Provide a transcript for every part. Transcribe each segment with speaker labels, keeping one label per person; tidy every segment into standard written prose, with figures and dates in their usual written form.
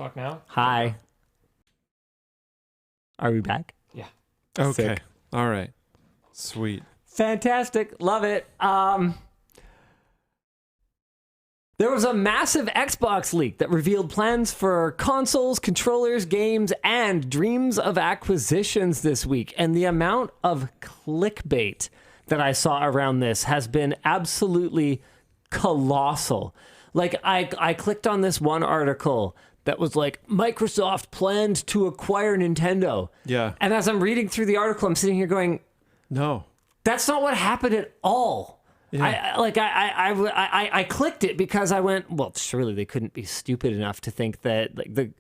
Speaker 1: Talk now?
Speaker 2: Hi. Are we back?
Speaker 1: Yeah.
Speaker 3: Okay.
Speaker 2: Sick.
Speaker 3: All right. Sweet.
Speaker 2: Fantastic. Love it. There was a massive Xbox leak that revealed plans for consoles, controllers, games, and dreams of acquisitions this week. And the amount of clickbait that I saw around this has been absolutely colossal. Like, I clicked on this one article that was like, Microsoft planned to acquire Nintendo.
Speaker 3: Yeah.
Speaker 2: And as I'm reading through the article, I'm sitting here going,
Speaker 3: No.
Speaker 2: that's not what happened at all.
Speaker 3: Yeah.
Speaker 2: I clicked it because I went, well, surely they couldn't be stupid enough to think that like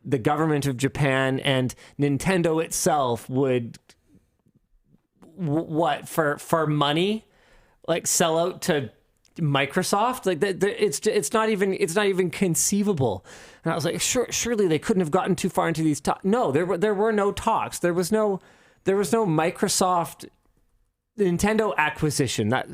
Speaker 2: the government of Japan and Nintendo itself would what for money, like sell out to Microsoft. Like it's not even conceivable. And I was like, surely they couldn't have gotten too far into these talks. No, there were no talks. There was no Microsoft Nintendo acquisition. That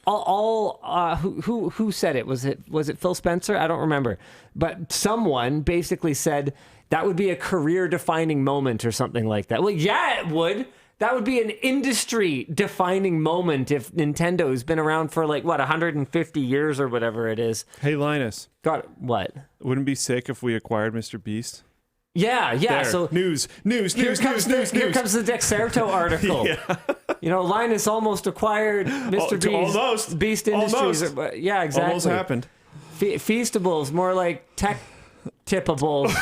Speaker 2: who said it? Was it Phil Spencer? I don't remember. But someone basically said that would be a career defining moment or something like that. Well, yeah, it would. That would be an industry defining moment if Nintendo's been around for like what 150 years or whatever it is.
Speaker 3: Hey, Linus.
Speaker 2: Got what?
Speaker 3: Wouldn't it be sick if we acquired Mr. Beast?
Speaker 2: Yeah.
Speaker 3: There.
Speaker 2: So
Speaker 3: News.
Speaker 2: Here comes the Dexerto article.
Speaker 3: Yeah.
Speaker 2: You know, Linus almost acquired Mr. Beast.
Speaker 3: Almost.
Speaker 2: Beast Industries.
Speaker 3: Almost.
Speaker 2: Yeah, exactly.
Speaker 3: Almost happened.
Speaker 2: Feastables, more like tech tippables.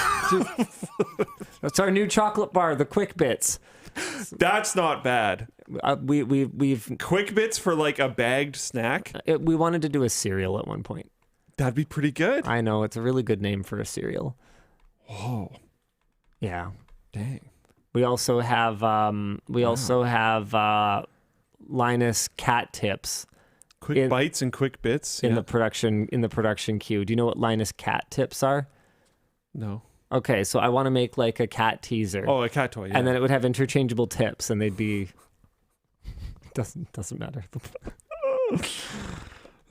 Speaker 2: That's our new chocolate bar, the Quick Bits.
Speaker 3: That's not bad.
Speaker 2: We've
Speaker 3: Quick Bits for like a bagged snack?
Speaker 2: we wanted to do a cereal at one point.
Speaker 3: That'd be pretty good.
Speaker 2: I know, it's a really good name for a cereal.
Speaker 3: Oh,
Speaker 2: Yeah.
Speaker 3: dang.
Speaker 2: We also have Linus cat tips
Speaker 3: Quick bites and quick bits.
Speaker 2: in
Speaker 3: Yeah.
Speaker 2: the production queue. Do you know what Linus cat tips are?
Speaker 3: No.
Speaker 2: Okay, so I want to make like a cat teaser.
Speaker 3: Oh, a cat toy. Yeah.
Speaker 2: And then it would have interchangeable tips, and they'd be doesn't matter.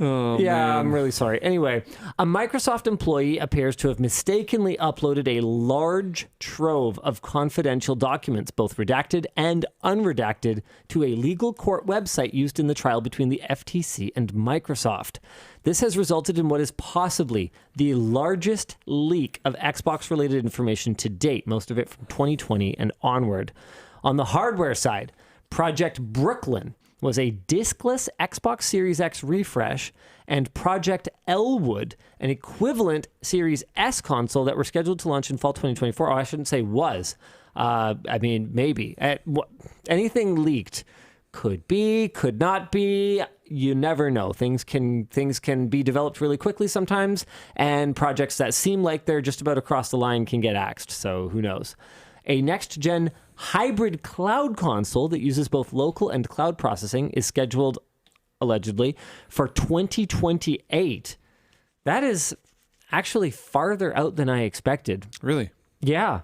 Speaker 3: Oh,
Speaker 2: Yeah,
Speaker 3: man.
Speaker 2: I'm really sorry. Anyway, a Microsoft employee appears to have mistakenly uploaded a large trove of confidential documents, both redacted and unredacted, to a legal court website used in the trial between the FTC and Microsoft. This has resulted in what is possibly the largest leak of Xbox-related information to date, most of it from 2020 and onward. On the hardware side, Project Brooklyn was a diskless Xbox Series X refresh, and Project Elwood, an equivalent Series S console that were scheduled to launch in fall 2024. Oh, I shouldn't say was. I mean, maybe. Anything leaked could be, could not be. You never know. Things can be developed really quickly sometimes, and projects that seem like they're just about across the line can get axed. So who knows? A next-gen hybrid cloud console that uses both local and cloud processing is scheduled, allegedly, for 2028. That is actually farther out than I expected.
Speaker 3: Really?
Speaker 2: Yeah.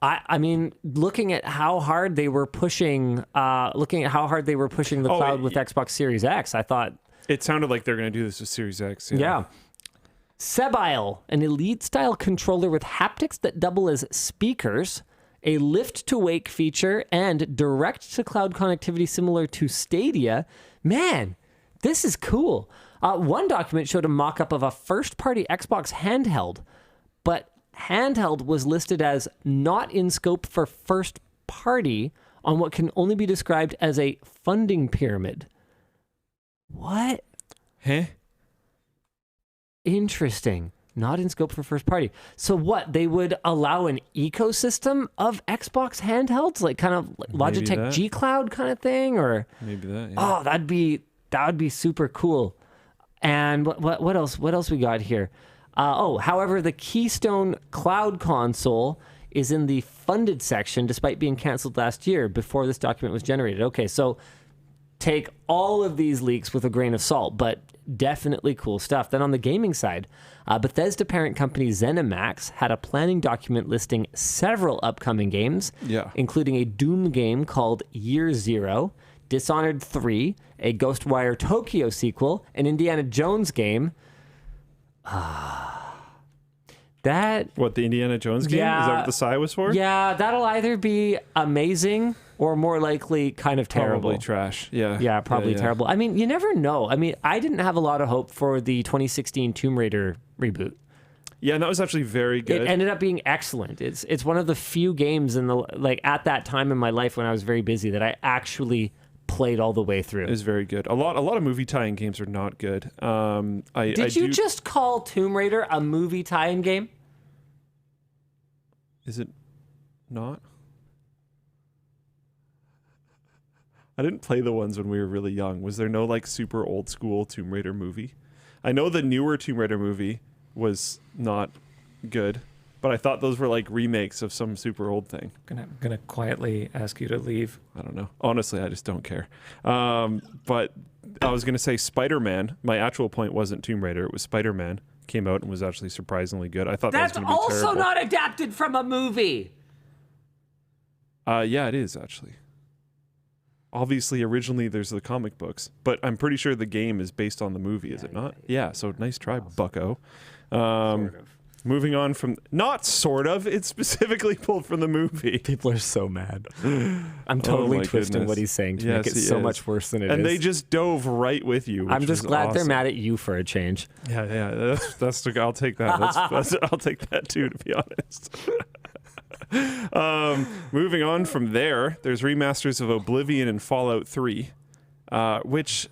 Speaker 2: I mean, looking at how hard they were pushing the cloud with Xbox Series X, I thought...
Speaker 3: It sounded like they're going to do this with Series X.
Speaker 2: Yeah. Sebile, an Elite-style controller with haptics that double as speakers, a lift-to-wake feature, and direct-to-cloud connectivity similar to Stadia. Man, this is cool. One document showed a mock-up of a first-party Xbox handheld, but handheld was listed as not in scope for first-party on what can only be described as a funding pyramid. What?
Speaker 3: Huh?
Speaker 2: Interesting. Not in scope for first party. So what? They would allow an ecosystem of Xbox handhelds, like kind of like Logitech G Cloud kind of thing, or
Speaker 3: Maybe that. Yeah.
Speaker 2: oh, that would be super cool. And what else? What else we got here? However, the Keystone Cloud console is in the funded section, despite being canceled last year before this document was generated. Okay, so take all of these leaks with a grain of salt, but definitely cool stuff. Then on the gaming side, Bethesda parent company ZeniMax had a planning document listing several upcoming games, including a Doom game called Year Zero, Dishonored 3, a Ghostwire Tokyo sequel, an Indiana Jones game. That
Speaker 3: What, the Indiana Jones game? Is that
Speaker 2: Yeah.
Speaker 3: what the sigh was for?
Speaker 2: Yeah, that'll either be amazing or more likely kind of terrible.
Speaker 3: Probably trash. Yeah.
Speaker 2: Yeah, probably
Speaker 3: yeah.
Speaker 2: terrible. I mean, you never know. I mean, I didn't have a lot of hope for the 2016 Tomb Raider reboot.
Speaker 3: Yeah, and that was actually very good.
Speaker 2: It ended up being excellent. It's one of the few games in the at that time in my life when I was very busy that I actually played all the way through.
Speaker 3: It was very good. A lot of movie tie-in games are not good.
Speaker 2: Did you just call Tomb Raider a movie tie-in game?
Speaker 3: Is it not? I didn't play the ones when we were really young. Was there no like super old school Tomb Raider movie? I know the newer Tomb Raider movie was not good, but I thought those were like remakes of some super old thing.
Speaker 2: Gonna quietly ask you to leave.
Speaker 3: I don't know. Honestly, I just don't care. But I was gonna say Spider-Man. My actual point wasn't Tomb Raider. It was Spider-Man. Came out and was actually surprisingly good. I thought
Speaker 2: That's
Speaker 3: that was gonna be
Speaker 2: also
Speaker 3: terrible.
Speaker 2: not adapted from a movie.
Speaker 3: Yeah, it is actually. Obviously, originally there's the comic books, but I'm pretty sure the game is based on the movie, is it not? Yeah, so nice try, bucko.
Speaker 2: Sort of.
Speaker 3: Moving on from... Not sort of, it's specifically pulled from the movie.
Speaker 2: People are so mad. I'm totally
Speaker 3: my
Speaker 2: twisting
Speaker 3: goodness.
Speaker 2: what he's saying to
Speaker 3: Yes,
Speaker 2: make it
Speaker 3: he
Speaker 2: so
Speaker 3: is.
Speaker 2: much worse than it is.
Speaker 3: And they just dove right with you, which
Speaker 2: I'm just
Speaker 3: was
Speaker 2: glad they're
Speaker 3: awesome.
Speaker 2: mad at you for a change.
Speaker 3: Yeah, that's I'll take that. I'll take that too, to be honest. Moving on from there, there's remasters of Oblivion and Fallout 3, which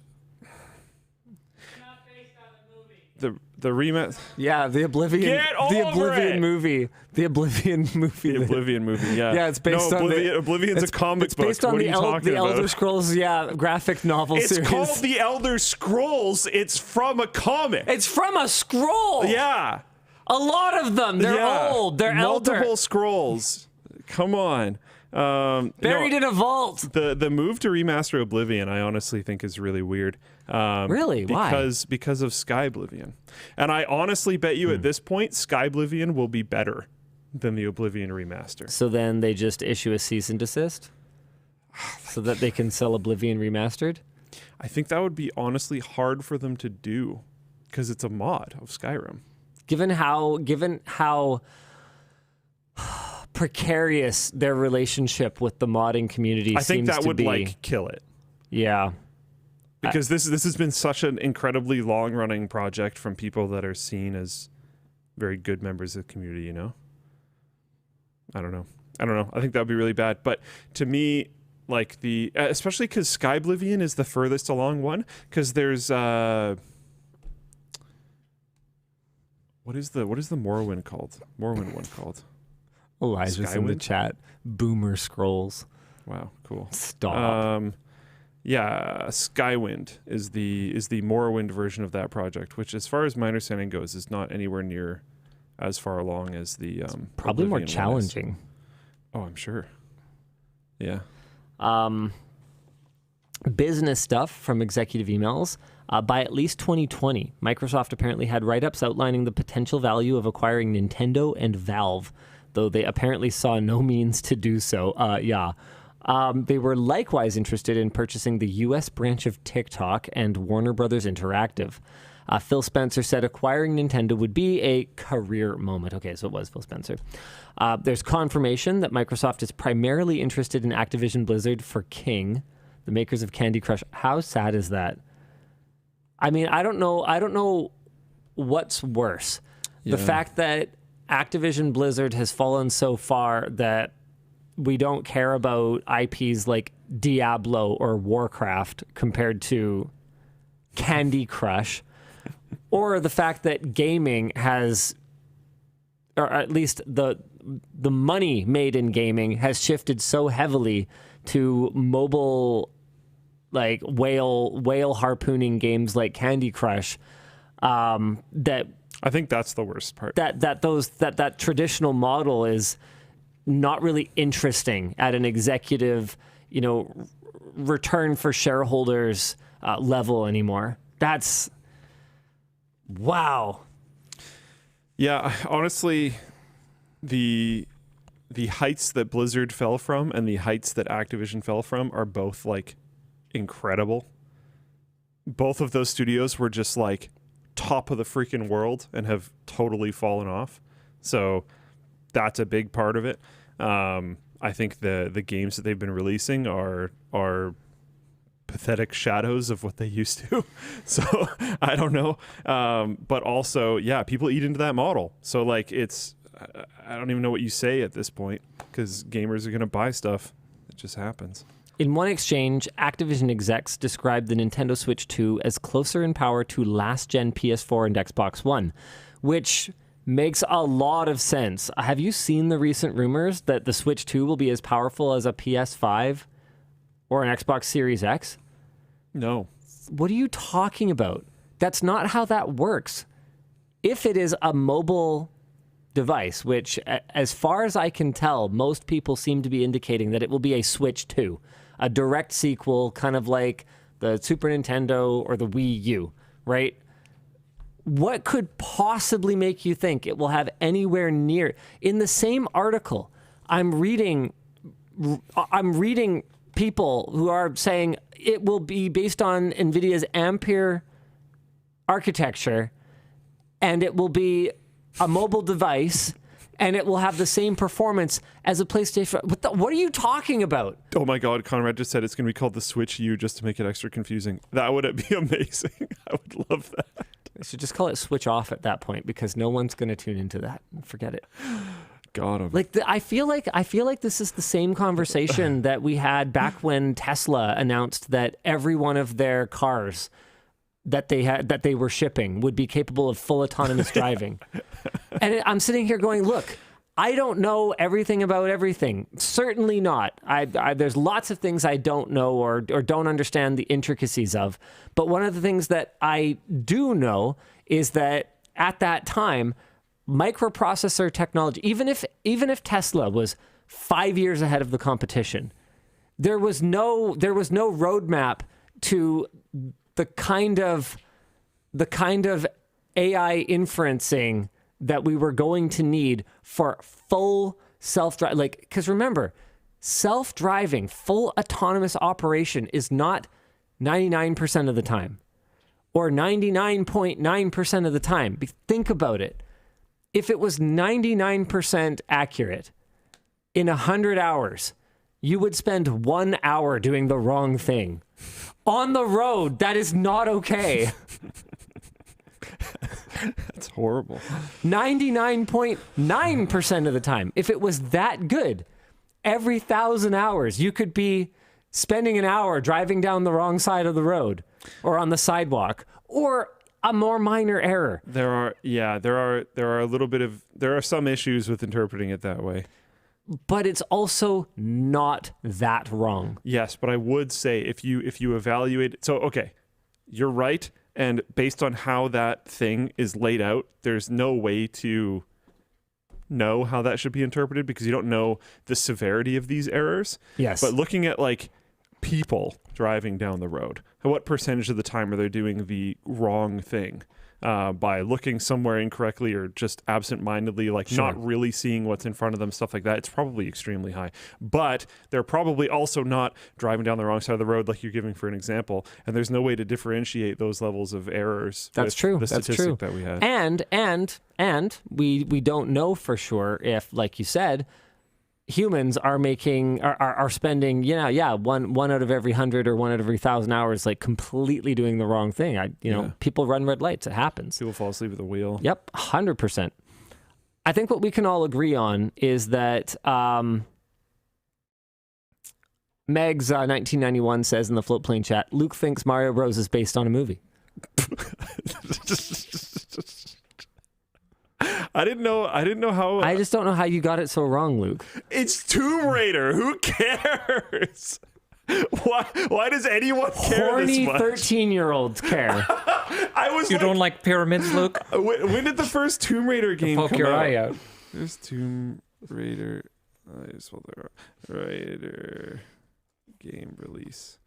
Speaker 3: the remaster.
Speaker 2: Yeah, the Oblivion.
Speaker 3: Get
Speaker 2: the
Speaker 3: over
Speaker 2: Oblivion
Speaker 3: it!
Speaker 2: movie. The Oblivion movie.
Speaker 3: The Oblivion movie, yeah.
Speaker 2: Yeah, it's based
Speaker 3: no,
Speaker 2: on
Speaker 3: Oblivion's a comic
Speaker 2: It's
Speaker 3: book.
Speaker 2: based on
Speaker 3: what
Speaker 2: the,
Speaker 3: are you talking
Speaker 2: the
Speaker 3: about?
Speaker 2: Elder Scrolls, graphic novel
Speaker 3: It's
Speaker 2: series.
Speaker 3: called The Elder Scrolls. It's from a comic.
Speaker 2: It's from a scroll.
Speaker 3: Yeah.
Speaker 2: A lot of them. They're
Speaker 3: Yeah.
Speaker 2: old. They're
Speaker 3: multiple
Speaker 2: elder.
Speaker 3: scrolls. Come on.
Speaker 2: Buried in a vault.
Speaker 3: The move to remaster Oblivion, I honestly think is really weird.
Speaker 2: Really? Why?
Speaker 3: Because of Sky Oblivion, and I honestly bet you at this point, Sky Oblivion will be better than the Oblivion remaster.
Speaker 2: So then they just issue a cease and desist so that they can sell Oblivion remastered?
Speaker 3: I think that would be honestly hard for them to do because it's a mod of Skyrim.
Speaker 2: Given how precarious their relationship with the modding community
Speaker 3: I think
Speaker 2: seems
Speaker 3: that
Speaker 2: to
Speaker 3: would
Speaker 2: be.
Speaker 3: like kill it.
Speaker 2: Yeah.
Speaker 3: Because this has been such an incredibly long running project from people that are seen as very good members of the community, you know? I don't know. I think that would be really bad. But to me, like especially because Sky Oblivion is the furthest along one, because there's what is the Morrowind called? Morrowind one called?
Speaker 2: Elijah's in the
Speaker 3: Skywind?
Speaker 2: chat. Boomer scrolls.
Speaker 3: Wow, cool.
Speaker 2: Stop.
Speaker 3: Yeah, Skywind is the Morrowind version of that project, which, as far as my understanding goes, is not anywhere near as far along as the
Speaker 2: Probably more
Speaker 3: Oblivion one is.
Speaker 2: challenging.
Speaker 3: Oh, I'm sure. Yeah.
Speaker 2: Business stuff from executive emails. By at least 2020, Microsoft apparently had write-ups outlining the potential value of acquiring Nintendo and Valve, though they apparently saw no means to do so. They were likewise interested in purchasing the U.S. branch of TikTok and Warner Brothers Interactive. Phil Spencer said acquiring Nintendo would be a career moment. Okay, so it was Phil Spencer. There's confirmation that Microsoft is primarily interested in Activision Blizzard for King, the makers of Candy Crush. How sad is that? I mean, I don't know what's worse. The fact that Activision Blizzard has fallen so far that we don't care about IPs like Diablo or Warcraft compared to Candy Crush, or the fact that gaming has, or at least the money made in gaming has shifted so heavily to mobile, like whale harpooning games like Candy Crush, that
Speaker 3: I think that's the worst part.
Speaker 2: that traditional model is not really interesting at an executive, return for shareholders level anymore. That's wow.
Speaker 3: Yeah, honestly, the heights that Blizzard fell from and the heights that Activision fell from are both like incredible. Both of those studios were just like top of the freaking world and have totally fallen off. So that's a big part of it. I think the games that they've been releasing are pathetic shadows of what they used to. So I don't know. But also, yeah, people eat into that model. So like I don't even know what you say at this point, because gamers are going to buy stuff. It just happens.
Speaker 2: In one exchange, Activision execs described the Nintendo Switch 2 as closer in power to last-gen PS4 and Xbox One, which makes a lot of sense. Have you seen the recent rumors that the Switch 2 will be as powerful as a PS5 or an Xbox Series X?
Speaker 3: No.
Speaker 2: What are you talking about? That's not how that works. If it is a mobile device, which, as far as I can tell, most people seem to be indicating that it will be a Switch 2, a direct sequel, kind of like the Super Nintendo or the Wii U, right? What could possibly make you think it will have anywhere near? In the same article, I'm reading people who are saying it will be based on NVIDIA's Ampere architecture, and it will be a mobile device, and it will have the same performance as a PlayStation. What are you talking about?
Speaker 3: Oh my God, Conrad just said it's going to be called the Switch U just to make it extra confusing. That would be amazing. I would love that.
Speaker 2: I should just call it Switch Off at that point, because no one's going to tune into that. Forget it.
Speaker 3: Got him.
Speaker 2: Like I feel like this is the same conversation that we had back when Tesla announced that every one of their cars that they were shipping would be capable of full autonomous driving. And I'm sitting here going, look, I don't know everything about everything. Certainly not. There's lots of things I don't know or don't understand the intricacies of. But one of the things that I do know is that at that time, microprocessor technology, even if Tesla was 5 years ahead of the competition, there was no roadmap to the kind of AI inferencing that we were going to need for full self-driving. Like, because remember, self-driving, full autonomous operation is not 99% of the time or 99.9% of the time. Think about it. If it was 99% accurate in 100 hours, you would spend 1 hour doing the wrong thing. On the road, that is not okay.
Speaker 3: That's horrible.
Speaker 2: 99.9% of the time, if it was that good, every 1,000 hours, you could be spending an hour driving down the wrong side of the road or on the sidewalk, or a more minor error.
Speaker 3: There are some issues with interpreting it that way.
Speaker 2: But it's also not that wrong.
Speaker 3: Yes, but I would say if you evaluate, so okay, you're right, and based on how that thing is laid out, there's no way to know how that should be interpreted because you don't know the severity of these errors.
Speaker 2: Yes.
Speaker 3: But looking at like people driving down the road, what percentage of the time are they doing the wrong thing? By looking somewhere incorrectly or just absent-mindedly, like not really seeing what's in front of them, stuff like that, it's probably extremely high. But they're probably also not driving down the wrong side of the road like you're giving for an example, and there's no way to differentiate those levels of errors.
Speaker 2: That's true.
Speaker 3: The
Speaker 2: That's
Speaker 3: statistic
Speaker 2: true.
Speaker 3: that we had.
Speaker 2: And we don't know for sure if, like you said, humans are spending one out of every 100 or 1 out of every 1,000 hours like completely doing the wrong thing. People run red lights. It happens.
Speaker 3: People fall asleep at the wheel.
Speaker 2: Yep, 100%. I think what we can all agree on is that Megs 1991 says in the Floatplane chat, Luke thinks Mario Bros is based on a movie.
Speaker 3: I didn't know how.
Speaker 2: I just don't know how you got it so wrong, Luke.
Speaker 3: It's Tomb Raider. Who cares? Why does anyone care
Speaker 2: Horny
Speaker 3: this much?
Speaker 2: 13-year-olds care.
Speaker 1: You don't like pyramids, Luke?
Speaker 3: When did the first Tomb Raider game
Speaker 1: Poke
Speaker 3: come
Speaker 1: your
Speaker 3: out?
Speaker 1: eye out.
Speaker 3: There's Tomb Raider. I just spelled that wrong. Raider game release.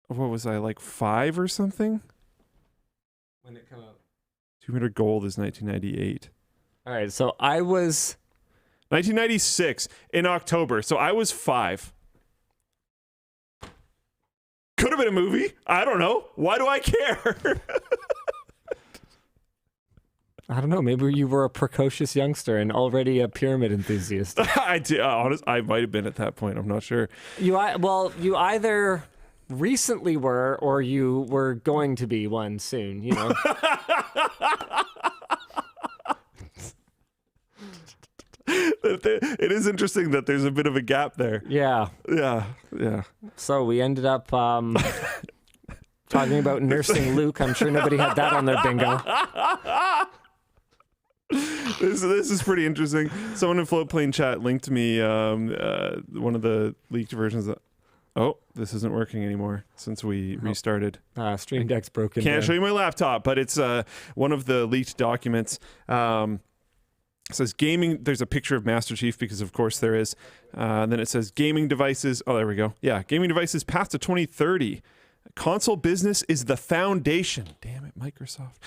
Speaker 3: What was I, like 5 or something?
Speaker 2: When did it come out?
Speaker 3: Tomb Raider Gold is 1998.
Speaker 2: All right, so I was
Speaker 3: 1996 in October. So I was 5. Could have been a movie. I don't know. Why do I care?
Speaker 2: I don't know. Maybe you were a precocious youngster and already a pyramid enthusiast.
Speaker 3: I might have been at that point. I'm not sure.
Speaker 2: You either recently were or you were going to be one soon, you know.
Speaker 3: It is interesting that there's a bit of a gap there.
Speaker 2: Yeah. So we ended up talking about nursing Luke. I'm sure nobody had that on their bingo.
Speaker 3: This is pretty interesting. Someone in Floatplane chat linked me one of the leaked versions. This isn't working anymore since we restarted.
Speaker 2: Stream Deck's broken.
Speaker 3: Can't show you my laptop, but it's one of the leaked documents. It says gaming. There's a picture of Master Chief because, of course, there is. Then it says gaming devices. Oh, there we go. Yeah, gaming devices past to 2030. Console business is the foundation. Damn it, Microsoft.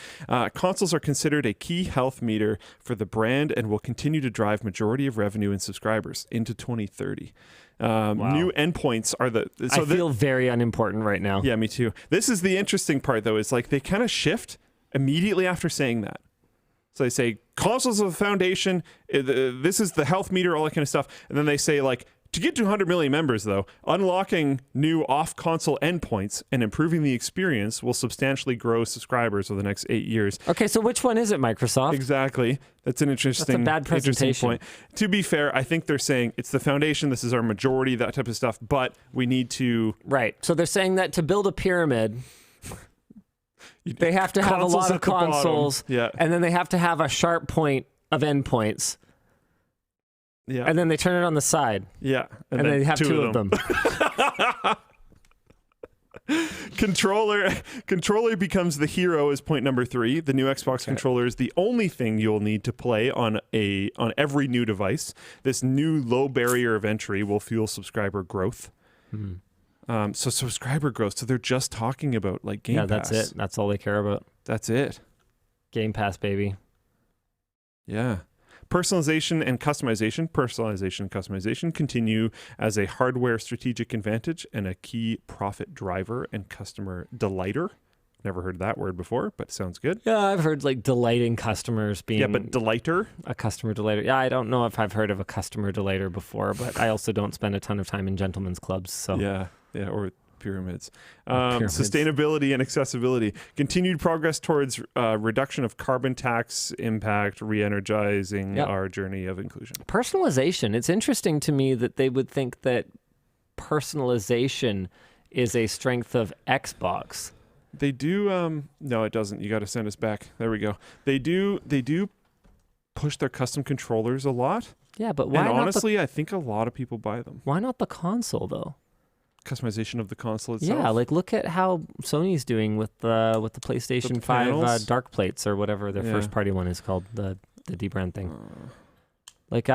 Speaker 3: Consoles are considered a key health meter for the brand and will continue to drive majority of revenue and subscribers into 2030. Wow. New endpoints are I feel
Speaker 2: very unimportant right now.
Speaker 3: Yeah, me too. This is the interesting part, though, is like they kind of shift immediately after saying that. So they say consoles are the foundation. This is the health meter, all that kind of stuff. And then they say like, to get to 100 million members, though, unlocking new off-console endpoints and improving the experience will substantially grow subscribers over the next 8 years.
Speaker 2: Okay, so which one is it, Microsoft?
Speaker 3: Exactly. That's an interesting,
Speaker 2: That's a bad presentation.
Speaker 3: point. To be fair, I think they're saying it's the foundation, this is our majority, that type of stuff, but we need to...
Speaker 2: Right. So they're saying that to build a pyramid... They have to have a lot of consoles, and then they have to have a sharp point of endpoints.
Speaker 3: Yeah.
Speaker 2: And then they turn it on the side.
Speaker 3: Yeah.
Speaker 2: And they have two of them.
Speaker 3: Controller becomes the hero is point number 3. The new Xbox controller is the only thing you'll need to play on every new device. This new low barrier of entry will fuel subscriber growth. So subscriber growth. So they're just talking about like Game Pass.
Speaker 2: Yeah, that's it. That's all they care about.
Speaker 3: That's it.
Speaker 2: Game Pass, baby.
Speaker 3: Yeah. Personalization and customization continue as a hardware strategic advantage and a key profit driver and customer delighter. Never heard that word before, but it sounds good.
Speaker 2: Yeah, I've heard like delighting customers being...
Speaker 3: Yeah, but delighter?
Speaker 2: A customer delater. Yeah, I don't know if I've heard of a customer delater before, but I also don't spend a ton of time in gentlemen's clubs, so...
Speaker 3: Yeah, or pyramids. Sustainability and accessibility. Continued progress towards reduction of carbon tax impact, re-energizing our journey of inclusion.
Speaker 2: Personalization. It's interesting to me that they would think that personalization is a strength of Xbox.
Speaker 3: They do. No, it doesn't. You got to send us back. There we go. They do push their custom controllers a lot.
Speaker 2: Yeah, but why?
Speaker 3: And honestly, I think a lot of people buy them.
Speaker 2: Why not the console though?
Speaker 3: Customization of the console itself.
Speaker 2: Yeah, like look at how Sony's doing with the PlayStation 5 dark plates or whatever their first party one is called, the dbrand thing. Like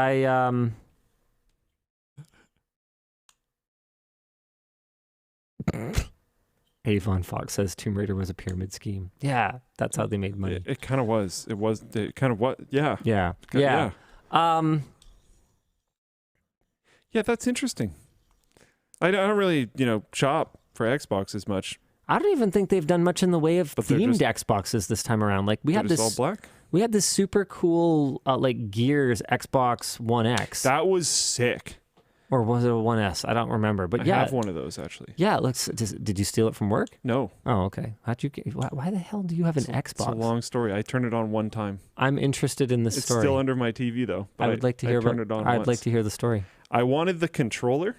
Speaker 2: Avon Fox says Tomb Raider was a pyramid scheme. Yeah, that's how they made money.
Speaker 3: It kind of was. It was kind of what? Yeah.
Speaker 2: Yeah.
Speaker 3: Yeah, that's interesting. I don't really, shop for Xbox as much.
Speaker 2: I don't even think they've done much in the way of themed Xboxes this time around. Like we had this
Speaker 3: all black.
Speaker 2: We had this super cool like Gears Xbox One X.
Speaker 3: That was sick.
Speaker 2: Or was it a 1S? I don't remember. But
Speaker 3: I have one of those actually.
Speaker 2: Yeah, did you steal it from work?
Speaker 3: No.
Speaker 2: Oh, okay. Why the hell do you have an Xbox?
Speaker 3: It's a long story. I turned it on one time.
Speaker 2: I'm interested in this story.
Speaker 3: It's still under my TV though.
Speaker 2: I would like to hear about it. I'd like to hear the story.
Speaker 3: I wanted the controller.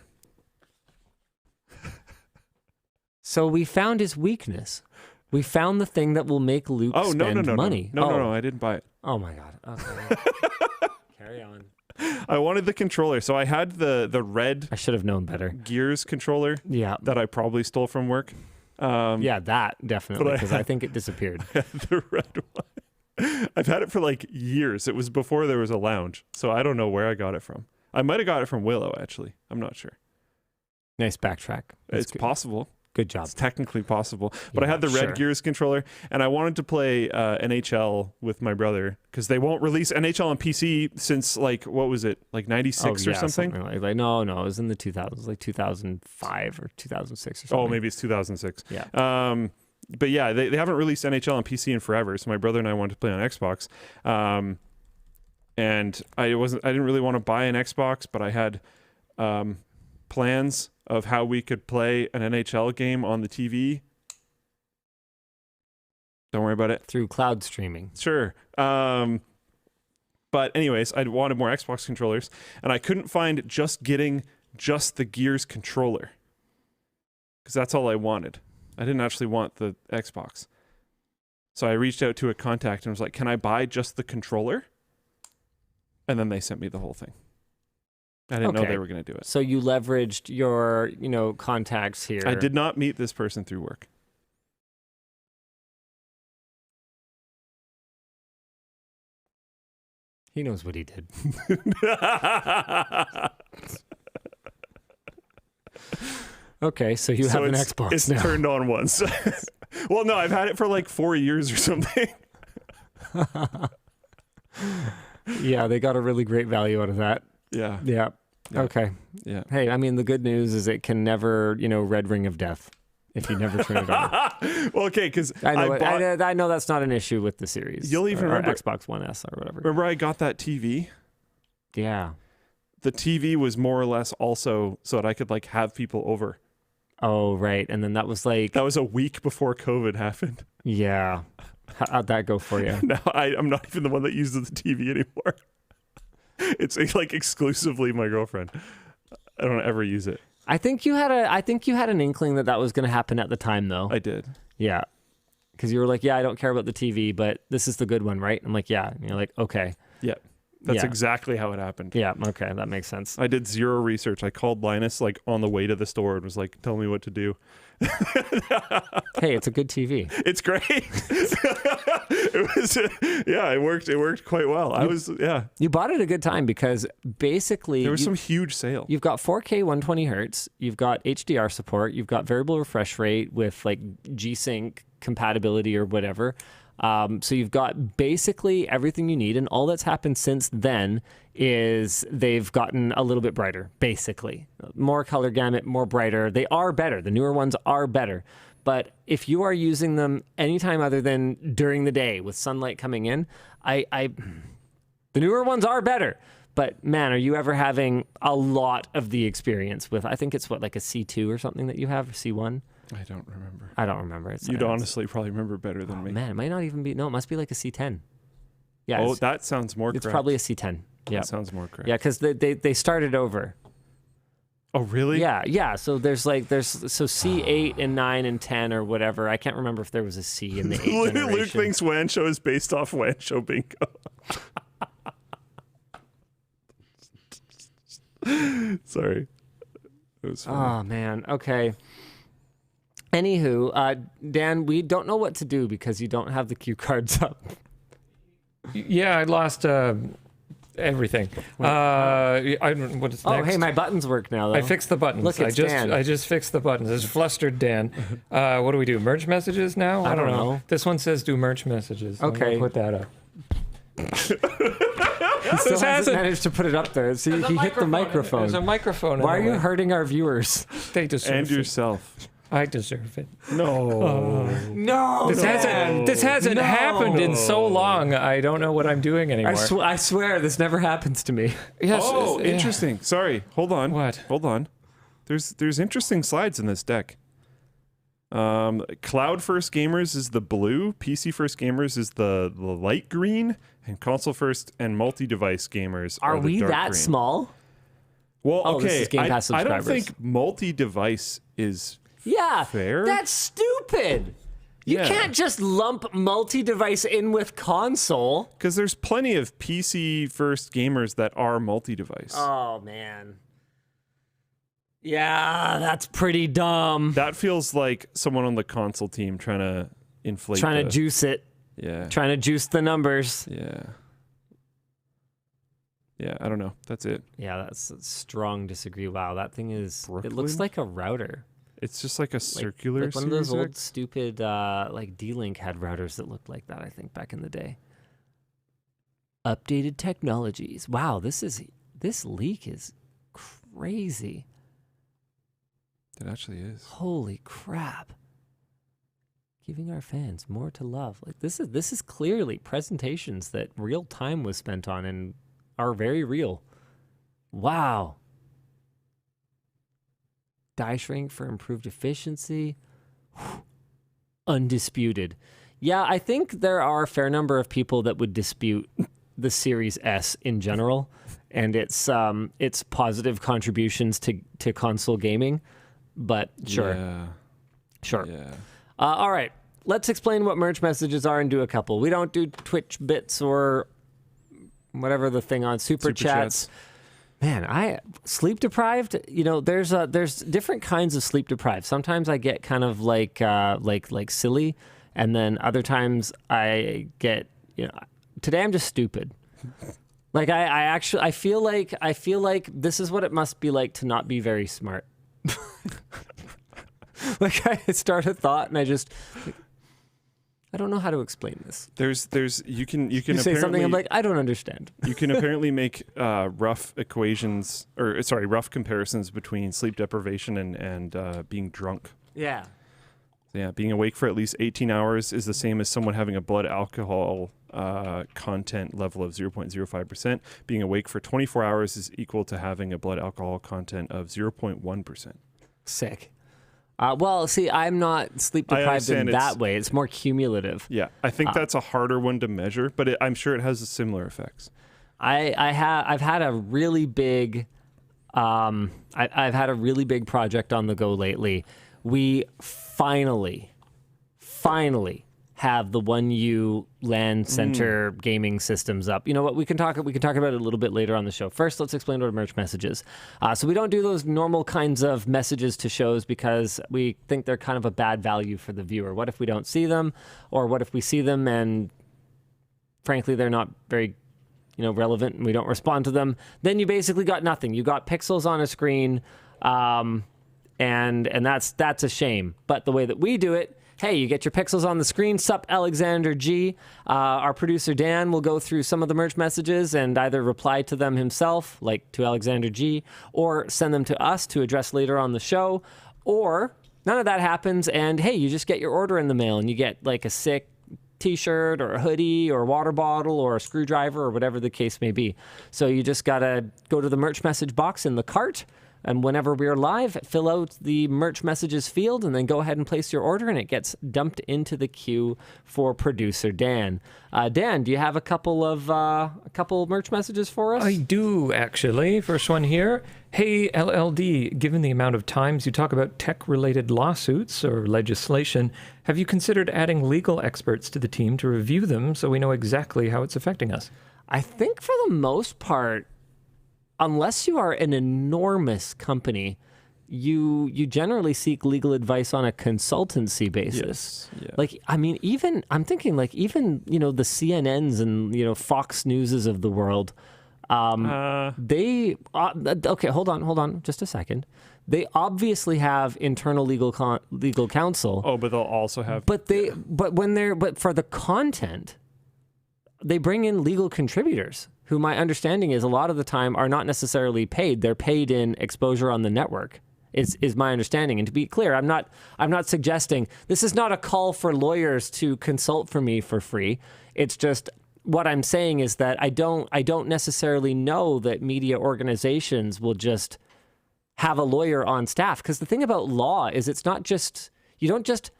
Speaker 2: So we found his weakness. We found the thing that will make Luke spend money.
Speaker 3: No, I didn't buy it.
Speaker 2: Oh my God. Okay. Carry on.
Speaker 3: I wanted the controller. So I had the red...
Speaker 2: I should have known better.
Speaker 3: Gears controller.
Speaker 2: Yeah.
Speaker 3: That I probably stole from work.
Speaker 2: Yeah, that definitely, because I think it disappeared.
Speaker 3: I had the red one. I've had it for like years. It was before there was a lounge. So I don't know where I got it from. I might have got it from Willow, actually. I'm not sure.
Speaker 2: Nice backtrack.
Speaker 3: It's possible.
Speaker 2: Good job.
Speaker 3: It's technically possible. But I had the red Gears controller, and I wanted to play NHL with my brother, because they won't release NHL on PC since, like, what was it? Like 96 or something?
Speaker 2: Like, no, it was in the 2000s, like 2005 or 2006 or something.
Speaker 3: Oh, maybe it's 2006.
Speaker 2: Yeah.
Speaker 3: but yeah, they haven't released NHL on PC in forever. So my brother and I wanted to play on Xbox. And I didn't really want to buy an Xbox, but I had plans of how we could play an NHL game on the TV. Don't worry about it.
Speaker 2: Through cloud streaming.
Speaker 3: Sure. But anyways, I wanted more Xbox controllers, and I couldn't find getting the Gears controller, because that's all I wanted. I didn't actually want the Xbox. So I reached out to a contact and was like, can I buy just the controller? And then they sent me the whole thing. I didn't know they were going to do it.
Speaker 2: So you leveraged your, contacts here.
Speaker 3: I did not meet this person through work.
Speaker 2: He knows what he did. Okay, so you have an Xbox
Speaker 3: it's
Speaker 2: now.
Speaker 3: Turned on once. Well, no, I've had it for like 4 years or something.
Speaker 2: Yeah, they got a really great value out of that.
Speaker 3: Yeah.
Speaker 2: Yeah. Okay.
Speaker 3: Yeah.
Speaker 2: Hey, I mean, the good news is it can never, red ring of death if you never turn it on.
Speaker 3: Well, okay, because
Speaker 2: I know that's not an issue with the series.
Speaker 3: You'll even
Speaker 2: or
Speaker 3: remember
Speaker 2: Xbox One S or whatever.
Speaker 3: Remember I got that TV?
Speaker 2: Yeah.
Speaker 3: The TV was more or less also so that I could like have people over.
Speaker 2: Oh, right. And then that was
Speaker 3: That was a week before COVID happened.
Speaker 2: Yeah. How'd that go for you?
Speaker 3: Now I'm not even the one that uses the TV anymore. It's like exclusively my girlfriend. I don't ever use it.
Speaker 2: I think you had an inkling that was going to happen at the time, though.
Speaker 3: I did.
Speaker 2: Yeah. Because you were like, yeah, I don't care about the TV, but this is the good one, right? I'm like, yeah. And you're like, okay.
Speaker 3: Yeah. That's exactly how it happened.
Speaker 2: Yeah. Okay. That makes sense.
Speaker 3: I did zero research. I called Linus like on the way to the store and was like, tell me what to do.
Speaker 2: Hey, it's a good TV.
Speaker 3: It's great. It worked. It worked quite well.
Speaker 2: You bought it at a good time because basically
Speaker 3: there was some huge sale.
Speaker 2: You've got 4K 120 hertz. You've got HDR support. You've got variable refresh rate with like G-Sync compatibility or whatever. So you've got basically everything you need, and all that's happened since then is they've gotten a little bit brighter, basically. More color gamut, more brighter. They are better. The newer ones are better. But if you are using them anytime other than during the day with sunlight coming in, the newer ones are better. But man, are you ever having a lot of the experience with, I think it's like a C2 or something that you have, C1?
Speaker 3: I don't remember.
Speaker 2: I don't remember.
Speaker 3: You'd honestly probably remember better than me.
Speaker 2: Man, it might not even be. No, it must be like a C10. Yeah.
Speaker 3: Oh, that sounds more correct.
Speaker 2: It's probably a C10. Yeah.
Speaker 3: That sounds more correct.
Speaker 2: Yeah, because they started over.
Speaker 3: Oh, really?
Speaker 2: Yeah. So there's C8 and 9 and 10 or whatever. I can't remember if there was a C in the 8 generation.
Speaker 3: Luke thinks WAN Show is based off WAN Show Bingo. Sorry. It was funny.
Speaker 2: Oh, man. Okay. Anywho, Dan, we don't know what to do because you don't have the cue cards up.
Speaker 1: Yeah, I lost everything. I don't. What is next?
Speaker 2: Oh, hey, my buttons work now, though.
Speaker 1: I fixed the buttons.
Speaker 2: Look, it's Dan.
Speaker 1: I just fixed the buttons. It's flustered Dan. What do we do? Merge messages now?
Speaker 2: I don't know.
Speaker 1: This one says do merge messages.
Speaker 2: Okay.
Speaker 1: I'm gonna put that up.
Speaker 2: He still hasn't managed to put it up there. See, he hit the microphone.
Speaker 1: There's a microphone.
Speaker 2: Why are you hurting our viewers?
Speaker 1: They deserve
Speaker 3: And
Speaker 1: it.
Speaker 3: yourself.
Speaker 1: I deserve it.
Speaker 3: No.
Speaker 2: No.
Speaker 1: This hasn't happened in so long. I don't know what I'm doing anymore.
Speaker 2: I swear this never happens to me.
Speaker 1: Yes.
Speaker 3: Oh,
Speaker 1: yeah.
Speaker 3: interesting. Sorry. Hold on.
Speaker 1: What?
Speaker 3: Hold on. There's interesting slides in this deck. Cloud first gamers is the blue, PC first gamers is the light green, and console first and multi-device gamers are the
Speaker 2: we
Speaker 3: dark
Speaker 2: that
Speaker 3: green.
Speaker 2: small?
Speaker 3: Well,
Speaker 2: Oh, this
Speaker 3: okay.
Speaker 2: is Game Pass
Speaker 3: I don't
Speaker 2: subscribers.
Speaker 3: think multi-device is
Speaker 2: Yeah.
Speaker 3: fair.
Speaker 2: That's stupid. You
Speaker 3: Yeah.
Speaker 2: can't just lump multi-device in with console.
Speaker 3: because there's plenty of PC first gamers that are multi-device.
Speaker 2: Oh, man. Yeah, that's pretty dumb.
Speaker 3: That feels like someone on the console team trying to inflate.
Speaker 2: Trying to juice it.
Speaker 3: Yeah.
Speaker 2: Trying to juice the numbers.
Speaker 3: Yeah. Yeah, I don't know. That's it.
Speaker 2: Yeah, that's a strong disagree. Wow, that thing is...
Speaker 3: Brooklyn?
Speaker 2: It looks like a router.
Speaker 3: It's just like a circular
Speaker 2: Like one of those
Speaker 3: Series
Speaker 2: old
Speaker 3: X.
Speaker 2: stupid like D-Link had routers that looked like that, I think, back in the day. Updated technologies. Wow, this leak is crazy.
Speaker 3: It actually is.
Speaker 2: Holy crap. Giving our fans more to love. Like this is clearly presentations that real time was spent on and are very real. Wow. Die shrink for improved efficiency. Undisputed. Yeah, I think there are a fair number of people that would dispute the Series S in general and its positive contributions to console gaming. But sure.
Speaker 3: Yeah.
Speaker 2: Sure.
Speaker 3: Yeah.
Speaker 2: All right. Let's explain what merge messages are and do a couple. We don't do Twitch bits or whatever the thing on Super Chats. Man, I sleep deprived. There's different kinds of sleep deprived. Sometimes I get kind of like silly, and then other times I get today I'm just stupid. Like I feel like this is what it must be like to not be very smart. Like I start a thought and I don't know how to explain this.
Speaker 3: You can
Speaker 2: say something, I'm like, I don't understand.
Speaker 3: You can apparently make rough comparisons between sleep deprivation and being drunk.
Speaker 2: Yeah.
Speaker 3: Yeah, being awake for at least 18 hours is the same as someone having a blood alcohol content level of 0.05%. Being awake for 24 hours is equal to having a blood alcohol content of 0.1%.
Speaker 2: Sick. Well, see, I'm not sleep deprived in that way. It's more cumulative.
Speaker 3: Yeah, I think that's a harder one to measure, but I'm sure it has similar effects.
Speaker 2: I've had a really big I've had a really big project on the go lately. We finally have the 1U LAN center gaming systems up. You know what? We can talk about it a little bit later on the show. First, let's explain what a merge message is. So we don't do those normal kinds of messages to shows because we think they're kind of a bad value for the viewer. What if we don't see them, or what if we see them and frankly they're not very relevant and we don't respond to them? Then you basically got nothing. You got pixels on a screen, and that's a shame. But the way that we do it, hey, you get your pixels on the screen. Sup, Alexander G. Our producer Dan will go through some of the merge messages and either reply to them himself, like to Alexander G, or send them to us to address later on the show. Or none of that happens, and hey, you just get your order in the mail and you get like a sick t-shirt or a hoodie or a water bottle or a screwdriver or whatever the case may be. So you just gotta go to the merch message box in the cart, and whenever we're live, fill out the merch messages field and then go ahead and place your order, and it gets dumped into the queue for producer Dan. Dan, do you have a couple merch messages for us?
Speaker 1: I do, actually. First one here. Hey, LLD, given the amount of times you talk about tech-related lawsuits or legislation, have you considered adding legal experts to the team to review them so we know exactly how it's affecting us?
Speaker 2: I think for the most part, unless you are an enormous company, you generally seek legal advice on a consultancy basis.
Speaker 3: Yes. Yeah.
Speaker 2: Like, I mean, I'm thinking the CNNs and, Fox Newses of the world, okay, hold on just a second. They obviously have internal legal counsel.
Speaker 3: Oh, but they'll also have...
Speaker 2: But for the content, they bring in legal contributors who my understanding is a lot of the time are not necessarily paid. They're paid in exposure on the network, is my understanding. And to be clear, I'm not suggesting, this is not a call for lawyers to consult for me for free. It's just, what I'm saying is that I don't necessarily know that media organizations will just have a lawyer on staff. Because the thing about law is it's not just, you don't just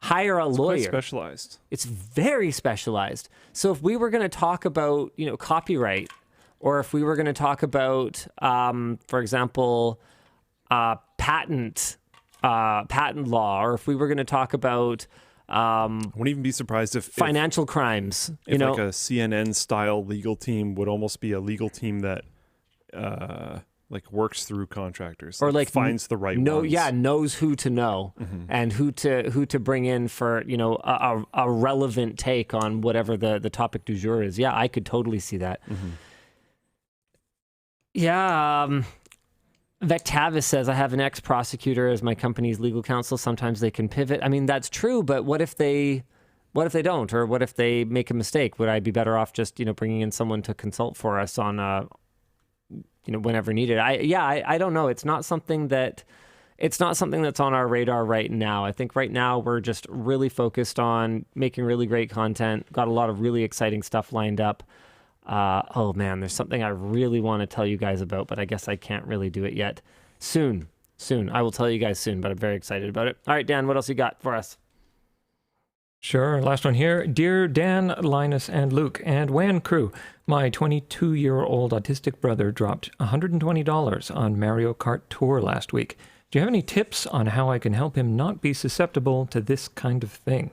Speaker 2: hire a lawyer.
Speaker 3: It's quite specialized.
Speaker 2: It's very specialized. So if we were going to talk about, copyright, or if we were going to talk about, for example, patent law, or if we were going to talk about,
Speaker 3: I wouldn't even be surprised if
Speaker 2: financial crimes,
Speaker 3: like a CNN style legal team would almost be a legal team that, works through contractors,
Speaker 2: or
Speaker 3: finds the right ones.
Speaker 2: Yeah, knows who to know, and who to bring in for a relevant take on whatever the topic du jour is. Yeah, I could totally see that. Yeah, Vectavis says, I have an ex-prosecutor as my company's legal counsel. Sometimes they can pivot. I mean, that's true, but what if they don't, or what if they make a mistake? Would I be better off just bringing in someone to consult for us on whenever needed? I don't know. It's not something that it's not something that's on our radar right now. I think right now we're just really focused on making really great content. Got a lot of really exciting stuff lined up. Oh man, there's something I really want to tell you guys about, but I guess I can't really do it yet. Soon. I will tell you guys soon, but I'm very excited about it. All right, Dan, what else you got for us?
Speaker 1: Sure. Last one here. Dear Dan, Linus, and Luke, and WAN crew, my 22-year-old autistic brother dropped $120 on Mario Kart Tour last week. Do you have any tips on how I can help him not be susceptible to this kind of thing?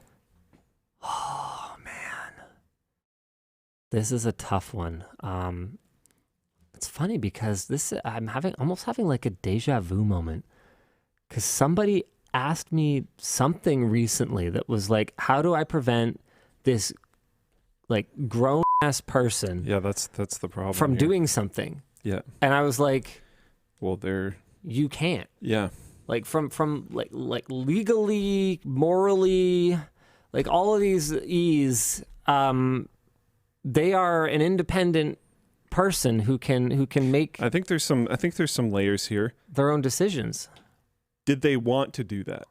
Speaker 2: Oh, man. This is a tough one. It's funny because I'm almost having like a deja vu moment. Because somebody asked me something recently that was like, how do I prevent this like grown ass person
Speaker 3: that's the problem
Speaker 2: from
Speaker 3: here.
Speaker 2: doing something?
Speaker 3: Yeah.
Speaker 2: And I was like,
Speaker 3: Well,
Speaker 2: you can't.
Speaker 3: Yeah.
Speaker 2: Like from like legally, morally, like all of these E's, they are an independent person who can make
Speaker 3: I think there's some layers here.
Speaker 2: their own decisions.
Speaker 3: Did they want to do that?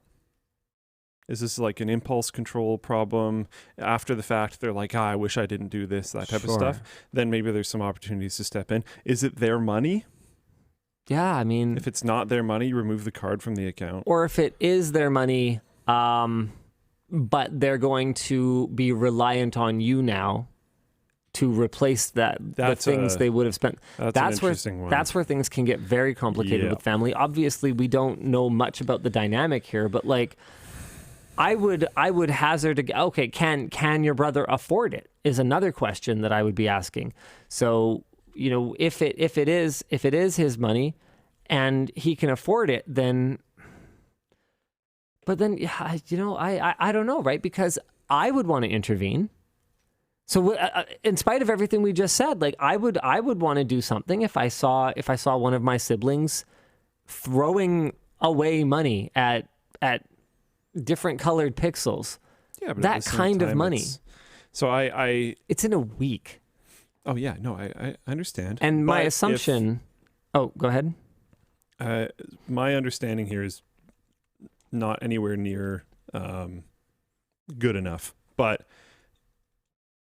Speaker 3: Is this like an impulse control problem? After the fact, they're like, I wish I didn't do this, that type of stuff. Then maybe there's some opportunities to step in. Is it their money?
Speaker 2: Yeah, I mean,
Speaker 3: If it's not their money, remove the card from the account.
Speaker 2: or if it is their money, but they're going to be reliant on you now to replace the things they would have spent.
Speaker 3: That's an interesting one.
Speaker 2: That's where things can get very complicated with family. Obviously, we don't know much about the dynamic here, but like, I would hazard okay, can your brother afford it? Is another question that I would be asking. So, you know, if it is his money and he can afford it, then. But then, you know, I don't know, right? Because I would want to intervene. So, in spite of everything we just said, like I would want to do something if I saw one of my siblings throwing away money at different colored pixels.
Speaker 3: Yeah, but
Speaker 2: that kind of money.
Speaker 3: So
Speaker 2: it's in a week.
Speaker 3: Oh yeah, no, I understand.
Speaker 2: And my assumption. Oh, go ahead.
Speaker 3: My understanding here is not anywhere near good enough, but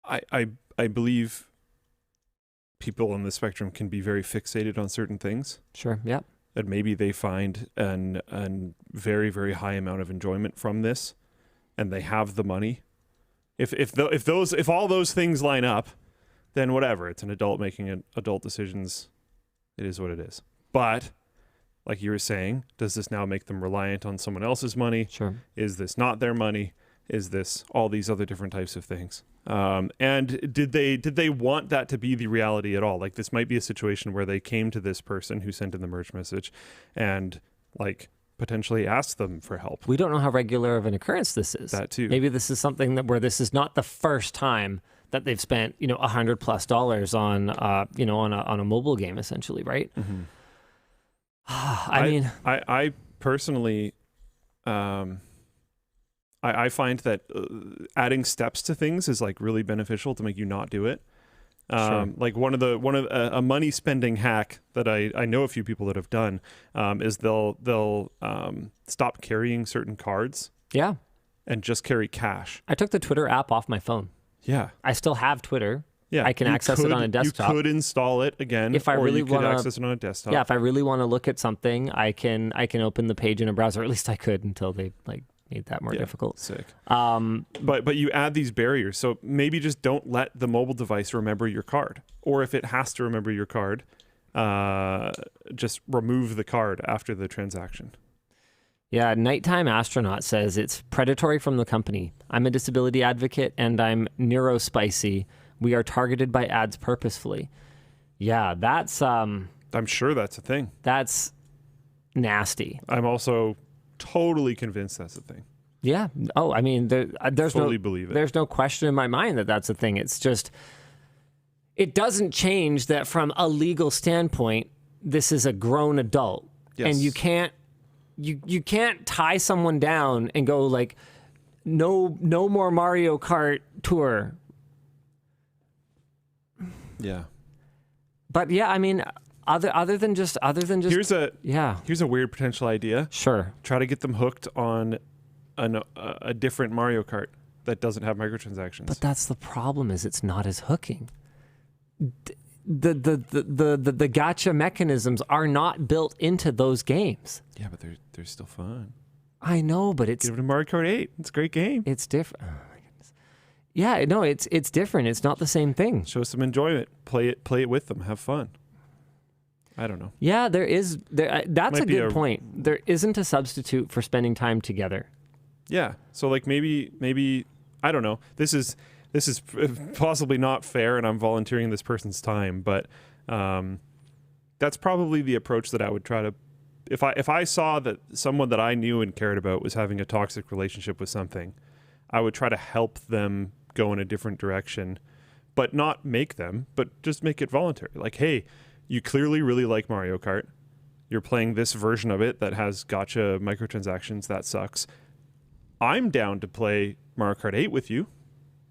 Speaker 3: I believe people on the spectrum can be very fixated on certain things.
Speaker 2: Sure. Yeah.
Speaker 3: And maybe they find an very, very high amount of enjoyment from this, and they have the money. If all those things line up, then whatever. It's an adult making adult decisions. It is what it is. But like you were saying, does this now make them reliant on someone else's money?
Speaker 2: Sure.
Speaker 3: Is this not their money? Is this all these other different types of things? And did they want that to be the reality at all? Like, this might be a situation where they came to this person who sent in the merge message and like potentially asked them for help.
Speaker 2: We don't know how regular of an occurrence this is.
Speaker 3: That too.
Speaker 2: Maybe this is something where this is not the first time that they've spent, you know, $100+ on, you know, on a mobile game, essentially, right?
Speaker 3: Mm-hmm.
Speaker 2: I
Speaker 3: personally, I find that adding steps to things is like really beneficial to make you not do it.
Speaker 2: Sure.
Speaker 3: Like a money spending hack that I know a few people that have done is they'll stop carrying certain cards.
Speaker 2: Yeah.
Speaker 3: And just carry cash.
Speaker 2: I took the Twitter app off my phone.
Speaker 3: Yeah.
Speaker 2: I still have Twitter.
Speaker 3: Yeah.
Speaker 2: I can access it on a desktop.
Speaker 3: You could install it again,
Speaker 2: if I really
Speaker 3: you could
Speaker 2: want
Speaker 3: access it on a desktop.
Speaker 2: Yeah, if I really want to look at something, I can open the page in a browser. At least I could until they like made that more difficult.
Speaker 3: Sick.
Speaker 2: But
Speaker 3: you add these barriers. So maybe just don't let the mobile device remember your card. Or if it has to remember your card, just remove the card after the transaction.
Speaker 2: Yeah, Nighttime Astronaut says it's predatory from the company. I'm a disability advocate and I'm neurospicy. We are targeted by ads purposefully. Yeah, that's
Speaker 3: I'm sure that's a thing.
Speaker 2: That's nasty.
Speaker 3: I'm also totally convinced that's a thing.
Speaker 2: Yeah. Oh, I mean, there's
Speaker 3: fully believe it.
Speaker 2: There's no question in my mind that that's a thing. It's just, it doesn't change that from a legal standpoint, this is a grown adult.
Speaker 3: Yes.
Speaker 2: And you can't tie someone down and go like, no more Mario Kart Tour.
Speaker 3: Yeah.
Speaker 2: But yeah, I mean, other than just
Speaker 3: Here's a
Speaker 2: yeah.
Speaker 3: here's a weird potential idea.
Speaker 2: Sure.
Speaker 3: Try to get them hooked on a different Mario Kart that doesn't have microtransactions.
Speaker 2: But that's the problem, is it's not as hooking. The gacha mechanisms are not built into those games.
Speaker 3: Yeah, but they're still fun.
Speaker 2: I know, but it's
Speaker 3: Give it to Mario Kart 8. It's a great game.
Speaker 2: it's different. Oh my goodness. Yeah, no, it's different. It's not the same thing.
Speaker 3: Show some enjoyment. Play it with them. Have fun. I don't know.
Speaker 2: Yeah, that's
Speaker 3: Might
Speaker 2: a
Speaker 3: be
Speaker 2: good point. There isn't a substitute for spending time together.
Speaker 3: Yeah. So like maybe I don't know. This is possibly not fair, and I'm volunteering this person's time, but that's probably the approach that I would try to. If I saw that someone that I knew and cared about was having a toxic relationship with something, I would try to help them go in a different direction, but not make them, but just make it voluntary. Like, hey, you clearly really like Mario Kart. You're playing this version of it that has gotcha microtransactions. That sucks. I'm down to play Mario Kart 8 with you.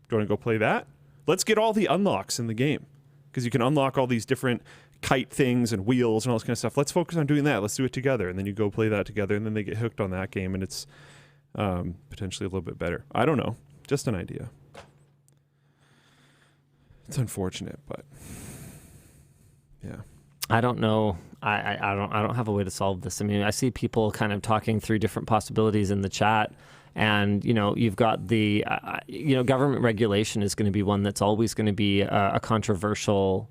Speaker 3: Do you want to go play that? Let's get all the unlocks in the game, because you can unlock all these different kite things and wheels and all this kind of stuff. Let's focus on doing that. Let's do it together. And then you go play that together, and then they get hooked on that game, and it's potentially a little bit better. I don't know. Just an idea. It's unfortunate, but yeah.
Speaker 2: I don't know. I don't have a way to solve this. I mean, I see people kind of talking through different possibilities in the chat, and you've got the government regulation is going to be one that's always going to be a controversial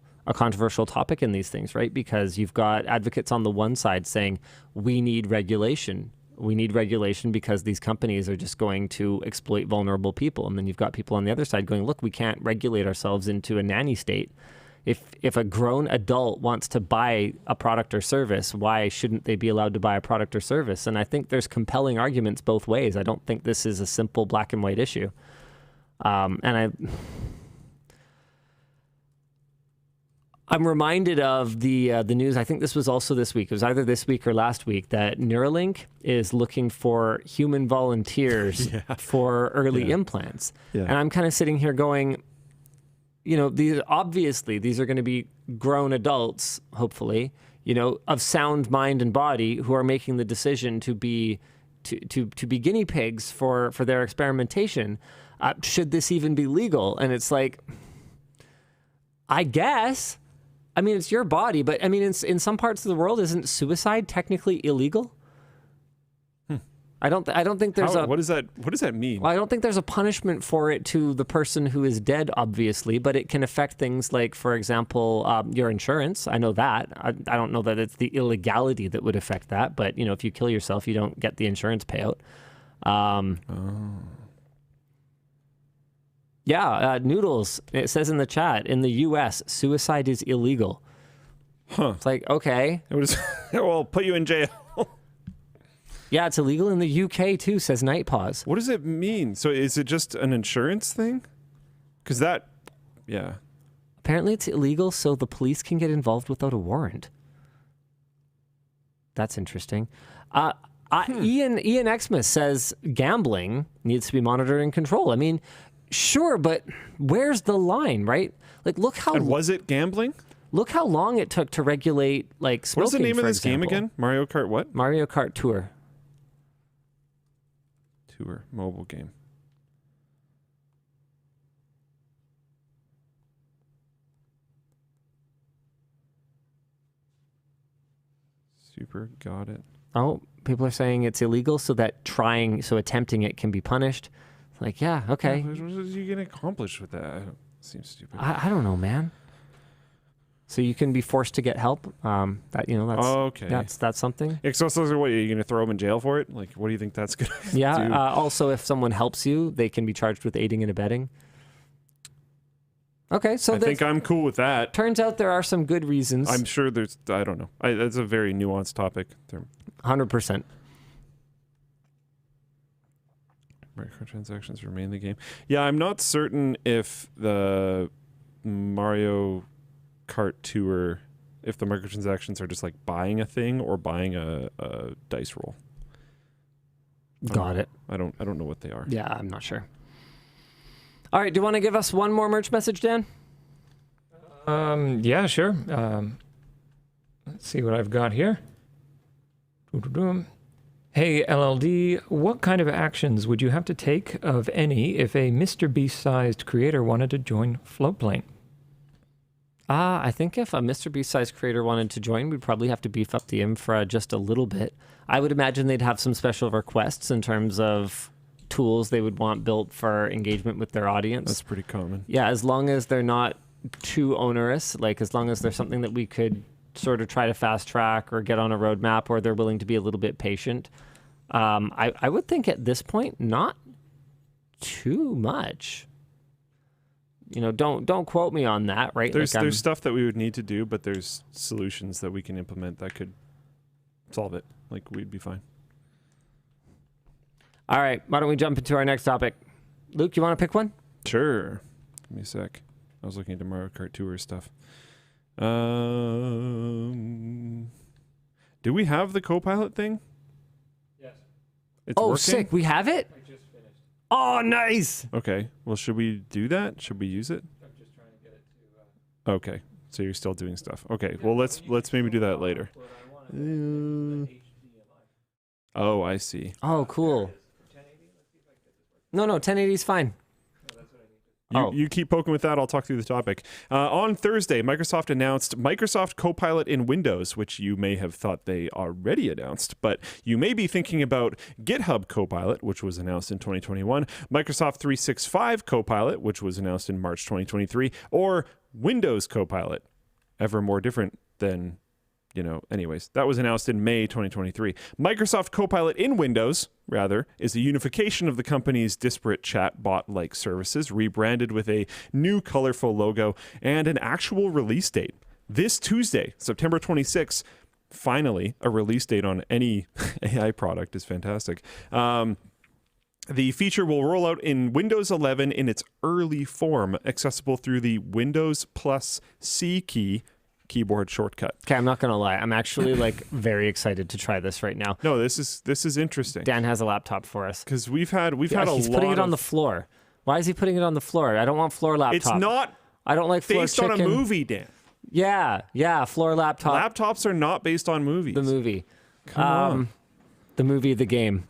Speaker 2: topic in these things, right? Because you've got advocates on the one side saying we need regulation. We need regulation because these companies are just going to exploit vulnerable people. And then you've got people on the other side going, look, we can't regulate ourselves into a nanny state. If a grown adult wants to buy a product or service, why shouldn't they be allowed to buy a product or service? And I think there's compelling arguments both ways. I don't think this is a simple black and white issue. I'm reminded of the news. I think this was also this week. It was either this week or last week that Neuralink is looking for human volunteers for early implants. Yeah. And I'm kind of sitting here going, these are going to be grown adults, hopefully, of sound mind and body, who are making the decision to be guinea pigs for their experimentation. Should this even be legal? And it's like, I guess. I mean, it's your body, but I mean, in some parts of the world, isn't suicide technically illegal? I don't think there's
Speaker 3: What does that mean?
Speaker 2: Well, I don't think there's a punishment for it to the person who is dead, obviously, but it can affect things like, for example, your insurance. I know that. I don't know that it's the illegality that would affect that, but if you kill yourself, you don't get the insurance payout. Yeah, Noodles, it says in the chat, in the U.S., suicide is illegal.
Speaker 3: Huh.
Speaker 2: It's like, okay.
Speaker 3: Well, put you in jail.
Speaker 2: Yeah, it's illegal in the UK too, says Night Pause.
Speaker 3: What does it mean? So is it just an insurance thing? Because
Speaker 2: apparently it's illegal so the police can get involved without a warrant. That's interesting. Ian Xmas says gambling needs to be monitored and controlled. I mean, sure, but where's the line, right? Like, look how...
Speaker 3: And was it gambling?
Speaker 2: Look how long it took to regulate, like, smoking,
Speaker 3: What's the name of this
Speaker 2: example.
Speaker 3: game again? Mario Kart what?
Speaker 2: Mario Kart Tour.
Speaker 3: Tour, mobile game. Super, got it.
Speaker 2: Oh, people are saying it's illegal so that attempting it can be punished. Like, yeah, okay.
Speaker 3: What are you going to accomplish with that? Seems stupid.
Speaker 2: I don't know, man. So you can be forced to get help. That's
Speaker 3: okay.
Speaker 2: That's something.
Speaker 3: So what, are you going to throw them in jail for it? Like, what do you think that's going to do?
Speaker 2: Yeah. Also, if someone helps you, they can be charged with aiding and abetting. Okay, so
Speaker 3: I think I'm cool with that.
Speaker 2: Turns out there are some good reasons.
Speaker 3: I'm sure I don't know. It's a very nuanced topic.
Speaker 2: 100%.
Speaker 3: Microtransactions remain in the game. Yeah, I'm not certain if the Mario Kart Tour, if the microtransactions are just like buying a thing or buying a dice roll.
Speaker 2: Got it.
Speaker 3: I don't know what they are.
Speaker 2: Yeah, I'm not sure. All right, do you want to give us one more merch message, Dan?
Speaker 1: Yeah, sure. Let's see what I've got here. Hey, LLD, what kind of actions would you have to take, of any, if a Mr. Beast-sized creator wanted to join Floatplane?
Speaker 2: I think if a Mr. Beast-sized creator wanted to join, we'd probably have to beef up the infra just a little bit. I would imagine they'd have some special requests in terms of tools they would want built for engagement with their audience.
Speaker 3: That's pretty common.
Speaker 2: Yeah, as long as they're not too onerous, like as long as there's something that we could sort of try to fast track or get on a roadmap, or they're willing to be a little bit patient. I would think at this point, not too much. You know, don't quote me on that, right?
Speaker 3: There's stuff that we would need to do, but there's solutions that we can implement that could solve it. Like, we'd be fine.
Speaker 2: All right, why don't we jump into our next topic? Luke, you want to pick one?
Speaker 3: Sure. Give me a sec. I was looking at the Mario Kart Tour stuff. Do we have the Copilot thing?
Speaker 1: Yes.
Speaker 3: It's working?
Speaker 2: Sick. We have it?
Speaker 1: I just finished.
Speaker 2: Oh, nice.
Speaker 3: Okay. Well, should we do that? Should we use it?
Speaker 1: I'm just trying to get it to...
Speaker 3: Okay. So you're still doing stuff. Okay. Well, let's maybe do that later. Oh, I see.
Speaker 2: Oh, cool. No, 1080 is fine.
Speaker 3: You keep poking with that. I'll talk through the topic. On Thursday, Microsoft announced Microsoft Copilot in Windows, which you may have thought they already announced, but you may be thinking about GitHub Copilot, which was announced in 2021, Microsoft 365 Copilot, which was announced in March 2023, or Windows Copilot, ever more different than, anyways. That was announced in May 2023. Microsoft Copilot in Windows, rather, is a unification of the company's disparate chatbot-like services, rebranded with a new colorful logo and an actual release date. This Tuesday, September 26th, finally, a release date on any AI product is fantastic. The feature will roll out in Windows 11 in its early form, accessible through the Windows plus C key keyboard shortcut.
Speaker 2: Okay, I'm not gonna lie. I'm actually very excited to try this right now.
Speaker 3: No, this is interesting.
Speaker 2: Dan has a laptop for us
Speaker 3: Because we've had a lot.
Speaker 2: He's putting it on the floor. Why is he putting it on the floor? I don't want floor laptop.
Speaker 3: It's not.
Speaker 2: I don't like floor
Speaker 3: based
Speaker 2: chicken.
Speaker 3: on a movie, Dan.
Speaker 2: Yeah, floor laptop.
Speaker 3: Laptops are not based on movies.
Speaker 2: The movie.
Speaker 3: Come on.
Speaker 2: The movie, the game.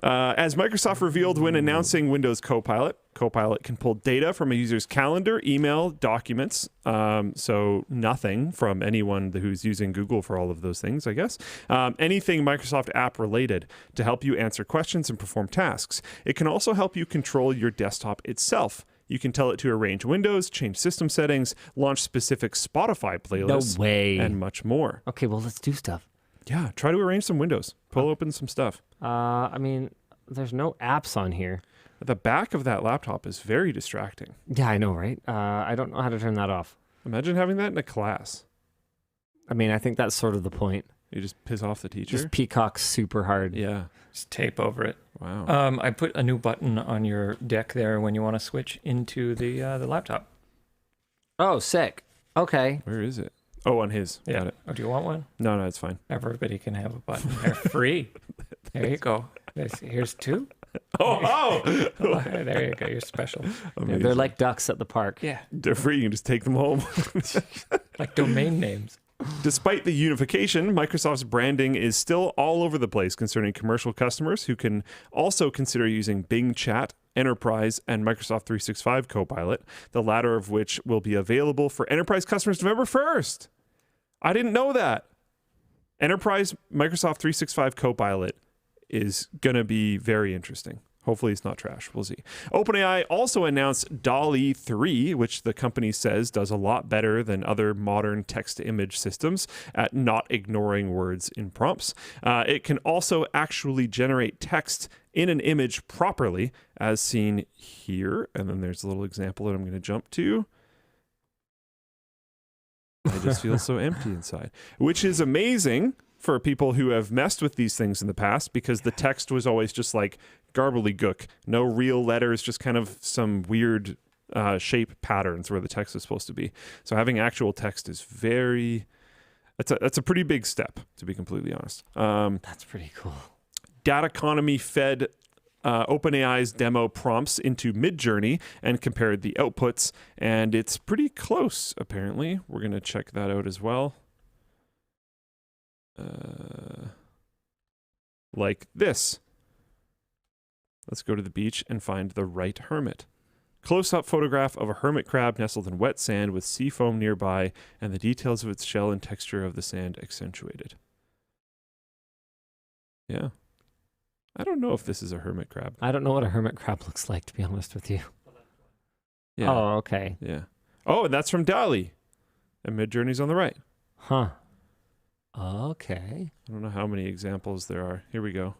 Speaker 3: As Microsoft revealed when announcing Windows Copilot, Copilot can pull data from a user's calendar, email, documents, so nothing from anyone who's using Google for all of those things, I guess. Anything Microsoft app related to help you answer questions and perform tasks. It can also help you control your desktop itself. You can tell it to arrange windows, change system settings, launch specific Spotify playlists,
Speaker 2: No way.
Speaker 3: and much more.
Speaker 2: Okay, well, let's do stuff.
Speaker 3: Yeah, try to arrange some windows. Pull open some stuff.
Speaker 2: There's no apps on here.
Speaker 3: The back of that laptop is very distracting.
Speaker 2: Yeah, I know, right? I don't know how to turn that off.
Speaker 3: Imagine having that in a class.
Speaker 2: I mean, I think that's sort of the point.
Speaker 3: You just piss off the teacher.
Speaker 2: Just peacock super hard.
Speaker 3: Yeah.
Speaker 1: Just tape over it.
Speaker 3: Wow.
Speaker 1: I put a new button on your deck there when you want to switch into the laptop.
Speaker 2: Oh, sick. Okay.
Speaker 3: Where is it? Oh, on his.
Speaker 1: Yeah.
Speaker 3: Got it.
Speaker 1: Oh, do you want one?
Speaker 3: No, it's fine.
Speaker 1: Everybody can have a button. They're free. There you go. Here's two.
Speaker 3: Oh!
Speaker 1: There you go. You're special.
Speaker 2: Yeah, they're like ducks at the park.
Speaker 1: Yeah.
Speaker 3: They're free. You can just take them home.
Speaker 1: Like domain names.
Speaker 3: Despite the unification, Microsoft's branding is still all over the place concerning commercial customers who can also consider using Bing Chat, Enterprise, and Microsoft 365 Copilot, the latter of which will be available for enterprise customers November 1st. I didn't know that. Enterprise Microsoft 365 Copilot is going to be very interesting. Hopefully it's not trash. We'll see. OpenAI also announced DALL-E 3, which the company says does a lot better than other modern text-to-image systems at not ignoring words in prompts. It can also actually generate text in an image properly, as seen here. And then there's a little example that I'm going to jump to. I just feel so empty inside, which is amazing for people who have messed with these things in the past, because the text was always just like gobbledygook, no real letters, just kind of some weird shape patterns where the text is supposed to be. So having actual text is that's a pretty big step, to be completely honest.
Speaker 2: That's pretty cool.
Speaker 3: Data economy fed OpenAI's demo prompts into Midjourney and compared the outputs, and it's pretty close, apparently. We're going to check that out as well. Like this. Let's go to the beach and find the right hermit. Close-up photograph of a hermit crab nestled in wet sand with sea foam nearby and the details of its shell and texture of the sand accentuated. Yeah. I don't know if this is a hermit crab.
Speaker 2: I don't know what a hermit crab looks like, to be honest with you.
Speaker 3: Yeah.
Speaker 2: Oh, okay.
Speaker 3: Yeah. Oh, and that's from DALL-E. And Midjourney's on the right.
Speaker 2: Huh. Okay.
Speaker 3: I don't know how many examples there are. Here we go.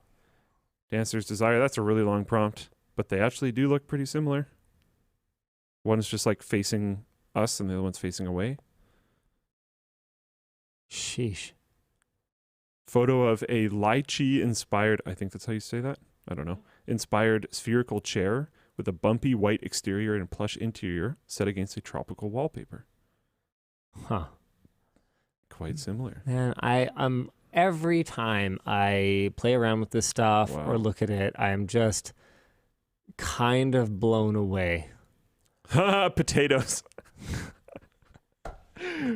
Speaker 3: Dancer's Desire. That's a really long prompt, but they actually do look pretty similar. One's just like facing us and the other one's facing away.
Speaker 2: Sheesh.
Speaker 3: Photo of a lychee inspired, I think that's how you say that. I don't know. Inspired spherical chair with a bumpy white exterior and plush interior set against a tropical wallpaper.
Speaker 2: Huh.
Speaker 3: Quite similar.
Speaker 2: Man, every time I play around with this stuff
Speaker 3: Wow.
Speaker 2: or look at it, I am just kind of blown away.
Speaker 3: Potatoes.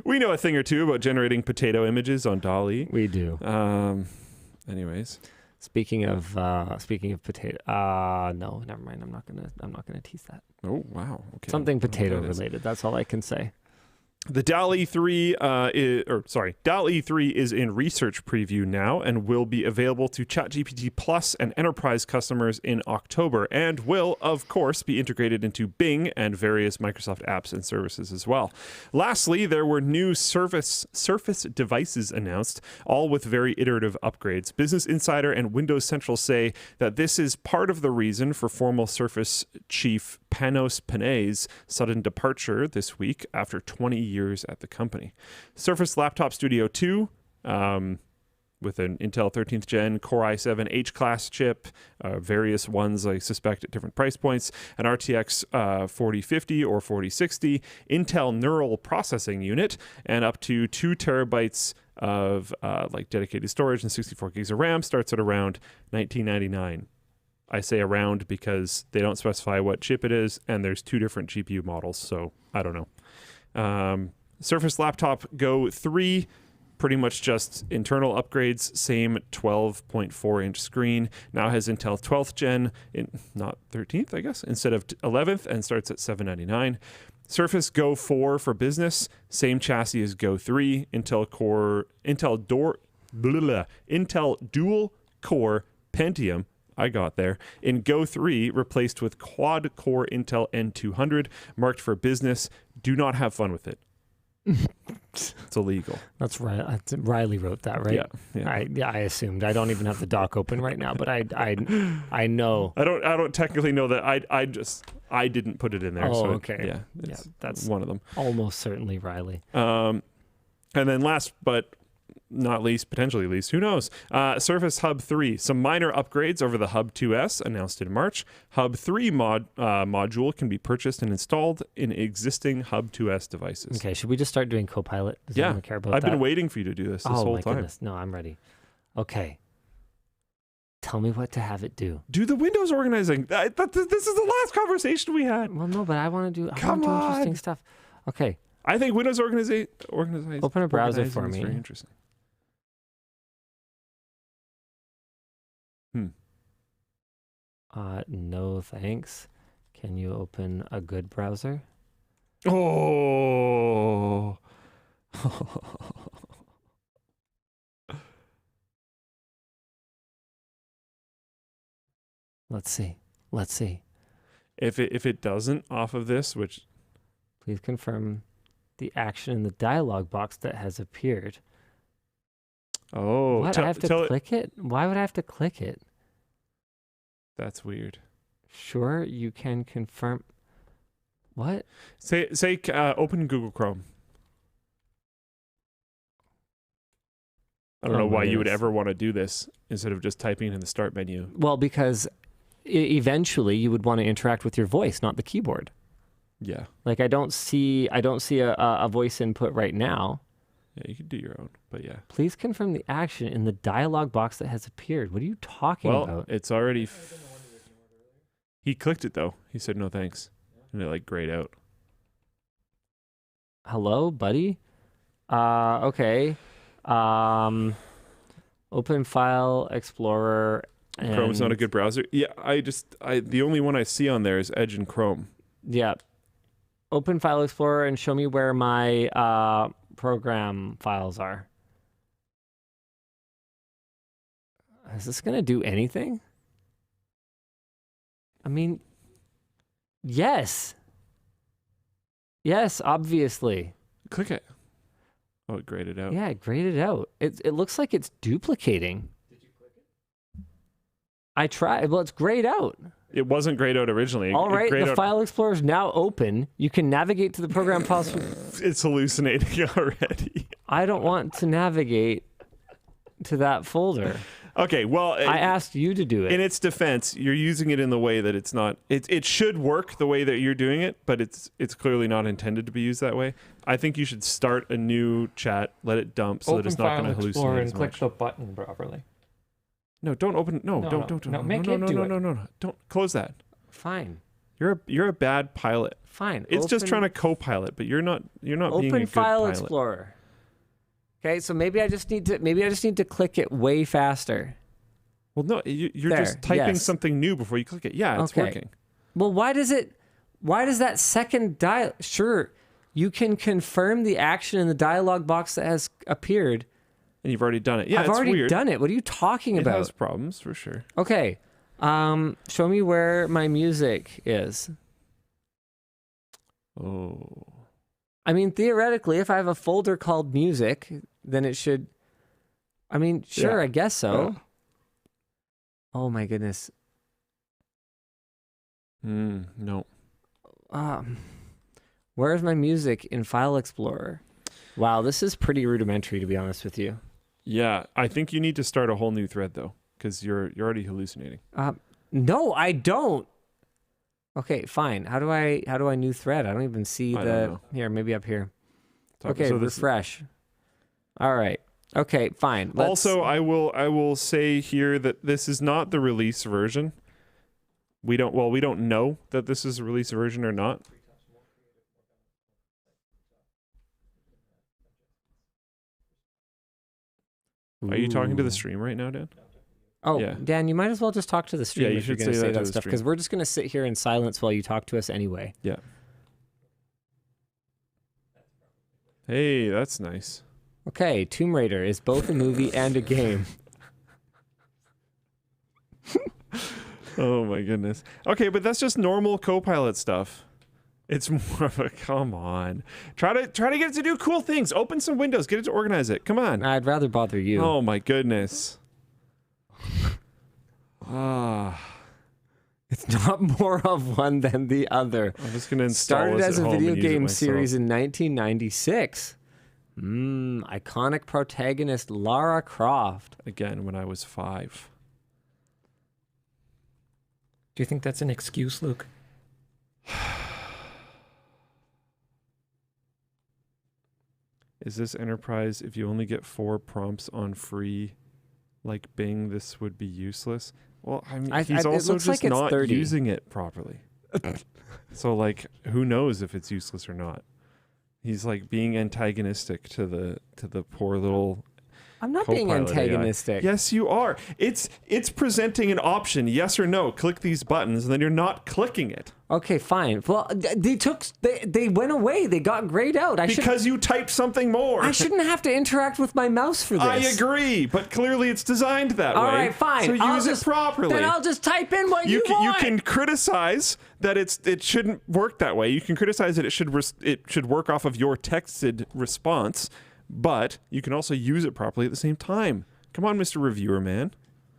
Speaker 3: We know a thing or two about generating potato images on DALL-E.
Speaker 2: We do.
Speaker 3: Anyways,
Speaker 2: Speaking of potato, no, never mind. I'm not gonna tease that.
Speaker 3: oh wow, okay.
Speaker 2: Something
Speaker 3: I don't know what
Speaker 2: potato
Speaker 3: that is.
Speaker 2: related. That's all I can say.
Speaker 3: The DALL-E 3 DALL-E 3 is in research preview now and will be available to ChatGPT Plus and enterprise customers in October and will, of course, be integrated into Bing and various Microsoft apps and services as well. Lastly, there were new Surface devices announced, all with very iterative upgrades. Business Insider and Windows Central say that this is part of the reason for former Surface chief Panos Panay's sudden departure this week after 20 years at the company. Surface Laptop Studio 2 with an Intel 13th Gen Core i7 H-class chip, various ones I suspect at different price points, an RTX 4050 or 4060, Intel Neural Processing Unit, and up to 2 terabytes of like dedicated storage and 64 gigs of RAM starts at around $19.99. I say around because they don't specify what chip it is, and there's 2 different GPU models, so I don't know. Surface Laptop Go 3, pretty much just internal upgrades, same 12.4-inch screen, now has Intel 12th Gen, not 13th, I guess, instead of 11th, and starts at $799. Surface Go 4 for business, same chassis as Go 3, Intel Dual Core Pentium, I got there, in Go 3, replaced with quad-core Intel N200, marked for business. Do not have fun with it. It's illegal.
Speaker 2: That's right. Riley wrote that, right?
Speaker 3: Yeah.
Speaker 2: I assumed. I don't even have the doc open right now, but I know.
Speaker 3: I don't technically know that. I didn't put it in there.
Speaker 2: Oh,
Speaker 3: so
Speaker 2: okay.
Speaker 3: Yeah,
Speaker 2: Yeah, that's
Speaker 3: one of them.
Speaker 2: almost certainly Riley.
Speaker 3: And then last but not least, potentially least, who knows? Surface Hub 3, some minor upgrades over the Hub 2S announced in March. Hub 3 module can be purchased and installed in existing Hub 2S devices.
Speaker 2: Okay, should we just start doing Copilot? Does
Speaker 3: Yeah,
Speaker 2: anyone care about
Speaker 3: I've
Speaker 2: that?
Speaker 3: been waiting for you to do this whole
Speaker 2: my
Speaker 3: time.
Speaker 2: goodness. No, I'm ready. Okay. Tell me what to have it do.
Speaker 3: Do the Windows organizing. This is the last conversation we had.
Speaker 2: Well, no, but I want to do
Speaker 3: Come on.
Speaker 2: interesting stuff. Okay.
Speaker 3: I think Windows organizing.
Speaker 2: Open a browser for
Speaker 3: is
Speaker 2: me.
Speaker 3: very interesting.
Speaker 2: No, thanks. Can you open a good browser?
Speaker 3: Oh.
Speaker 2: Let's see. Let's see.
Speaker 3: If it doesn't off of this, which
Speaker 2: Please confirm the action in the dialog box that has appeared. What? I have to click it? Why would I have to click it?
Speaker 3: That's weird.
Speaker 2: Sure, you can confirm. What?
Speaker 3: Say open Google Chrome. I don't know why you would ever want to do this instead of just typing in the start menu.
Speaker 2: Well, because eventually you would want to interact with your voice, not the keyboard.
Speaker 3: Yeah.
Speaker 2: Like I don't see a voice input right now.
Speaker 3: Yeah, you could do your own, but yeah.
Speaker 2: Please confirm the action in the dialog box that has appeared. What are you talking about?
Speaker 3: It's already He clicked it though. He said no thanks, and it like grayed out.
Speaker 2: Hello, buddy. Okay. Open File Explorer. And
Speaker 3: Chrome's not a good browser. Yeah, the only one I see on there is Edge and Chrome.
Speaker 2: Yeah. Open File Explorer and show me where my program files are. Is this going to do anything? I mean, yes. Yes, obviously.
Speaker 3: Click it. Oh, it grayed it out.
Speaker 2: Yeah, it graded out. It looks like it's duplicating. Did you click it? I tried. Well, it's grayed out.
Speaker 3: It wasn't grayed out originally.
Speaker 2: All right, the File Explorer is now open. You can navigate to the program files.
Speaker 3: It's hallucinating already.
Speaker 2: I don't want to navigate to that folder.
Speaker 3: Okay, well,
Speaker 2: I asked you to do it.
Speaker 3: In its defense, you're using it in the way that it's not. It should work the way that you're doing it, but it's clearly not intended to be used that way. I think you should start a new chat, let it dump, so that it's not going to hallucinate as much.
Speaker 1: And click the button properly.
Speaker 3: No, don't open. No, don't. Don't close that.
Speaker 2: Fine.
Speaker 3: You're a bad pilot.
Speaker 2: Fine.
Speaker 3: It's just trying to co-pilot, but you're not being a good
Speaker 2: Open File
Speaker 3: pilot.
Speaker 2: Explorer. Okay, so maybe I just need to click it way faster.
Speaker 3: Well, no, you're
Speaker 2: There,
Speaker 3: just typing
Speaker 2: yes.
Speaker 3: something new before you click it. Yeah, it's
Speaker 2: Okay.
Speaker 3: working.
Speaker 2: Well, why does that second dial? Sure, you can confirm the action in the dialog box that has appeared.
Speaker 3: And you've already done it. Yeah,
Speaker 2: I've
Speaker 3: it's
Speaker 2: already
Speaker 3: weird.
Speaker 2: done it. What are you talking
Speaker 3: It
Speaker 2: about?
Speaker 3: has problems for sure.
Speaker 2: Okay. Show me where my music is.
Speaker 3: Oh.
Speaker 2: I mean, theoretically, if I have a folder called music, then it should. I mean, sure,
Speaker 3: Yeah.
Speaker 2: I guess so.
Speaker 3: Yeah.
Speaker 2: Oh my goodness.
Speaker 3: No.
Speaker 2: Where's my music in File Explorer? Wow, this is pretty rudimentary, to be honest with you.
Speaker 3: Yeah, I think you need to start a whole new thread though, because you're already hallucinating.
Speaker 2: No, I don't. Okay, fine. How do I new thread? I don't even see
Speaker 3: I don't know.
Speaker 2: here. Maybe up here.
Speaker 3: Talk-
Speaker 2: Okay,
Speaker 3: so this-
Speaker 2: refresh. All right. Okay, fine.
Speaker 3: Also, I will say here that this is not the release version. We don't know that this is a release version or not. Are you talking to the stream right now, Dan?
Speaker 2: Oh,
Speaker 3: Yeah.
Speaker 2: Dan, you might as well just talk to the stream
Speaker 3: Yeah, you
Speaker 2: if you're
Speaker 3: should
Speaker 2: going to
Speaker 3: say
Speaker 2: say
Speaker 3: that to
Speaker 2: that
Speaker 3: the
Speaker 2: stuff,
Speaker 3: stream.
Speaker 2: because we're just going to sit here in silence while you talk to us anyway.
Speaker 3: Yeah. Hey, that's nice.
Speaker 2: Okay, Tomb Raider is both a movie and a game.
Speaker 3: Oh my goodness. Okay, but that's just normal Copilot stuff. It's more of a come on. Try to get it to do cool things. Open some windows. Get it to organize it. Come on.
Speaker 2: I'd rather bother you.
Speaker 3: Oh my goodness. Ah.
Speaker 2: It's not more of one than the other.
Speaker 3: I'm just gonna install
Speaker 2: Started
Speaker 3: this
Speaker 2: as
Speaker 3: at
Speaker 2: a
Speaker 3: home
Speaker 2: video
Speaker 3: and use it
Speaker 2: game
Speaker 3: myself.
Speaker 2: series in 1996. Iconic protagonist Lara Croft.
Speaker 3: Again when I was 5.
Speaker 1: Do you think that's an excuse, Luke?
Speaker 3: Is this enterprise? If you only get 4 prompts on free, like Bing, this would be useless. Well, I mean, he's
Speaker 2: it
Speaker 3: also
Speaker 2: looks like
Speaker 3: just
Speaker 2: it's
Speaker 3: not
Speaker 2: 30.
Speaker 3: using it properly. So, like, who knows if it's useless or not? He's like being antagonistic to the poor little.
Speaker 2: I'm not being
Speaker 3: Copilot AI.
Speaker 2: antagonistic.
Speaker 3: Yes, you are. It's presenting an option, yes or no. Click these buttons, and then you're not clicking it
Speaker 2: Okay, fine. Well, they went away. They got grayed out.
Speaker 3: because you typed something more.
Speaker 2: I shouldn't have to interact with my mouse for this.
Speaker 3: I agree, but clearly it's designed that
Speaker 2: All
Speaker 3: way.
Speaker 2: right, fine.
Speaker 3: So
Speaker 2: I'll
Speaker 3: use
Speaker 2: just-
Speaker 3: it properly.
Speaker 2: Then I'll just type in what you
Speaker 3: You
Speaker 2: want.
Speaker 3: can criticize that it shouldn't work that way. You can criticize that it should work off of your texted response, but you can also use it properly at the same time. Come on, Mr. Reviewer Man.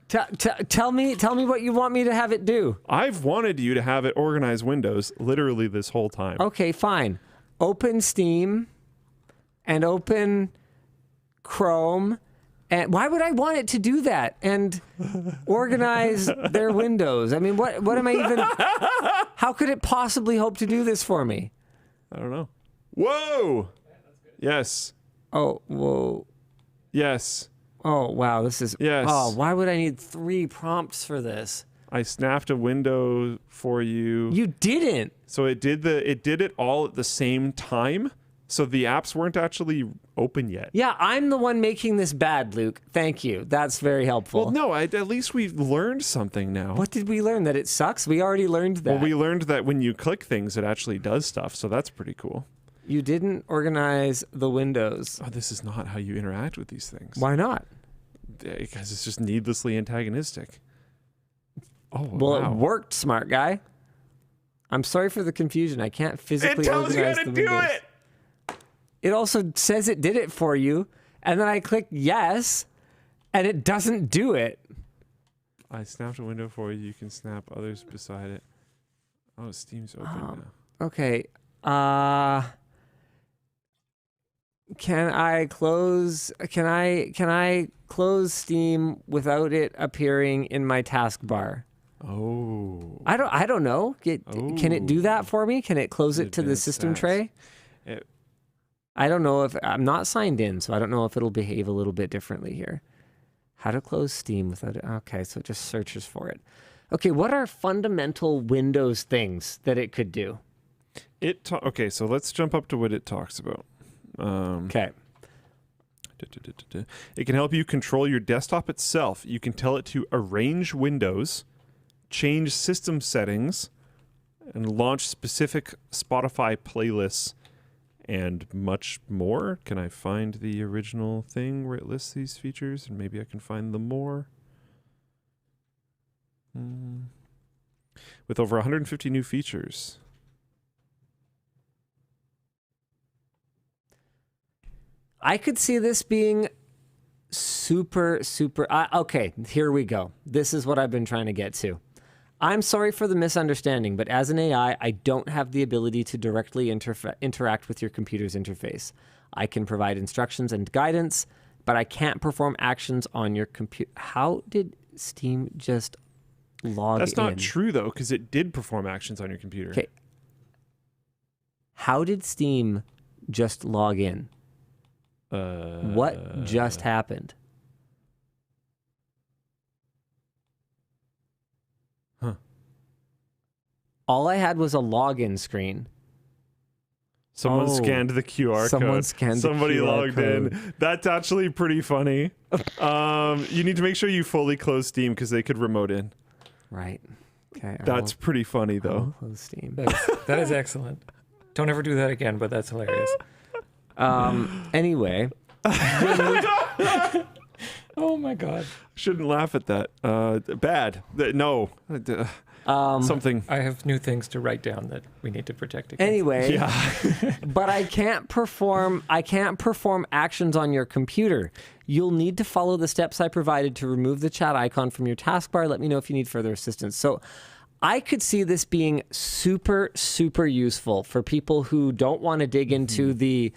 Speaker 2: Tell me what you want me to have it do.
Speaker 3: I've wanted you to have it organize Windows literally this whole time.
Speaker 2: Okay, fine. Open Steam and open Chrome. And why would I want it to do that and organize their windows? I mean, what am I even... How could it possibly hope to do this for me?
Speaker 3: I don't know. Whoa! Yes.
Speaker 2: Oh, whoa.
Speaker 3: Yes.
Speaker 2: Oh, wow, this is...
Speaker 3: Yes.
Speaker 2: Oh, why would I need 3 prompts for this?
Speaker 3: I snapped a window for you.
Speaker 2: You didn't.
Speaker 3: So it did it all at the same time. So the apps weren't actually open yet.
Speaker 2: Yeah, I'm the one making this bad, Luke. Thank you. That's very helpful.
Speaker 3: Well, no, at least we've learned something now.
Speaker 2: What did we learn? That it sucks? We already learned that.
Speaker 3: Well, we learned that when you click things, it actually does stuff. So that's pretty cool.
Speaker 2: You didn't organize the windows.
Speaker 3: Oh, this is not how you interact with these things.
Speaker 2: Why not?
Speaker 3: Because it's just needlessly antagonistic. Oh,
Speaker 2: Well,
Speaker 3: wow.
Speaker 2: it worked, smart guy. I'm sorry for the confusion. I can't physically
Speaker 3: It tells you how
Speaker 2: organize
Speaker 3: to
Speaker 2: the
Speaker 3: do
Speaker 2: windows.
Speaker 3: it.
Speaker 2: It also says it did it for you, and then I click yes, and it doesn't do it.
Speaker 3: I snapped a window for you. You can snap others beside it. Oh, Steam's open now.
Speaker 2: Okay. Can I close Steam without it appearing in my taskbar?
Speaker 3: Oh.
Speaker 2: I don't know. Can it do that for me? Can it close it to the
Speaker 3: Advanced
Speaker 2: system
Speaker 3: apps.
Speaker 2: tray?
Speaker 3: It-
Speaker 2: I don't know if I'm not signed in, so I don't know if it'll behave a little bit differently here. How to close Steam without it? Okay, so it just searches for it. Okay, what are fundamental Windows things that it could do?
Speaker 3: Okay, so let's jump up to what it talks about.
Speaker 2: Okay.
Speaker 3: It can help you control your desktop itself. You can tell it to arrange windows, change system settings, and launch specific Spotify playlists, and much more. Can I find the original thing where it lists these features? And maybe I can find the more. With over 150 new features.
Speaker 2: I could see this being super. Okay, here we go. This is what I've been trying to get to. I'm sorry for the misunderstanding, but as an AI, I don't have the ability to directly interact with your computer's interface. I can provide instructions and guidance, but I can't perform actions on your computer. How did Steam just log in?
Speaker 3: That's not true, though, because it did perform actions on your computer.
Speaker 2: Okay. How did Steam just log in? What just happened?
Speaker 3: Huh.
Speaker 2: All I had was a login screen.
Speaker 3: Someone scanned the QR
Speaker 2: Someone
Speaker 3: code.
Speaker 2: scanned the
Speaker 3: Somebody
Speaker 2: QR
Speaker 3: logged
Speaker 2: code.
Speaker 3: in. That's actually pretty funny. You need to make sure you fully close Steam because they could remote in.
Speaker 2: Right. Okay.
Speaker 3: That's pretty funny,
Speaker 2: I'll
Speaker 3: though.
Speaker 2: close Steam.
Speaker 1: That is excellent. Don't ever do that again, but that's hilarious.
Speaker 2: Anyway.
Speaker 1: Oh my God.
Speaker 3: Shouldn't laugh at that. Bad. No. Something.
Speaker 1: I have new things to write down that we need to protect against.
Speaker 2: Anyway.
Speaker 3: Yeah.
Speaker 2: But I can't perform actions on your computer. You'll need to follow the steps I provided to remove the chat icon from your taskbar. Let me know if you need further assistance. So I could see this being super useful for people who don't want to dig into the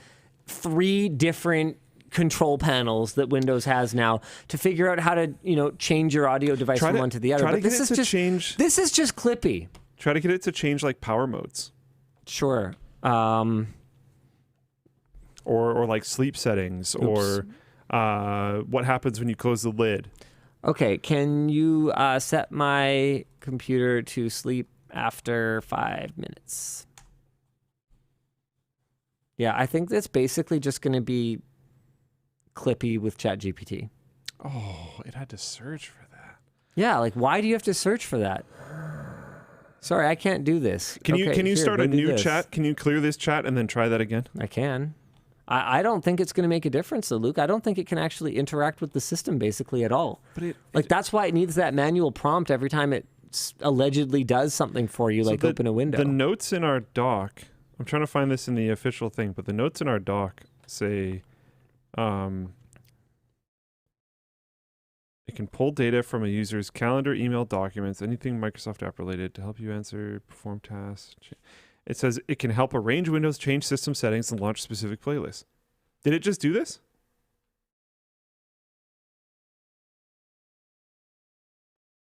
Speaker 2: 3 different control panels that Windows has now to figure out how to, change your audio device from one to the other.
Speaker 3: Try to
Speaker 2: But
Speaker 3: get
Speaker 2: this
Speaker 3: it
Speaker 2: is
Speaker 3: to change.
Speaker 2: This is just Clippy.
Speaker 3: Try to get it to change like power modes.
Speaker 2: Sure.
Speaker 3: Or like sleep settings. Or what happens when you close the lid.
Speaker 2: Okay, can you set my computer to sleep after 5 minutes? Yeah, I think that's basically just going to be Clippy with ChatGPT.
Speaker 3: Oh, it had to search for that.
Speaker 2: Yeah, like why do you have to search for that? Sorry, I can't do this.
Speaker 3: Can you
Speaker 2: Here,
Speaker 3: start
Speaker 2: go
Speaker 3: a
Speaker 2: do
Speaker 3: new
Speaker 2: this.
Speaker 3: chat? Can you clear this chat and then try that again?
Speaker 2: I can. I don't think it's going to make a difference, though, Luke. I don't think it can actually interact with the system basically at all.
Speaker 3: But
Speaker 2: that's why it needs that manual prompt every time it allegedly does something for you, like open a window.
Speaker 3: The notes in our doc, I'm trying to find this in the official thing, but the notes in our doc say it can pull data from a user's calendar, email, documents, anything Microsoft app related to help you answer, perform tasks. It says it can help arrange windows, change system settings, and launch specific playlists. Did it just do this?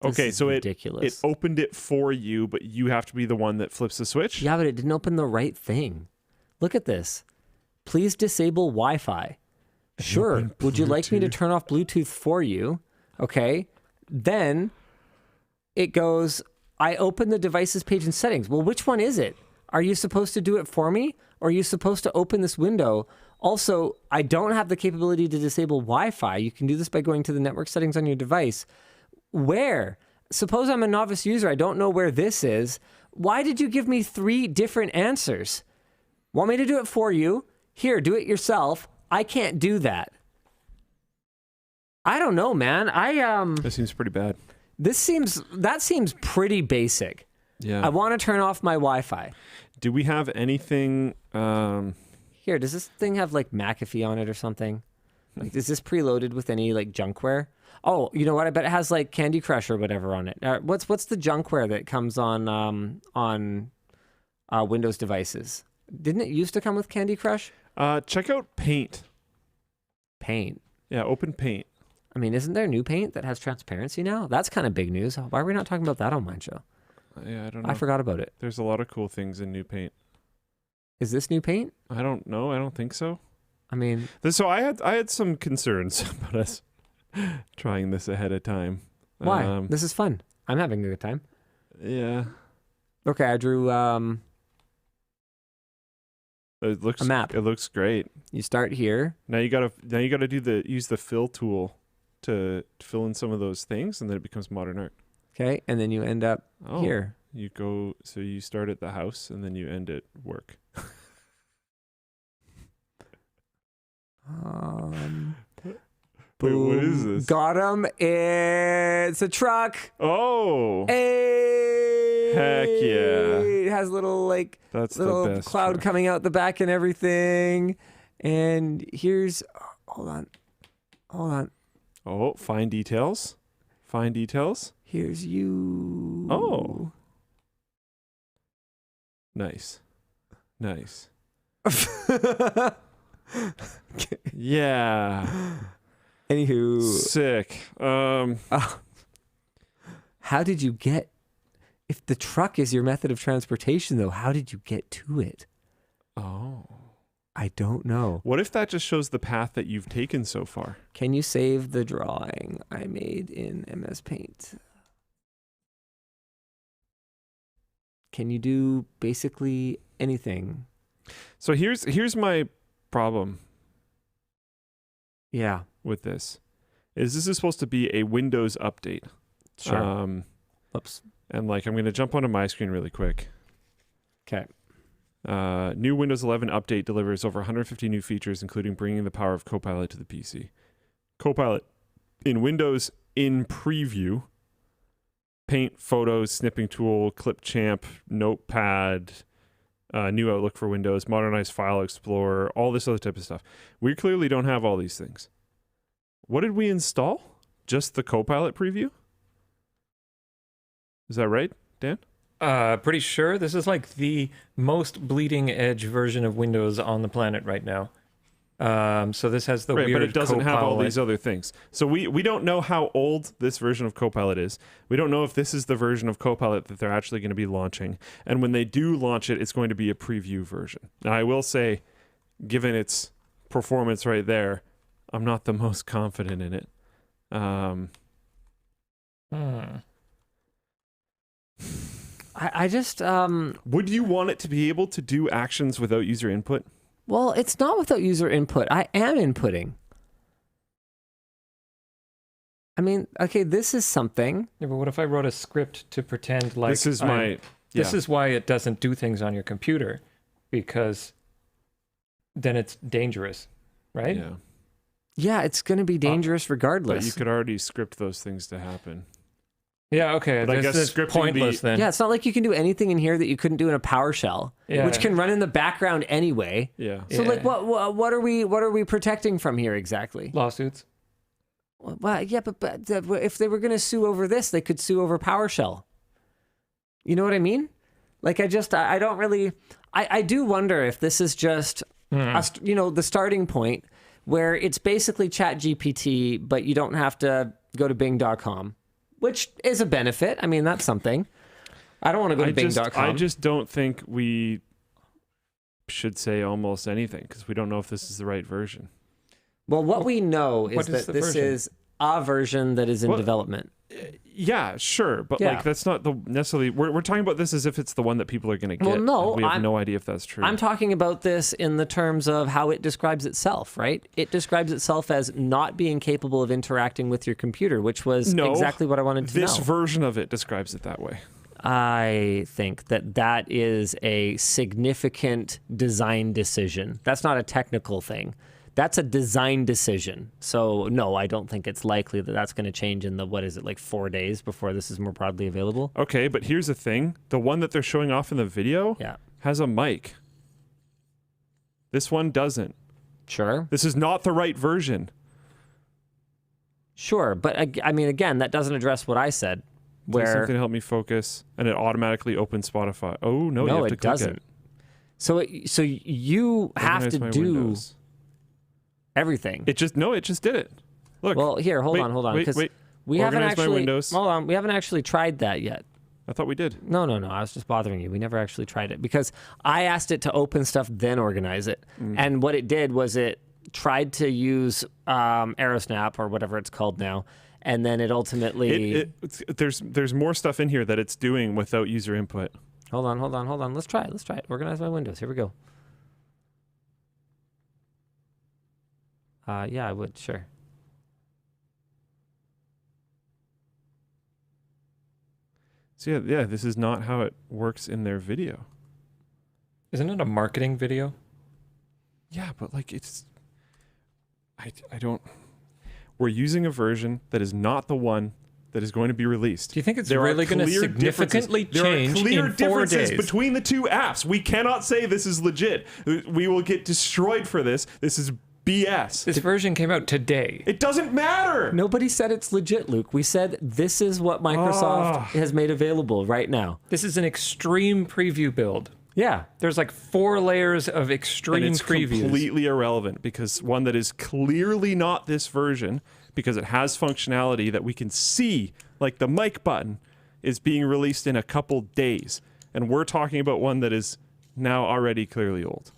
Speaker 3: Okay, so
Speaker 2: ridiculous.
Speaker 3: it opened it for you, but you have to be the one that flips the switch?
Speaker 2: Yeah, but it didn't open the right thing. Look at this. Please disable Wi-Fi. Sure. Would you like me to turn off Bluetooth for you? Okay. Then it goes, I open the devices page in settings. Well, which one is it? Are you supposed to do it for me? Or are you supposed to open this window? Also, I don't have the capability to disable Wi-Fi. You can do this by going to the network settings on your device. Where? Suppose I'm a novice user. I don't know where this is. Why did you give me 3 different answers? Want me to do it for you? Here, do it yourself. I can't do that. I don't know, man.
Speaker 3: That seems pretty bad.
Speaker 2: That seems pretty basic.
Speaker 3: Yeah.
Speaker 2: I want to turn off my Wi-Fi.
Speaker 3: Do we have anything?
Speaker 2: Here, does this thing have like McAfee on it or something? Like, is this preloaded with any like junkware? Oh, you know what? I bet it has like Candy Crush or whatever on it. What's the junkware that comes on Windows devices? Didn't it used to come with Candy Crush?
Speaker 3: Check out Paint.
Speaker 2: Paint.
Speaker 3: Yeah, open Paint.
Speaker 2: I mean, isn't there new Paint that has transparency now? That's kind of big news. Why are we not talking about that on Mine Show?
Speaker 3: Yeah, I don't know.
Speaker 2: I forgot about it.
Speaker 3: There's a lot of cool things in new Paint.
Speaker 2: Is this new Paint?
Speaker 3: I don't know. I don't think so.
Speaker 2: I mean,
Speaker 3: So I had some concerns about us trying this ahead of time.
Speaker 2: why? This is fun. I'm having a good time.
Speaker 3: Yeah.
Speaker 2: Okay, I drew
Speaker 3: It looks
Speaker 2: a map.
Speaker 3: It looks great.
Speaker 2: You start here.
Speaker 3: Now you gotta use the fill tool to fill in some of those things, and then it becomes modern art.
Speaker 2: Okay, and then you end up here.
Speaker 3: You go, so you start at the house and then you end at work. Wait, what is this?
Speaker 2: Got him. It's a truck.
Speaker 3: Oh,
Speaker 2: Hey.
Speaker 3: heck yeah!
Speaker 2: It has little like
Speaker 3: That's
Speaker 2: little
Speaker 3: the best
Speaker 2: cloud
Speaker 3: truck.
Speaker 2: coming out the back and everything. And here's hold on.
Speaker 3: Oh, fine details. Fine details.
Speaker 2: Here's you.
Speaker 3: Oh. Nice. Yeah.
Speaker 2: Anywho,
Speaker 3: Sick.
Speaker 2: how did you get? If the truck is your method of transportation, though, how did you get to it?
Speaker 3: Oh.
Speaker 2: I don't know.
Speaker 3: What if that just shows the path that you've taken so far?
Speaker 2: Can you save the drawing I made in MS Paint? Can you do basically anything?
Speaker 3: So here's my problem
Speaker 2: Yeah.
Speaker 3: with this. This is supposed to be a Windows update.
Speaker 2: Sure. Oops.
Speaker 3: And like I'm going to jump onto my screen really quick.
Speaker 2: Okay.
Speaker 3: New Windows 11 update delivers over 150 new features, including bringing the power of Copilot to the PC. Copilot in Windows in preview. Paint, Photos, Snipping Tool, Clipchamp, Notepad, new Outlook for Windows, modernized File Explorer, all this other type of stuff. We clearly don't have all these things. What did we install? Just the Copilot preview? Is that right, Dan?
Speaker 1: Pretty sure this is like the most bleeding edge version of Windows on the planet right now. So this has the
Speaker 3: Right,
Speaker 1: weird
Speaker 3: but it doesn't have all
Speaker 1: Copilot.
Speaker 3: these other things. So we don't know how old this version of Copilot is. We don't know if this is the version of Copilot that they're actually going to be launching. And when they do launch it, it's going to be a preview version. Now, I will say, given its performance right there, I'm not the most confident in it.
Speaker 2: I just
Speaker 3: Would you want it to be able to do actions without user input?
Speaker 2: well, it's not without user input. I am inputting. I mean, okay, this is something.
Speaker 1: Yeah, but what if I wrote a script to pretend like
Speaker 3: This is
Speaker 1: This is why it doesn't do things on your computer, because then it's dangerous, right?
Speaker 3: Yeah.
Speaker 2: Yeah, it's going to be dangerous regardless.
Speaker 3: But you could already script those things to happen.
Speaker 1: Yeah, okay.
Speaker 3: But I
Speaker 1: This
Speaker 3: guess
Speaker 1: is
Speaker 3: scripting
Speaker 1: pointless then.
Speaker 2: Yeah, it's not like you can do anything in here that you couldn't do in a PowerShell,
Speaker 1: Yeah.
Speaker 2: which can run in the background anyway.
Speaker 3: Yeah.
Speaker 2: So
Speaker 1: Yeah.
Speaker 2: like, what are we protecting from here exactly?
Speaker 1: Lawsuits.
Speaker 2: Well, yeah, but if they were going to sue over this, they could sue over PowerShell. You know what I mean? Like, I don't really. I do wonder if this is just the starting point where it's basically ChatGPT, but you don't have to go to Bing.com. Which is a benefit. I mean, that's something. I don't want to go to Bing.com.
Speaker 3: I just don't think we should say almost anything because we don't know if this is the right version.
Speaker 2: Well, what we know is
Speaker 1: what is
Speaker 2: that
Speaker 1: the
Speaker 2: this
Speaker 1: version?
Speaker 2: is a version that is in
Speaker 3: What?
Speaker 2: development.
Speaker 3: Yeah, sure, but
Speaker 2: Yeah.
Speaker 3: like that's not the necessarily. We're talking about this as if it's the one that people are going to get.
Speaker 2: Well, no,
Speaker 3: and we have no idea if that's true.
Speaker 2: I'm talking about this in the terms of how it describes itself, right? It describes itself as not being capable of interacting with your computer, which was exactly what I wanted to know.
Speaker 3: This version of it describes it that way.
Speaker 2: I think that is a significant design decision. That's not a technical thing. That's a design decision. So, no, I don't think it's likely that that's going to change in the, 4 days before this is more broadly available?
Speaker 3: Okay, but here's the thing. The one that they're showing off in the video has a mic. This one doesn't.
Speaker 2: Sure.
Speaker 3: This is not the right version.
Speaker 2: Sure, but I mean, again, that doesn't address what I said.
Speaker 3: Do something to help me focus, and it automatically opens Spotify. Oh, no, you have to
Speaker 2: it
Speaker 3: click
Speaker 2: doesn't.
Speaker 3: it.
Speaker 2: So you have
Speaker 3: Organize
Speaker 2: to
Speaker 3: my
Speaker 2: do
Speaker 3: windows.
Speaker 2: everything.
Speaker 3: It just did it. Look.
Speaker 2: Well, here, hold on, because we haven't
Speaker 3: Organize my
Speaker 2: actually
Speaker 3: windows.
Speaker 2: hold on, we haven't actually tried that yet.
Speaker 3: I thought we did.
Speaker 2: No, I was just bothering you. We never actually tried it because I asked it to open stuff, then organize it, and what it did was it tried to use Aerosnap or whatever it's called now. And then it ultimately...
Speaker 3: There's more stuff in here that it's doing without user input.
Speaker 2: Hold on. Let's try it. Organize my windows. Here we go. Yeah, I would. Sure.
Speaker 3: So yeah, this is not how it works in their video.
Speaker 1: Isn't it a marketing video?
Speaker 3: Yeah, but like it's... I don't... We're using a version that is not the one that is going to be released.
Speaker 1: Do you think it's really going to significantly change
Speaker 3: there are clear
Speaker 1: in 4
Speaker 3: differences
Speaker 1: days?
Speaker 3: between the two apps. We cannot say this is legit. We will get destroyed for this. This is BS.
Speaker 1: This version came out today.
Speaker 3: It doesn't matter.
Speaker 2: Nobody said it's legit, Luke. We said this is what Microsoft has made available right now.
Speaker 1: This is an extreme preview build.
Speaker 2: Yeah.
Speaker 1: There's like 4 layers of extreme
Speaker 3: And it's
Speaker 1: previews.
Speaker 3: completely irrelevant because one that is clearly not this version, because it has functionality that we can see, like the mic button, is being released in a couple days. And we're talking about one that is now already clearly old.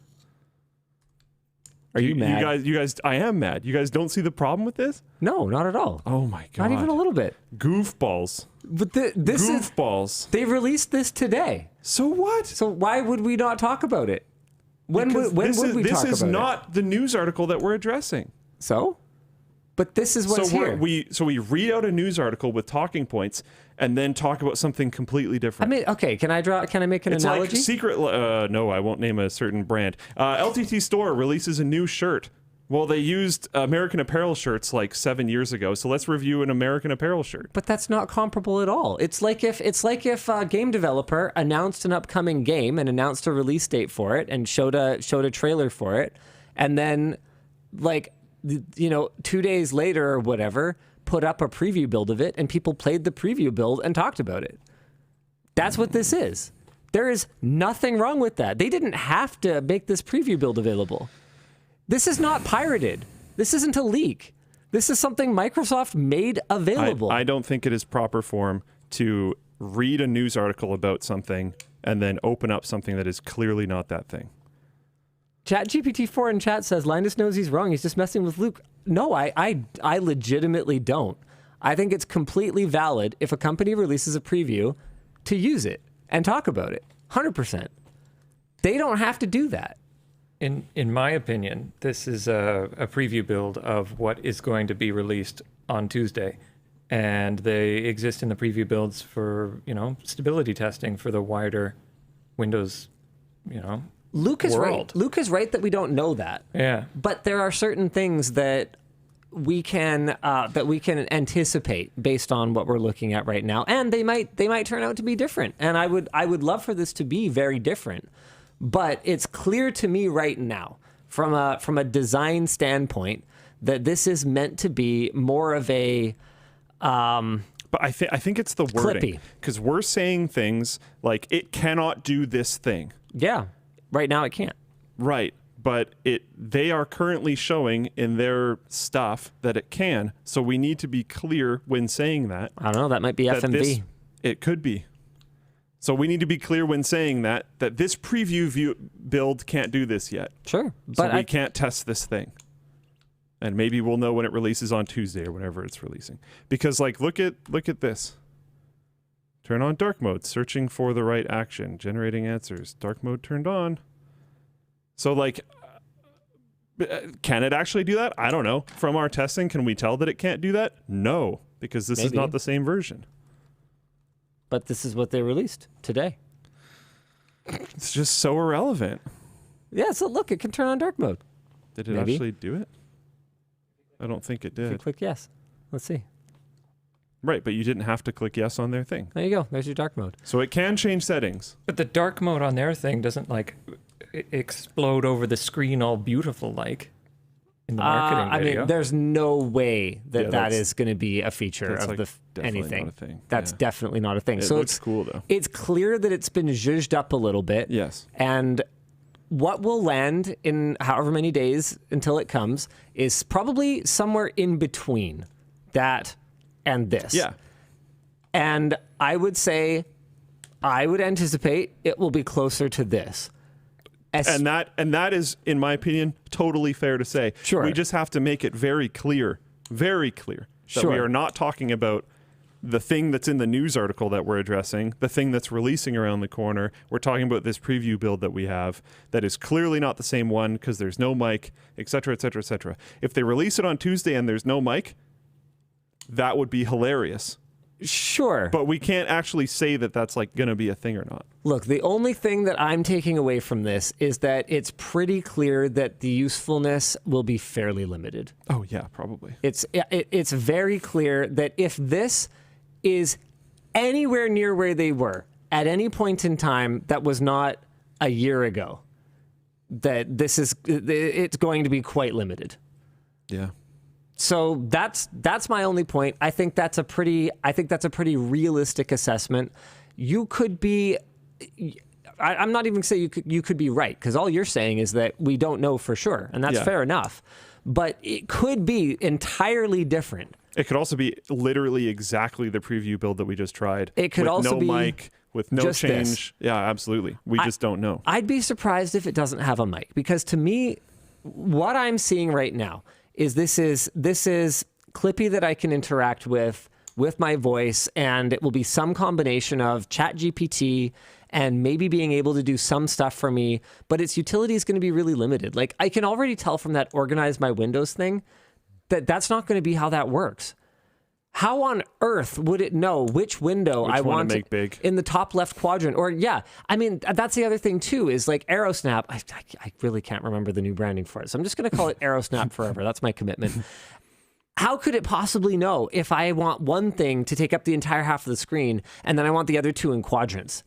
Speaker 2: Are you mad?
Speaker 3: You guys, I am mad. You guys don't see the problem with this?
Speaker 2: No, not at all.
Speaker 3: Oh my God.
Speaker 2: Not even a little bit.
Speaker 3: Goofballs.
Speaker 2: But this is...
Speaker 3: Goofballs.
Speaker 2: They released this today.
Speaker 3: So what?
Speaker 2: So why would we not talk about it? When would we talk about it?
Speaker 3: This is not the news article that we're addressing.
Speaker 2: So? But this is what's here.
Speaker 3: So we read out a news article with talking points and then talk about something completely different.
Speaker 2: I mean, okay, can I make an analogy?
Speaker 3: Like secret... no, I won't name a certain brand. LTT Store releases a new shirt. Well, they used American Apparel shirts like 7 years ago, so let's review an American Apparel shirt.
Speaker 2: But that's not comparable at all. It's like if a game developer announced an upcoming game and announced a release date for it and showed a trailer for it, and then 2 days later or whatever, put up a preview build of it, and people played the preview build and talked about it. That's what this is. There is nothing wrong with that. They didn't have to make this preview build available. This is not pirated. This isn't a leak. This is something Microsoft made available.
Speaker 3: I don't think it is proper form to read a news article about something and then open up something that is clearly not that thing.
Speaker 2: ChatGPT-4 in chat says, Linus knows he's wrong. He's just messing with Luke. No, I legitimately don't. I think it's completely valid if a company releases a preview to use it and talk about it. 100%. They don't have to do that.
Speaker 1: In my opinion, this is a preview build of what is going to be released on Tuesday. And they exist in the preview builds for, stability testing for the wider Windows,
Speaker 2: Luke is
Speaker 1: world.
Speaker 2: right. Luke is right that we don't know that.
Speaker 1: Yeah.
Speaker 2: But there are certain things that we can anticipate based on what we're looking at right now, and they might turn out to be different. And I would love for this to be very different. But it's clear to me right now, from a design standpoint, that this is meant to be more of a.
Speaker 3: But I think it's the wording, because we're saying things like it cannot do this thing.
Speaker 2: Yeah, right now it can't.
Speaker 3: Right, but they are currently showing in their stuff that it can. So we need to be clear when saying that.
Speaker 2: I don't know. That might be FMV.
Speaker 3: It could be. So we need to be clear when saying that this preview build can't do this yet.
Speaker 2: Sure,
Speaker 3: but we can't test this thing. And maybe we'll know when it releases on Tuesday or whenever it's releasing. Because look at this. Turn on dark mode, searching for the right action, generating answers. Dark mode turned on. So like, can it actually do that? I don't know. From our testing, can we tell that it can't do that? No, because this is not the same version.
Speaker 2: But this is what they released today.
Speaker 3: It's just so irrelevant.
Speaker 2: Yeah, so look, it can turn on dark mode.
Speaker 3: Did it actually do it? I don't think it
Speaker 2: If you
Speaker 3: did.
Speaker 2: click yes. Let's see.
Speaker 3: Right, but you didn't have to click yes on their thing.
Speaker 2: There you go. There's your dark mode.
Speaker 3: So it can change settings.
Speaker 1: But the dark mode on their thing doesn't like explode over the screen all beautiful like in the marketing video.
Speaker 2: I mean, there's no way that
Speaker 3: Yeah,
Speaker 2: that is going to be a feature of
Speaker 3: like definitely
Speaker 2: anything.
Speaker 3: not a thing.
Speaker 2: That's
Speaker 3: Yeah.
Speaker 2: definitely not a thing.
Speaker 3: It
Speaker 2: So
Speaker 3: looks
Speaker 2: it's
Speaker 3: cool though.
Speaker 2: It's clear that it's been zhuzhed up a little bit.
Speaker 3: Yes.
Speaker 2: And what will land in however many days until it comes is probably somewhere in between that and this.
Speaker 3: Yeah.
Speaker 2: And I would say, I would anticipate it will be closer to this.
Speaker 3: And that is, in my opinion, totally fair to say.
Speaker 2: Sure.
Speaker 3: We just have to make it very clear that we
Speaker 2: Sure.
Speaker 3: are not talking about the thing that's in the news article that we're addressing, the thing that's releasing around the corner. We're talking about this preview build that we have that is clearly not the same one because there's no mic, et cetera, et cetera, et cetera. If they release it on Tuesday and there's no mic, that would be hilarious.
Speaker 2: Sure.
Speaker 3: But we can't actually say that that's like going to be a thing or not.
Speaker 2: Look, the only thing that I'm taking away from this is that it's pretty clear that the usefulness will be fairly limited.
Speaker 3: Oh yeah, probably.
Speaker 2: It's very clear that if this is anywhere near where they were at any point in time that was not a year ago, that it's going to be quite limited.
Speaker 3: Yeah.
Speaker 2: So that's my only point. I think that's a pretty realistic assessment. You could be, I'm not even saying you could be right, because all you're saying is that we don't know for sure, and that's fair enough. But it could be entirely different.
Speaker 3: It could also be literally exactly the preview build that we just tried.
Speaker 2: It could
Speaker 3: with
Speaker 2: also
Speaker 3: no
Speaker 2: be
Speaker 3: mic, with no
Speaker 2: just
Speaker 3: change.
Speaker 2: this.
Speaker 3: Yeah, absolutely. We just don't know.
Speaker 2: I'd be surprised if it doesn't have a mic, because to me, what I'm seeing right now is this is Clippy that I can interact with my voice, and it will be some combination of ChatGPT and maybe being able to do some stuff for me, but its utility is going to be really limited. Like, I can already tell from that organize my windows thing that that's not going to be how that works. How on earth would it know which window I want
Speaker 3: to make big
Speaker 2: in the top left quadrant? Or I mean, that's the other thing too, is like AeroSnap. I really can't remember the new branding for it, so I'm just going to call it AeroSnap forever. That's my commitment. How could it possibly know if I want one thing to take up the entire half of the screen and then I want the other two in quadrants?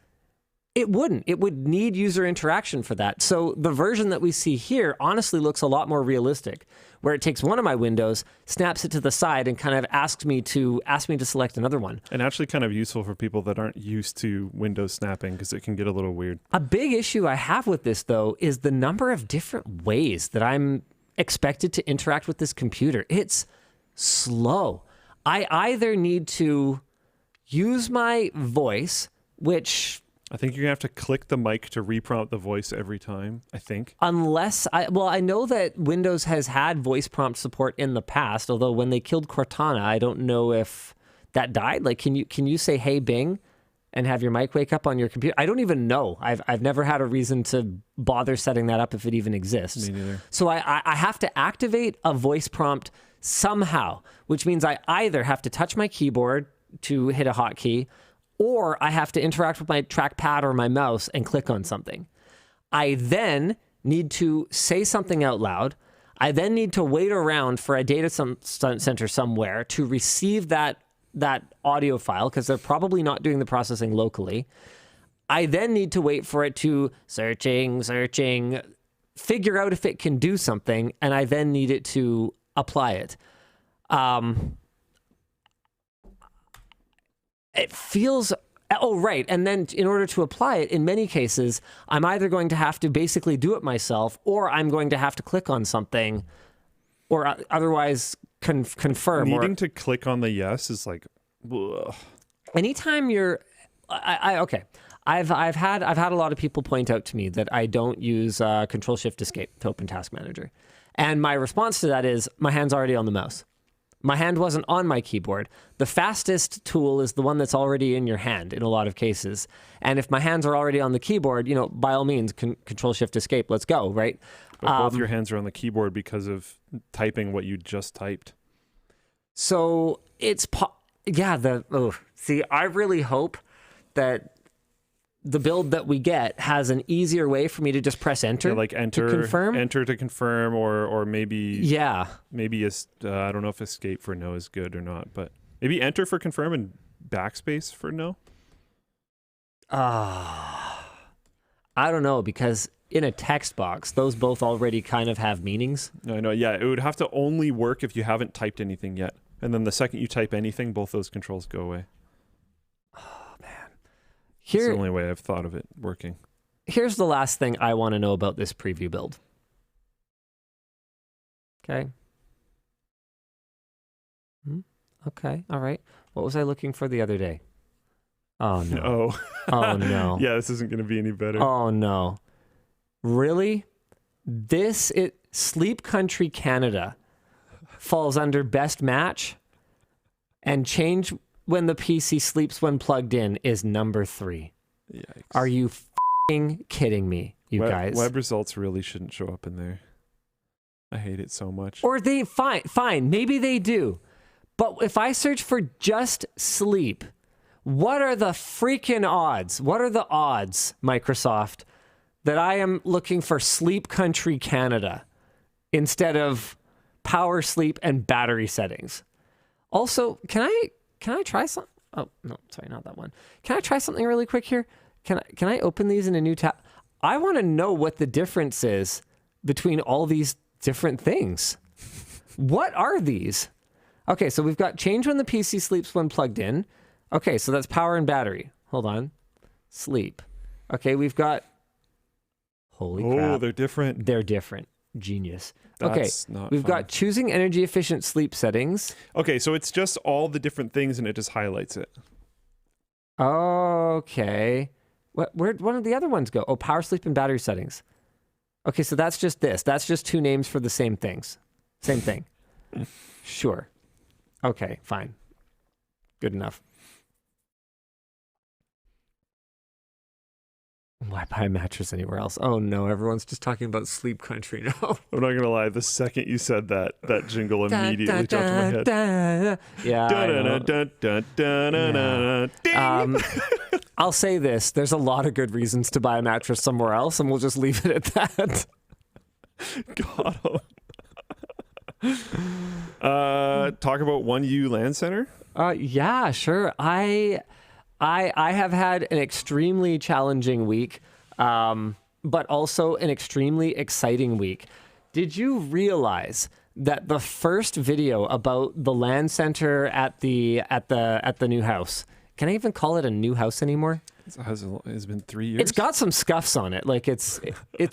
Speaker 2: It wouldn't. It would need user interaction for that. So the version that we see here honestly looks a lot more realistic, where it takes one of my windows, snaps it to the side, and kind of asks me to select another one.
Speaker 3: And actually kind of useful for people that aren't used to Windows snapping, because it can get a little weird.
Speaker 2: A big issue I have with this, though, is the number of different ways that I'm expected to interact with this computer. It's slow. I either need to use my voice, which
Speaker 3: I think you're going to have to click the mic to reprompt the voice every time, I think.
Speaker 2: I know that Windows has had voice prompt support in the past, although when they killed Cortana, I don't know if that died. Like, can you say, "Hey Bing," and have your mic wake up on your computer? I don't even know. I've never had a reason to bother setting that up if it even exists.
Speaker 3: Me neither.
Speaker 2: So I have to activate a voice prompt somehow, which means I either have to touch my keyboard to hit a hotkey, or I have to interact with my trackpad or my mouse and click on something. I then need to say something out loud. I then need to wait around for a data center somewhere to receive that audio file, because they're probably not doing the processing locally. I then need to wait for it to searching, figure out if it can do something, and I then need it to apply it. It feels, right. And then in order to apply it, in many cases, I'm either going to have to basically do it myself, or I'm going to have to click on something, or otherwise confirm.
Speaker 3: Needing to click on the yes is like, ugh.
Speaker 2: Anytime you're, okay. I've had a lot of people point out to me that I don't use Control Shift Escape to open Task Manager. And my response to that is, my hand's already on the mouse. My hand wasn't on my keyboard. The fastest tool is the one that's already in your hand in a lot of cases. And if my hands are already on the keyboard, by all means, Control Shift Escape, let's go, right?
Speaker 3: But both your hands are on the keyboard because of typing what you just typed.
Speaker 2: So it's, I really hope that the build that we get has an easier way for me to just press enter,
Speaker 3: like enter to confirm, or maybe I don't know if escape for no is good or not, but maybe enter for confirm and backspace for no.
Speaker 2: I don't know, because in a text box, those both already kind of have meanings.
Speaker 3: I know. Yeah, it would have to only work if you haven't typed anything yet, and then the second you type anything, both those controls go away. It's the only way I've thought of it working.
Speaker 2: Here's the last thing I want to know about this preview build. Okay. Okay. All right. What was I looking for the other day? Oh, no. Oh, no.
Speaker 3: Yeah, this isn't going to be any better.
Speaker 2: Oh, no. Really? Sleep Country Canada falls under best match, and change when the PC sleeps when plugged in is number 3.
Speaker 3: Yikes.
Speaker 2: Are you f***ing kidding me, guys?
Speaker 3: Web results really shouldn't show up in there. I hate it so much.
Speaker 2: Or fine, maybe they do. But if I search for just sleep, what are the freaking odds? What are the odds, Microsoft, that I am looking for Sleep Country Canada instead of power, sleep, and battery settings? Also, can I try something? Oh, no, sorry, not that one. Can I try something really quick here? Can I open these in a new tab? I want to know what the difference is between all these different things. What are these? Okay, so we've got change when the PC sleeps when plugged in. Okay, so that's power and battery. Hold on. Sleep. Okay, we've got... Holy crap.
Speaker 3: Oh, they're different.
Speaker 2: They're different. Genius.
Speaker 3: That's
Speaker 2: okay,
Speaker 3: not
Speaker 2: we've
Speaker 3: fun.
Speaker 2: got choosing energy efficient sleep settings.
Speaker 3: Okay, so it's just all the different things and it just highlights it.
Speaker 2: Okay. Where did the other ones go? Oh, power, sleep, and battery settings. Okay, so that's just this. That's just 2 names for the same things. Same thing. Sure. Okay, fine. Good enough. Why buy a mattress anywhere else? Oh no, everyone's just talking about Sleep Country now.
Speaker 3: I'm not gonna lie, the second you said that jingle immediately jumped in my head.
Speaker 2: Yeah. I'll say this: there's a lot of good reasons to buy a mattress somewhere else, and we'll just leave it at that.
Speaker 3: God. Talk about 1U LAN Center.
Speaker 2: Yeah, sure. I have had an extremely challenging week, but also an extremely exciting week. Did you realize that the first video about the LAN center at the new house, can I even call it a new house anymore?
Speaker 3: It's been 3 years.
Speaker 2: It's got some scuffs on it. Like it's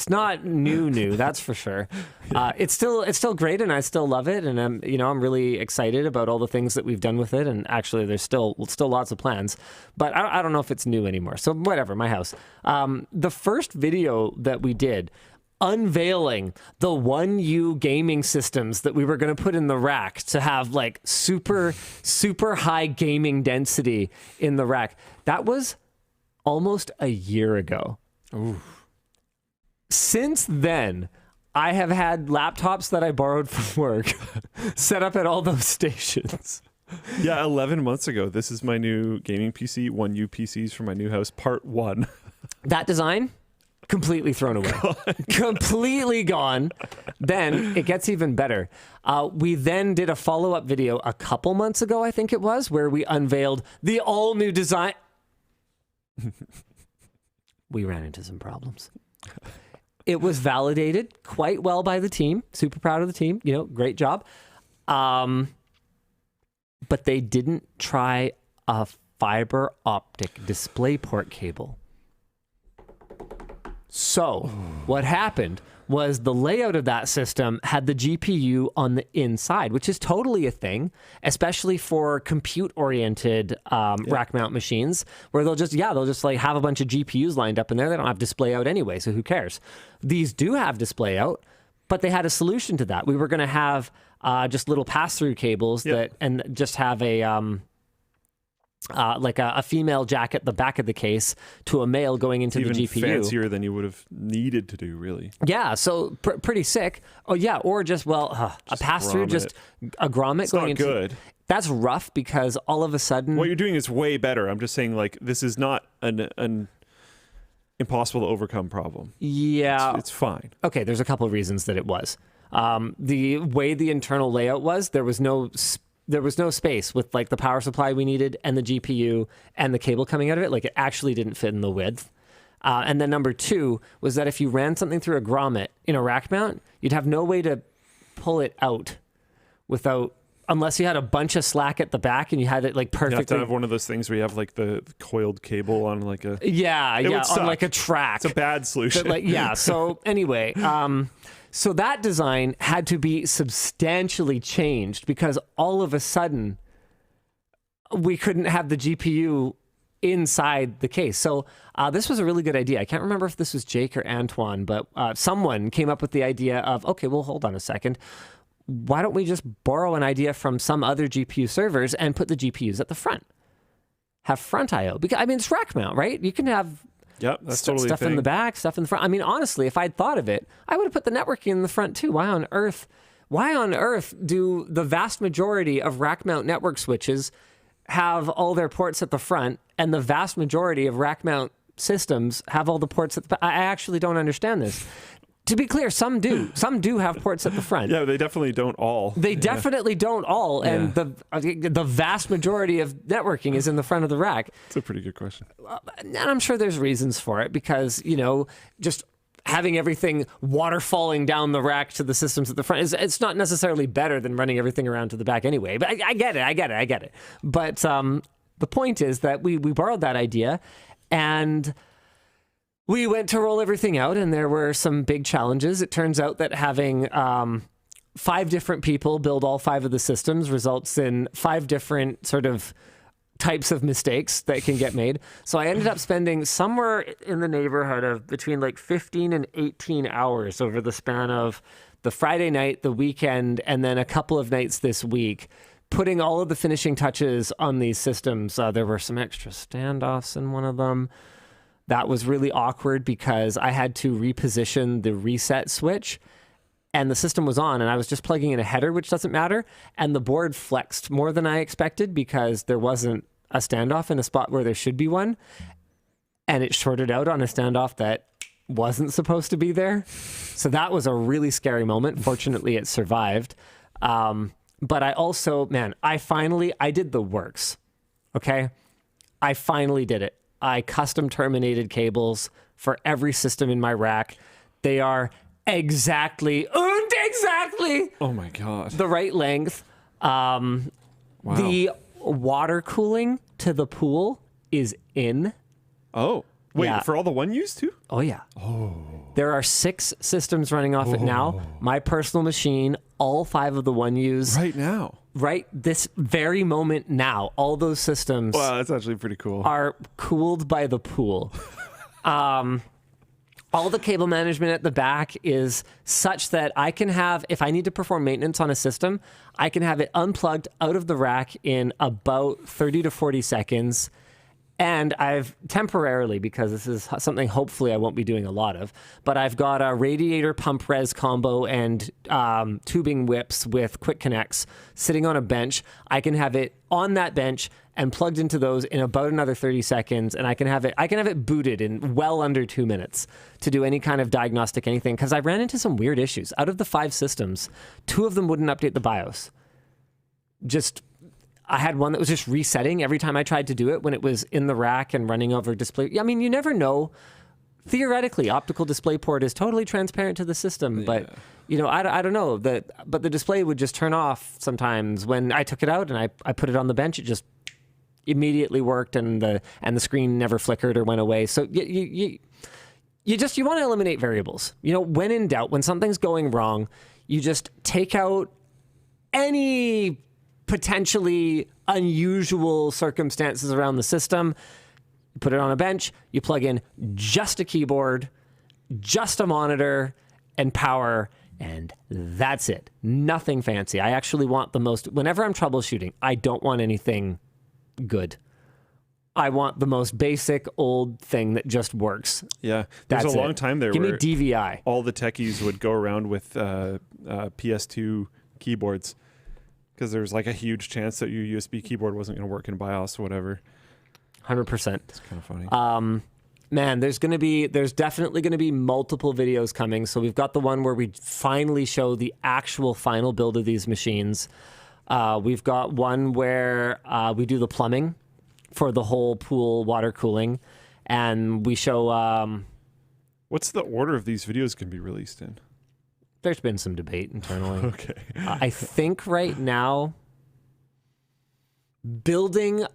Speaker 2: not new, that's for sure. It's still great, and I still love it, and I'm really excited about all the things that we've done with it. And actually, there's still lots of plans, but I don't know if it's new anymore. So whatever, my house. The first video that we did, unveiling the 1U gaming systems that we were going to put in the rack to have like super high gaming density in the rack. That was almost a year ago.
Speaker 3: Ooh.
Speaker 2: Since then, I have had laptops that I borrowed from work set up at all those stations.
Speaker 3: Yeah, 11 months ago. This is my new gaming PC, 1U PCs for my new house, part 1.
Speaker 2: That design, completely thrown away. Completely gone. Then it gets even better. We then did a follow-up video a couple months ago, I think it was, where we unveiled the all-new design. We ran into some problems. It was validated quite well by the team. Super proud of the team. Great job. But they didn't try a fiber optic DisplayPort cable. So what happened was the layout of that system had the GPU on the inside, which is totally a thing, especially for compute-oriented rack mount machines, where they'll just like have a bunch of GPUs lined up in there. They don't have display out anyway, so who cares? These do have display out, But they had a solution to that. We were going to have just little pass-through cables and just have a female jack at the back of the case to a male going into the GPU.
Speaker 3: Even fancier than you would have needed to do, really.
Speaker 2: Yeah, so pretty sick. Oh yeah, or just a pass-through, just a grommet
Speaker 3: it's
Speaker 2: going
Speaker 3: not
Speaker 2: into.
Speaker 3: Good.
Speaker 2: That's rough because all of a sudden,
Speaker 3: what you're doing is way better. I'm just saying, like, this is not an impossible to overcome problem.
Speaker 2: Yeah,
Speaker 3: it's fine.
Speaker 2: Okay, there's a couple of reasons that it was. The way the internal layout was, there was no space with like the power supply we needed and the GPU and the cable coming out of it. Like, it actually didn't fit in the width. And then number two was that if you ran something through a grommet in a rack mount, you'd have no way to pull it out unless you had a bunch of slack at the back and you had it like perfectly.
Speaker 3: You have to have one of those things where you have like the coiled cable on like a
Speaker 2: on like a track.
Speaker 3: It's a bad solution.
Speaker 2: But so anyway, so that design had to be substantially changed because all of a sudden we couldn't have the GPU inside the case. So this was a really good idea. I can't remember if this was Jake or Antoine, but someone came up with the idea of, okay, well, hold on a second. Why don't we just borrow an idea from some other GPU servers and put the GPUs at the front? Have front I/O. Because, I mean, it's rack mount, right? You can have
Speaker 3: that's totally
Speaker 2: stuff in the back, stuff in the front. I mean, honestly, if I'd thought of it, I would have put the networking in the front too. Why on earth do the vast majority of rack mount network switches have all their ports at the front and the vast majority of rack mount systems have all the ports at the back? I actually don't understand this. To be clear, some do. Some do have ports at the front.
Speaker 3: Yeah, they definitely don't all.
Speaker 2: They definitely don't all, and the vast majority of networking is in the front of the rack.
Speaker 3: It's a pretty good question.
Speaker 2: And I'm sure there's reasons for it because, just having everything waterfalling down the rack to the systems at the front it's not necessarily better than running everything around to the back anyway. But I get it. But the point is that we borrowed that idea and we went to roll everything out, and there were some big challenges. It turns out that having 5 different people build all 5 of the systems results in 5 different sort of types of mistakes that can get made. So I ended up spending somewhere in the neighborhood of between like 15 and 18 hours over the span of the Friday night, the weekend, and then a couple of nights this week, putting all of the finishing touches on these systems. There were some extra standoffs in one of them. That was really awkward because I had to reposition the reset switch and the system was on and I was just plugging in a header, which doesn't matter. And the board flexed more than I expected because there wasn't a standoff in a spot where there should be one. And it shorted out on a standoff that wasn't supposed to be there. So that was a really scary moment. Fortunately, it survived. But I also, I did the works. Okay. I finally did it. I custom terminated cables for every system in my rack. They are exactly
Speaker 3: oh my god,
Speaker 2: the right length. Wow. The water cooling to the pool is in.
Speaker 3: Oh, wait, for all the one use too?
Speaker 2: Oh yeah. Oh. There are 6 systems running off it now. My personal machine, all 5 of the one use.
Speaker 3: Right now.
Speaker 2: Right this very moment now, all those systems
Speaker 3: that's actually pretty cool.
Speaker 2: Are cooled by the pool. All the cable management at the back is such that I can have, if I need to perform maintenance on a system, I can have it unplugged out of the rack in about 30 to 40 seconds. And I've temporarily, because this is something hopefully I won't be doing a lot of, but I've got a radiator pump res combo and tubing whips with quick connects sitting on a bench. I can have it on that bench and plugged into those in about another 30 seconds. And I can have it booted in well under 2 minutes to do any kind of diagnostic anything. Because I ran into some weird issues. Out of the 5 systems, 2 of them wouldn't update the BIOS. I had one that was just resetting every time I tried to do it when it was in the rack and running over display. I mean, you never know. Theoretically, optical DisplayPort is totally transparent to the system, but I don't know. But the display would just turn off sometimes. When I took it out and I put it on the bench, it just immediately worked and the screen never flickered or went away. So you want to eliminate variables. When in doubt, when something's going wrong, you just take out any potentially unusual circumstances around the system, put it on a bench, you plug in just a keyboard, just a monitor, and power, And that's it. Nothing fancy. I actually want the most, whenever I'm troubleshooting, I don't want anything good. I want the most basic old thing that just works.
Speaker 3: Yeah. There's
Speaker 2: That's
Speaker 3: a long
Speaker 2: it.
Speaker 3: time there
Speaker 2: Give me
Speaker 3: where
Speaker 2: DVI.
Speaker 3: all the techies would go around with PS2 keyboards because there's like a huge chance that your USB keyboard wasn't going to work in BIOS or whatever.
Speaker 2: 100%.
Speaker 3: It's kind of funny.
Speaker 2: Man, there's definitely going to be multiple videos coming. So we've got the one where we finally show the actual final build of these machines. We've got one where we do the plumbing for the whole pool water cooling. And we show...
Speaker 3: What's the order of these videos can be released in?
Speaker 2: There's been some debate internally.
Speaker 3: Okay.
Speaker 2: I think right now, building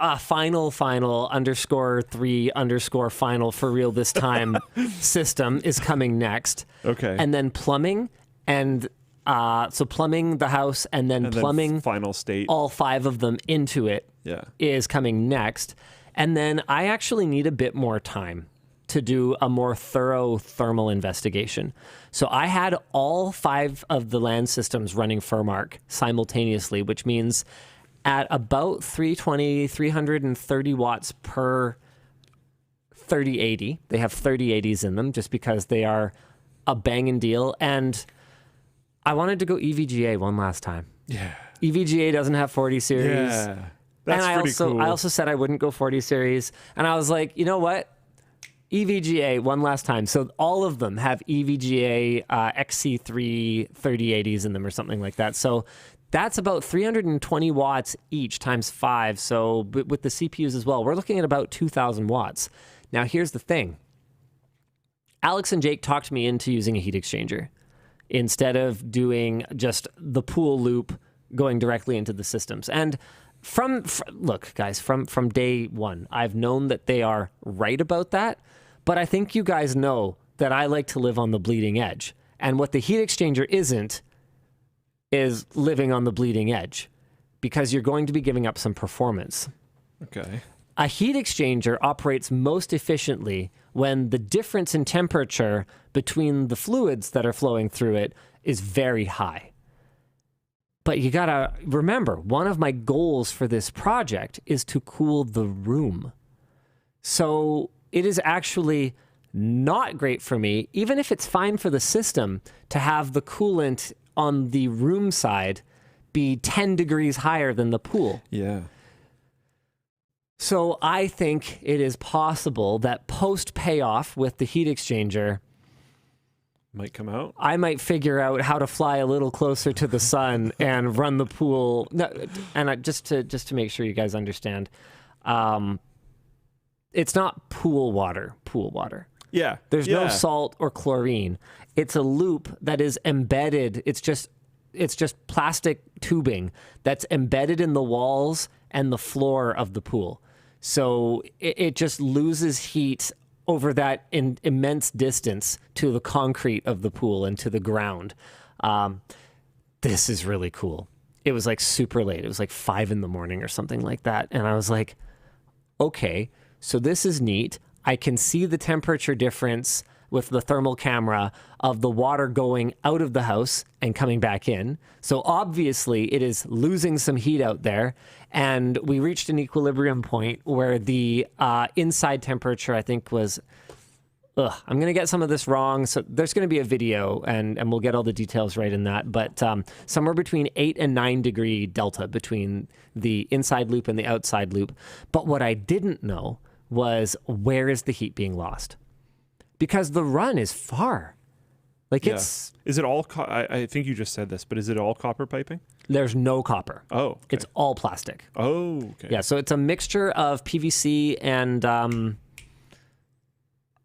Speaker 2: a final _3 final for real this time system is coming next.
Speaker 3: Okay.
Speaker 2: And then plumbing and so plumbing the house and then plumbing
Speaker 3: final state.
Speaker 2: all 5 of them into it is coming next. And then I actually need a bit more time to do a more thorough thermal investigation. So I had all 5 of the LAN systems running Furmark simultaneously, which means at about 330 watts per 3080. They have 3080s in them just because they are a banging deal. And I wanted to go EVGA one last time.
Speaker 3: Yeah.
Speaker 2: EVGA doesn't have 40 series.
Speaker 3: Yeah. That's
Speaker 2: and
Speaker 3: pretty cool.
Speaker 2: I also said I wouldn't go 40 series. And I was like, you know what? EVGA one last time. So all of them have EVGA XC3 3080s in them or something like that. So that's about 320 watts each times 5. So with the CPUs as well, we're looking at about 2,000 watts. Now, here's the thing. Alex and Jake talked me into using a heat exchanger instead of doing just the pool loop going directly into the systems. And look, guys, from day one, I've known that they are right about that. But I think you guys know that I like to live on the bleeding edge. And what the heat exchanger isn't is living on the bleeding edge because you're going to be giving up some performance.
Speaker 3: Okay.
Speaker 2: A heat exchanger operates most efficiently when the difference in temperature between the fluids that are flowing through it is very high. But you gotta remember, one of my goals for this project is to cool the room. So it is actually not great for me, even if it's fine for the system, to have the coolant on the room side be 10 degrees higher than the pool.
Speaker 3: Yeah.
Speaker 2: So I think it is possible that post-payoff with the heat exchanger,
Speaker 3: Might come out.
Speaker 2: I might figure out how to fly a little closer to the sun and run the pool. And just to make sure you guys understand, it's not pool water.
Speaker 3: Yeah.
Speaker 2: There's no salt or chlorine. It's a loop that is embedded. It's just plastic tubing that's embedded in the walls and the floor of the pool. So it just loses heat over that immense distance to the concrete of the pool and to the ground. This is really cool. It was like super late. It was like 5 a.m. or something like that. And I was like, okay, so this is neat. I can see the temperature difference with the thermal camera of the water going out of the house and coming back in. So obviously it is losing some heat out there. And we reached an equilibrium point where the inside temperature, I think, was, I'm going to get some of this wrong. So there's going to be a video and we'll get all the details right in that. But somewhere between 8 and 9 degree delta between the inside loop and the outside loop. But what I didn't know was, where is the heat being lost? Because the run is far. Like it's...
Speaker 3: Is it all... I think you just said this, but is it all copper piping?
Speaker 2: There's no copper.
Speaker 3: Oh, okay.
Speaker 2: It's all plastic.
Speaker 3: Oh, okay.
Speaker 2: Yeah, so it's a mixture of PVC and I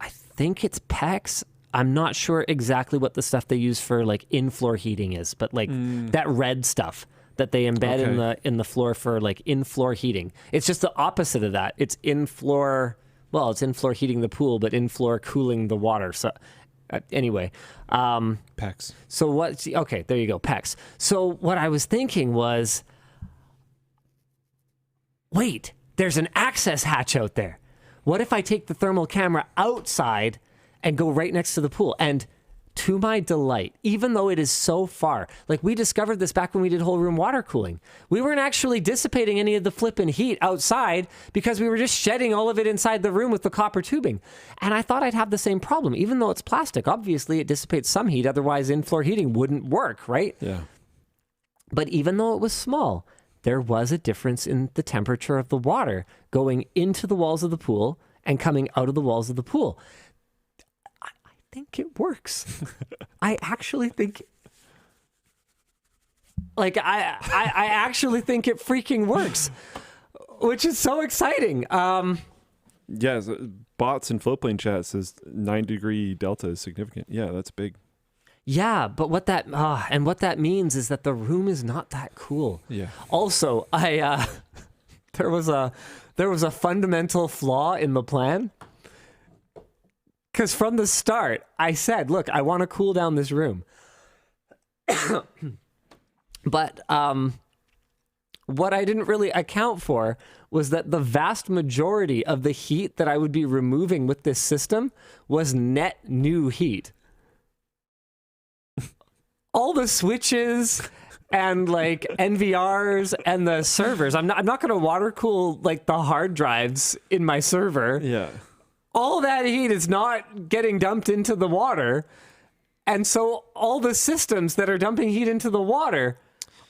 Speaker 2: think it's PEX. I'm not sure exactly what the stuff they use for like in-floor heating is, but like that red stuff that they embed in the floor for like in-floor heating. It's just the opposite of that. It's in-floor... Well, it's in-floor heating the pool, but in-floor cooling the water. So anyway.
Speaker 3: PEX.
Speaker 2: So what... Okay, there you go, PEX. So what I was thinking was, wait, there's an access hatch out there. What if I take the thermal camera outside and go right next to the pool? And to my delight, even though it is so far, like we discovered this back when we did whole room water cooling. We weren't actually dissipating any of the flippin' heat outside because we were just shedding all of it inside the room with the copper tubing. And I thought I'd have the same problem, even though it's plastic. Obviously, it dissipates some heat. Otherwise, in-floor heating wouldn't work, right?
Speaker 3: Yeah.
Speaker 2: But even though it was small, there was a difference in the temperature of the water going into the walls of the pool and coming out of the walls of the pool. I think it works. I actually think, like, I actually think it freaking works, which is so exciting.
Speaker 3: Yeah, bots in Floatplane chat says 9-degree delta is significant. Yeah, that's big.
Speaker 2: Yeah, but what that means is that the room is not that cool.
Speaker 3: Yeah.
Speaker 2: Also, there was a fundamental flaw in the plan. Because from the start, I said, look, I want to cool down this room. But what I didn't really account for was that the vast majority of the heat that I would be removing with this system was net new heat. All the switches and like NVRs and the servers. I'm not going to water cool like the hard drives in my server.
Speaker 3: Yeah.
Speaker 2: All that heat is not getting dumped into the water. And so all the systems that are dumping heat into the water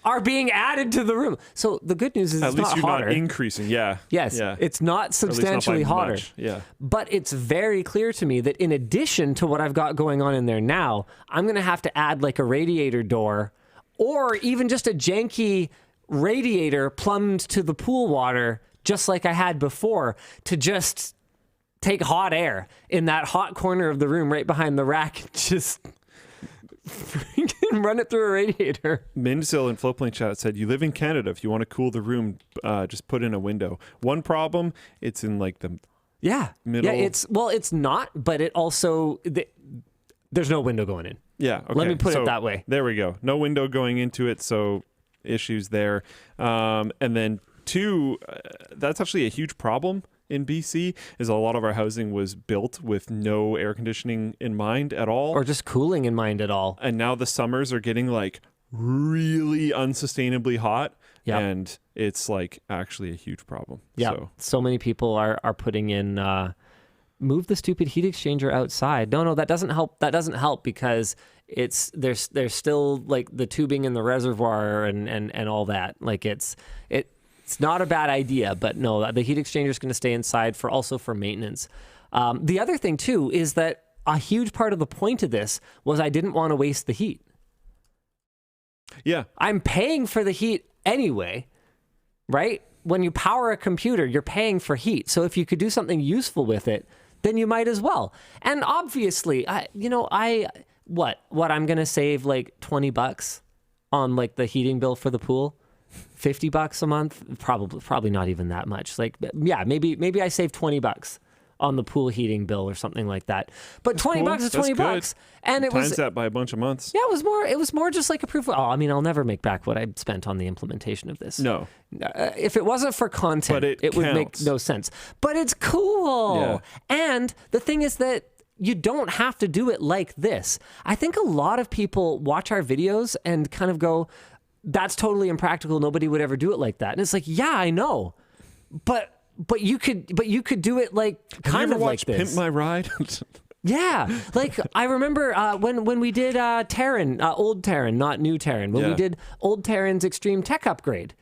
Speaker 2: are being added to the room. So the good news is
Speaker 3: At
Speaker 2: it's
Speaker 3: least
Speaker 2: not
Speaker 3: you're
Speaker 2: hotter.
Speaker 3: not increasing. Yeah.
Speaker 2: Yes,
Speaker 3: Yeah.
Speaker 2: it's not substantially hotter.
Speaker 3: Much. Yeah.
Speaker 2: But it's very clear to me that in addition to what I've got going on in there now, I'm going to have to add like a radiator door or even just a janky radiator plumbed to the pool water, just like I had before, to just take hot air in that hot corner of the room right behind the rack and just freaking run it through a radiator.
Speaker 3: Mindsil in Floatplane chat said, you live in Canada. If you want to cool the room, just put in a window. One problem, it's in like the middle.
Speaker 2: Yeah, it's not, but it also, there's no window going in.
Speaker 3: Yeah. Okay.
Speaker 2: Let me put it that way.
Speaker 3: There we go. No window going into it. So issues there. And then two, that's actually a huge problem in BC, is a lot of our housing was built with no air conditioning in mind at all.
Speaker 2: Or just cooling in mind at all.
Speaker 3: And now the summers are getting like really unsustainably hot.
Speaker 2: Yep.
Speaker 3: And it's like actually a huge problem.
Speaker 2: Yeah. So many people are putting in, move the stupid heat exchanger outside. No, that doesn't help. That doesn't help because there's still like the tubing in the reservoir and all that. Like it's not a bad idea, but no, the heat exchanger is going to stay inside for maintenance. The other thing too is that a huge part of the point of this was I didn't want to waste the heat.
Speaker 3: Yeah.
Speaker 2: I'm paying for the heat anyway, right? When you power a computer, you're paying for heat. So if you could do something useful with it, then you might as well. And obviously, what I'm going to save like $20 on like the heating bill for the pool. $50 a month, probably not even that much. Like, yeah, maybe I save $20 on the pool heating bill or something like that. But
Speaker 3: That's
Speaker 2: $20
Speaker 3: cool.
Speaker 2: is
Speaker 3: That's
Speaker 2: $20,
Speaker 3: good.
Speaker 2: and it
Speaker 3: Times
Speaker 2: was
Speaker 3: that by a bunch of months.
Speaker 2: Yeah, it was more just like a proof. I mean, I'll never make back what I spent on the implementation of this.
Speaker 3: No,
Speaker 2: if it wasn't for content,
Speaker 3: but it
Speaker 2: would make no sense. But it's cool,
Speaker 3: Yeah.
Speaker 2: And the thing is that you don't have to do it like this. I think a lot of people watch our videos and kind of go, that's totally impractical. Nobody would ever do it like that. And it's like, yeah, I know, but you could do it like kind of like this.
Speaker 3: Pimp My Ride?
Speaker 2: Yeah, like I remember when we did Terran, old Terran, not new Terran. When we did old Terran's Extreme Tech Upgrade,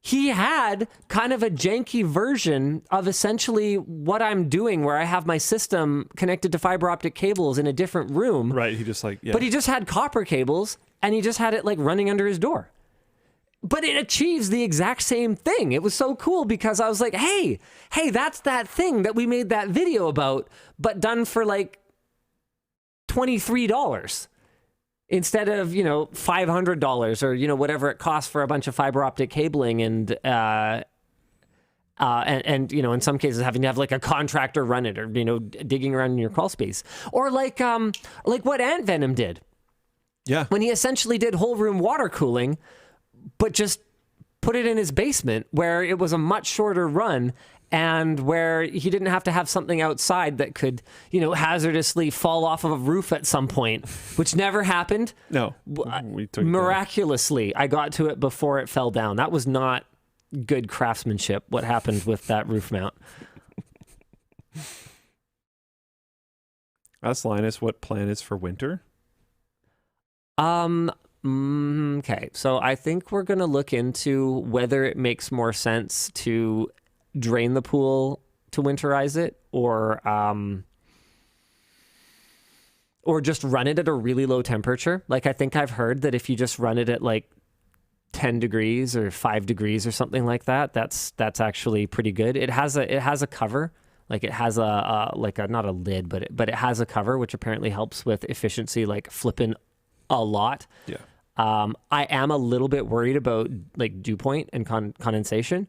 Speaker 2: he had kind of a janky version of essentially what I'm doing, where I have my system connected to fiber optic cables in a different room.
Speaker 3: Right. He just like, yeah.
Speaker 2: But he just had copper cables, and he just had it like running under his door. But it achieves the exact same thing. It was so cool because I was like, hey, that's that thing that we made that video about, but done for like $23 instead of, $500 or, whatever it costs for a bunch of fiber optic cabling and in some cases having to have like a contractor run it or, digging around in your crawl space. Or like what Ant Venom did.
Speaker 3: Yeah.
Speaker 2: When he essentially did whole room water cooling, but just put it in his basement where it was a much shorter run and where he didn't have to have something outside that could, hazardously fall off of a roof at some point, which never happened.
Speaker 3: No, we took it down.
Speaker 2: Miraculously, I got to it before it fell down. That was not good craftsmanship, what happened with that roof mount.
Speaker 3: Ask Linus what plan is for winter.
Speaker 2: Okay, so I think we're going to look into whether it makes more sense to drain the pool to winterize it or just run it at a really low temperature. Like, I think I've heard that if you just run it at like 10 degrees or 5 degrees or something like that, that's actually pretty good. It has a cover. Like, it has a not a lid, but it has a cover, which apparently helps with efficiency, like flipping a lot.
Speaker 3: Yeah.
Speaker 2: I am a little bit worried about like dew point and condensation.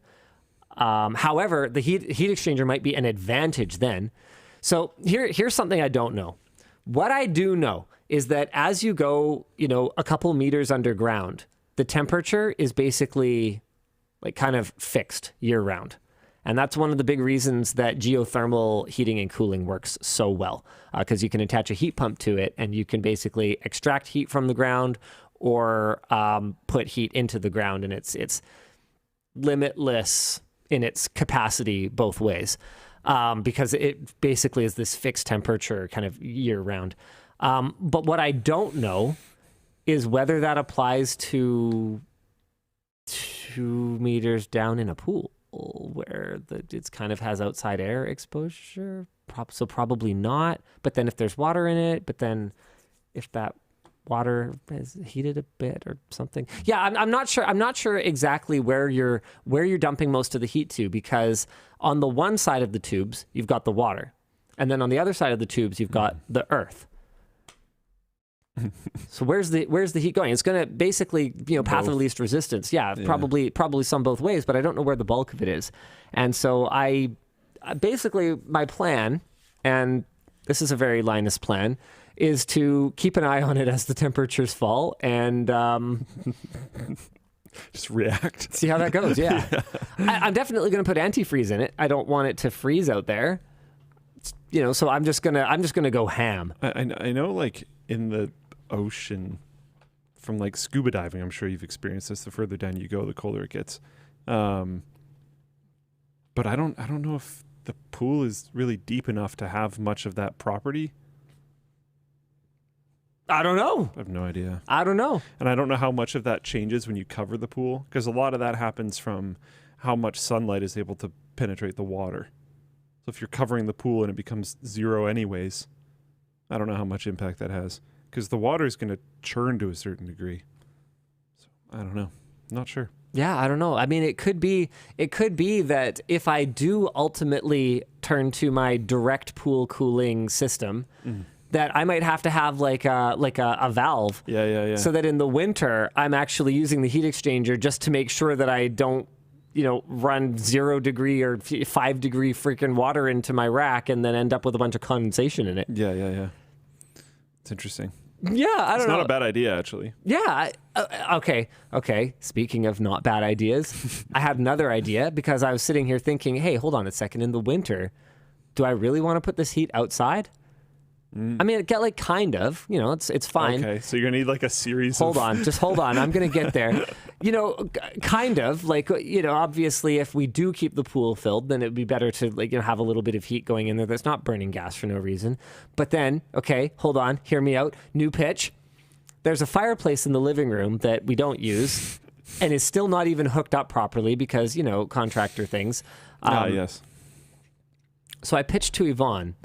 Speaker 2: However, the heat exchanger might be an advantage then. So here's something I don't know. What I do know is that as you go, a couple meters underground, the temperature is basically like kind of fixed year round. And that's one of the big reasons that geothermal heating and cooling works so well, because you can attach a heat pump to it and you can basically extract heat from the ground or put heat into the ground, and it's limitless in its capacity both ways, because it basically is this fixed temperature kind of year round. But what I don't know is whether that applies to 2 meters down in a pool, where it kind of has outside air exposure. So probably not. But then if there's water in it, but then if that water is heated a bit or something. Yeah, I'm not sure. I'm not sure exactly where you're dumping most of the heat to, because on the one side of the tubes, you've got the water. And then on the other side of the tubes, you've got the earth. So where's the heat going? It's going to basically, path of least resistance. Yeah, probably some both ways, but I don't know where the bulk of it is. And so I basically, my plan, and this is a very Linus plan, is to keep an eye on it as the temperatures fall and
Speaker 3: just react.
Speaker 2: See how that goes. Yeah. I'm definitely going to put antifreeze in it. I don't want it to freeze out there. So I'm just gonna go ham.
Speaker 3: I know, like in the ocean, from like scuba diving, I'm sure you've experienced this. The further down you go, the colder it gets. But I don't know if the pool is really deep enough to have much of that property.
Speaker 2: I don't know.
Speaker 3: I have no idea.
Speaker 2: I don't know.
Speaker 3: And I don't know how much of that changes when you cover the pool, because a lot of that happens from how much sunlight is able to penetrate the water. So if you're covering the pool and it becomes zero anyways, I don't know how much impact that has, because the water is going to churn to a certain degree. So I don't know. Not sure.
Speaker 2: Yeah, I don't know. I mean, it could be that if I do ultimately turn to my direct pool cooling system, that I might have to have like a valve.
Speaker 3: Yeah.
Speaker 2: So that in the winter, I'm actually using the heat exchanger just to make sure that I don't, run 0 degree or 5 degree freaking water into my rack and then end up with a bunch of condensation in it.
Speaker 3: Yeah. It's interesting.
Speaker 2: Yeah, I don't know.
Speaker 3: It's not a bad idea, actually.
Speaker 2: Yeah. Okay. Speaking of not bad ideas, I had another idea, because I was sitting here thinking, hey, hold on a second. In the winter, do I really want to put this heat outside? I mean, like kind of, it's fine.
Speaker 3: Okay, so you're gonna need like a series.
Speaker 2: Hold on. I'm gonna get there. Kind of like, obviously, if we do keep the pool filled, then it'd be better to have a little bit of heat going in there that's not burning gas for no reason. But then, okay, hold on, hear me out. New pitch. There's a fireplace in the living room that we don't use, and is still not even hooked up properly because contractor things.
Speaker 3: Yes.
Speaker 2: So I pitched to Yvonne.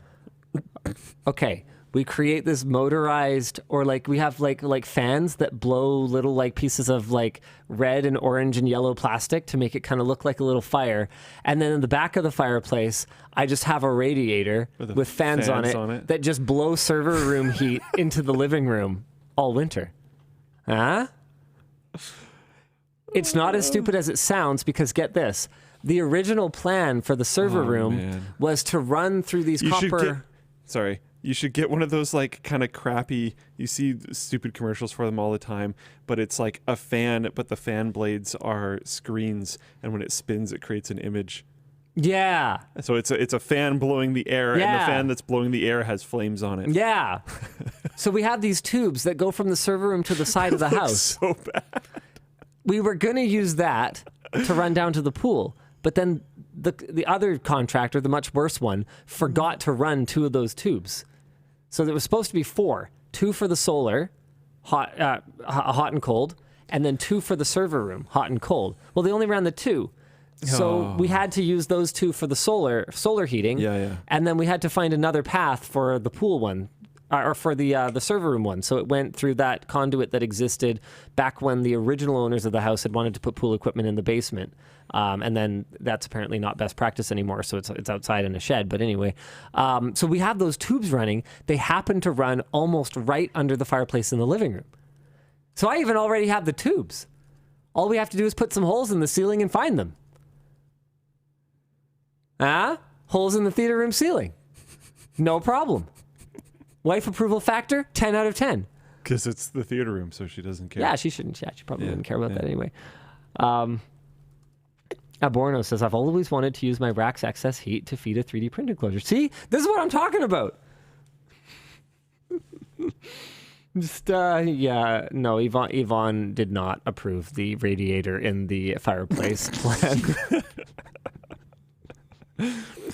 Speaker 2: Okay, we create this motorized, or like we have like fans that blow little like pieces of like red and orange and yellow plastic to make it kind of look like a little fire. And then in the back of the fireplace, I just have a radiator with fans on it that just blow server room heat into the living room all winter. Huh? It's not as stupid as it sounds, because get this. The original plan for the server room was to run through these
Speaker 3: You should get one of those like kind of crappy, you see stupid commercials for them all the time, but it's like a fan, but the fan blades are screens, and when it spins, it creates an image.
Speaker 2: Yeah.
Speaker 3: So it's a fan blowing the air, and the
Speaker 2: Yeah.
Speaker 3: fan that's blowing the air has flames on it.
Speaker 2: Yeah. So we had these tubes that go from the server room to the side of the house.
Speaker 3: So bad.
Speaker 2: We were going to use that to run down to the pool, but then the other contractor, the much worse one, forgot to run 2 of those tubes. So there was supposed to be 4, 2 for the solar, hot and cold, and then 2 for the server room, hot and cold. Well, they only ran the 2. So we had to use those 2 for the solar heating.
Speaker 3: Yeah.
Speaker 2: And then we had to find another path for the pool one, or for the server room one. So it went through that conduit that existed back when the original owners of the house had wanted to put pool equipment in the basement. And then that's apparently not best practice anymore, so it's outside in a shed. But anyway, so we have those tubes running. They happen to run almost right under the fireplace in the living room. So I even already have the tubes. All we have to do is put some holes in the ceiling and find them. Holes in the theater room ceiling. No problem. Wife approval factor, 10 out of 10.
Speaker 3: Because it's the theater room, so she doesn't care.
Speaker 2: Yeah, she shouldn't. Yeah, she probably wouldn't care about that anyway. Aborno says, I've always wanted to use my rack's excess heat to feed a 3D printed enclosure. See, this is what I'm talking about. No, Yvonne did not approve the radiator in the fireplace plan.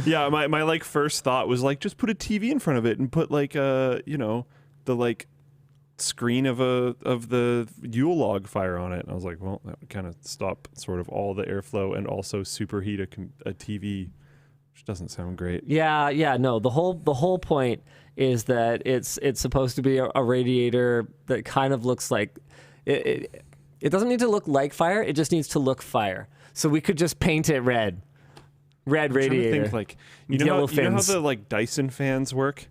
Speaker 3: Yeah, my like first thought was like, just put a TV in front of it and put like the like screen of the Yule log fire on it. And I was like, well, that would kind of stop sort of all the airflow and also superheat a TV, which doesn't sound great.
Speaker 2: Yeah, no. The whole point is that it's supposed to be a radiator that kind of looks like it doesn't need to look like fire. It just needs to look fire. So we could just paint it red. Red radiator.
Speaker 3: Think, like, you know how the like Dyson fans work?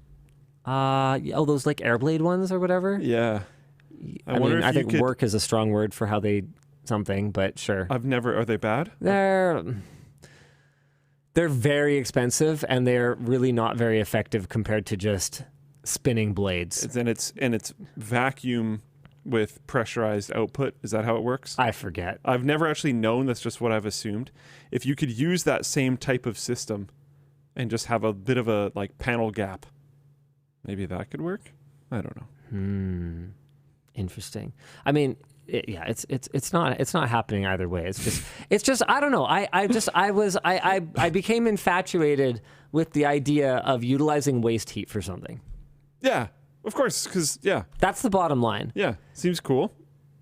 Speaker 2: Those like Airblade ones or whatever.
Speaker 3: Yeah.
Speaker 2: I think work is a strong word for how they something, but sure.
Speaker 3: Are they bad?
Speaker 2: They're very expensive and they're really not very effective compared to just spinning blades.
Speaker 3: And it's vacuum with pressurized output. Is that how it works?
Speaker 2: I forget.
Speaker 3: I've never actually known. That's just what I've assumed. If you could use that same type of system and just have a bit of a like panel gap, maybe that could work. I don't know.
Speaker 2: Interesting. I mean, it's not happening either way. It's just I don't know. I became infatuated with the idea of utilizing waste heat for something.
Speaker 3: Yeah, of course, because
Speaker 2: that's the bottom line.
Speaker 3: Yeah, seems cool.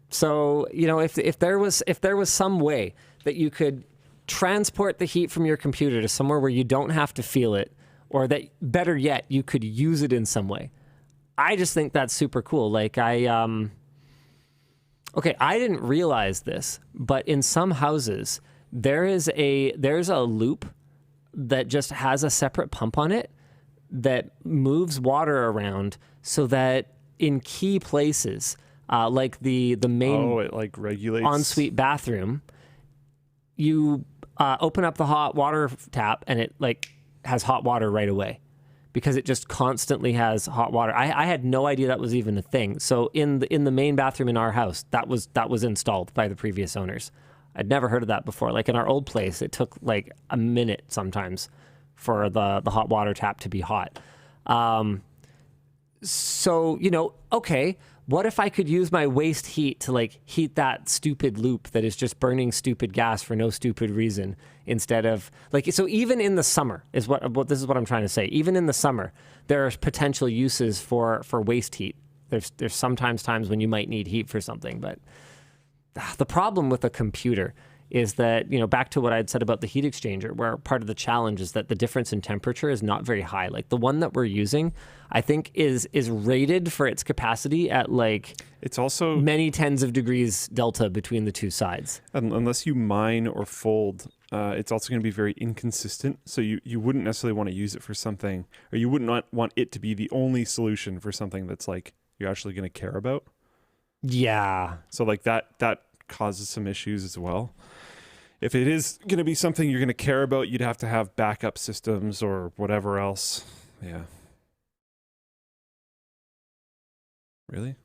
Speaker 2: So if there was some way that you could transport the heat from your computer to somewhere where you don't have to feel it, or that better yet you could use it in some way, I just think that's super cool. Like I didn't realize this, but in some houses there's a loop that just has a separate pump on it that moves water around so that in key places, like the main
Speaker 3: it like regulates
Speaker 2: ensuite bathroom, you open up the hot water tap and it like has hot water right away because it just constantly has hot water. I had no idea that was even a thing. So in the main bathroom in our house, that was installed by the previous owners. I'd never heard of that before. Like in our old place, it took like a minute sometimes for the hot water tap to be hot. So, okay, what if I could use my waste heat to like heat that stupid loop that is just burning stupid gas for no stupid reason instead of like, so even in the summer is what this is what I'm trying to say. Even in the summer, there are potential uses for waste heat. There's sometimes times when you might need heat for something, but the problem with a computer is that, back to what I'd said about the heat exchanger, where part of the challenge is that the difference in temperature is not very high. Like the one that we're using, I think is rated for its capacity at like
Speaker 3: it's also
Speaker 2: many tens of degrees delta between the two sides.
Speaker 3: Unless you mine or fold, it's also going to be very inconsistent. So you wouldn't necessarily want to use it for something, or you would not want it to be the only solution for something that's like you're actually going to care about.
Speaker 2: Yeah.
Speaker 3: So like that causes some issues as well. If it is going to be something you're going to care about, you'd have to have backup systems or whatever else. Yeah. Really?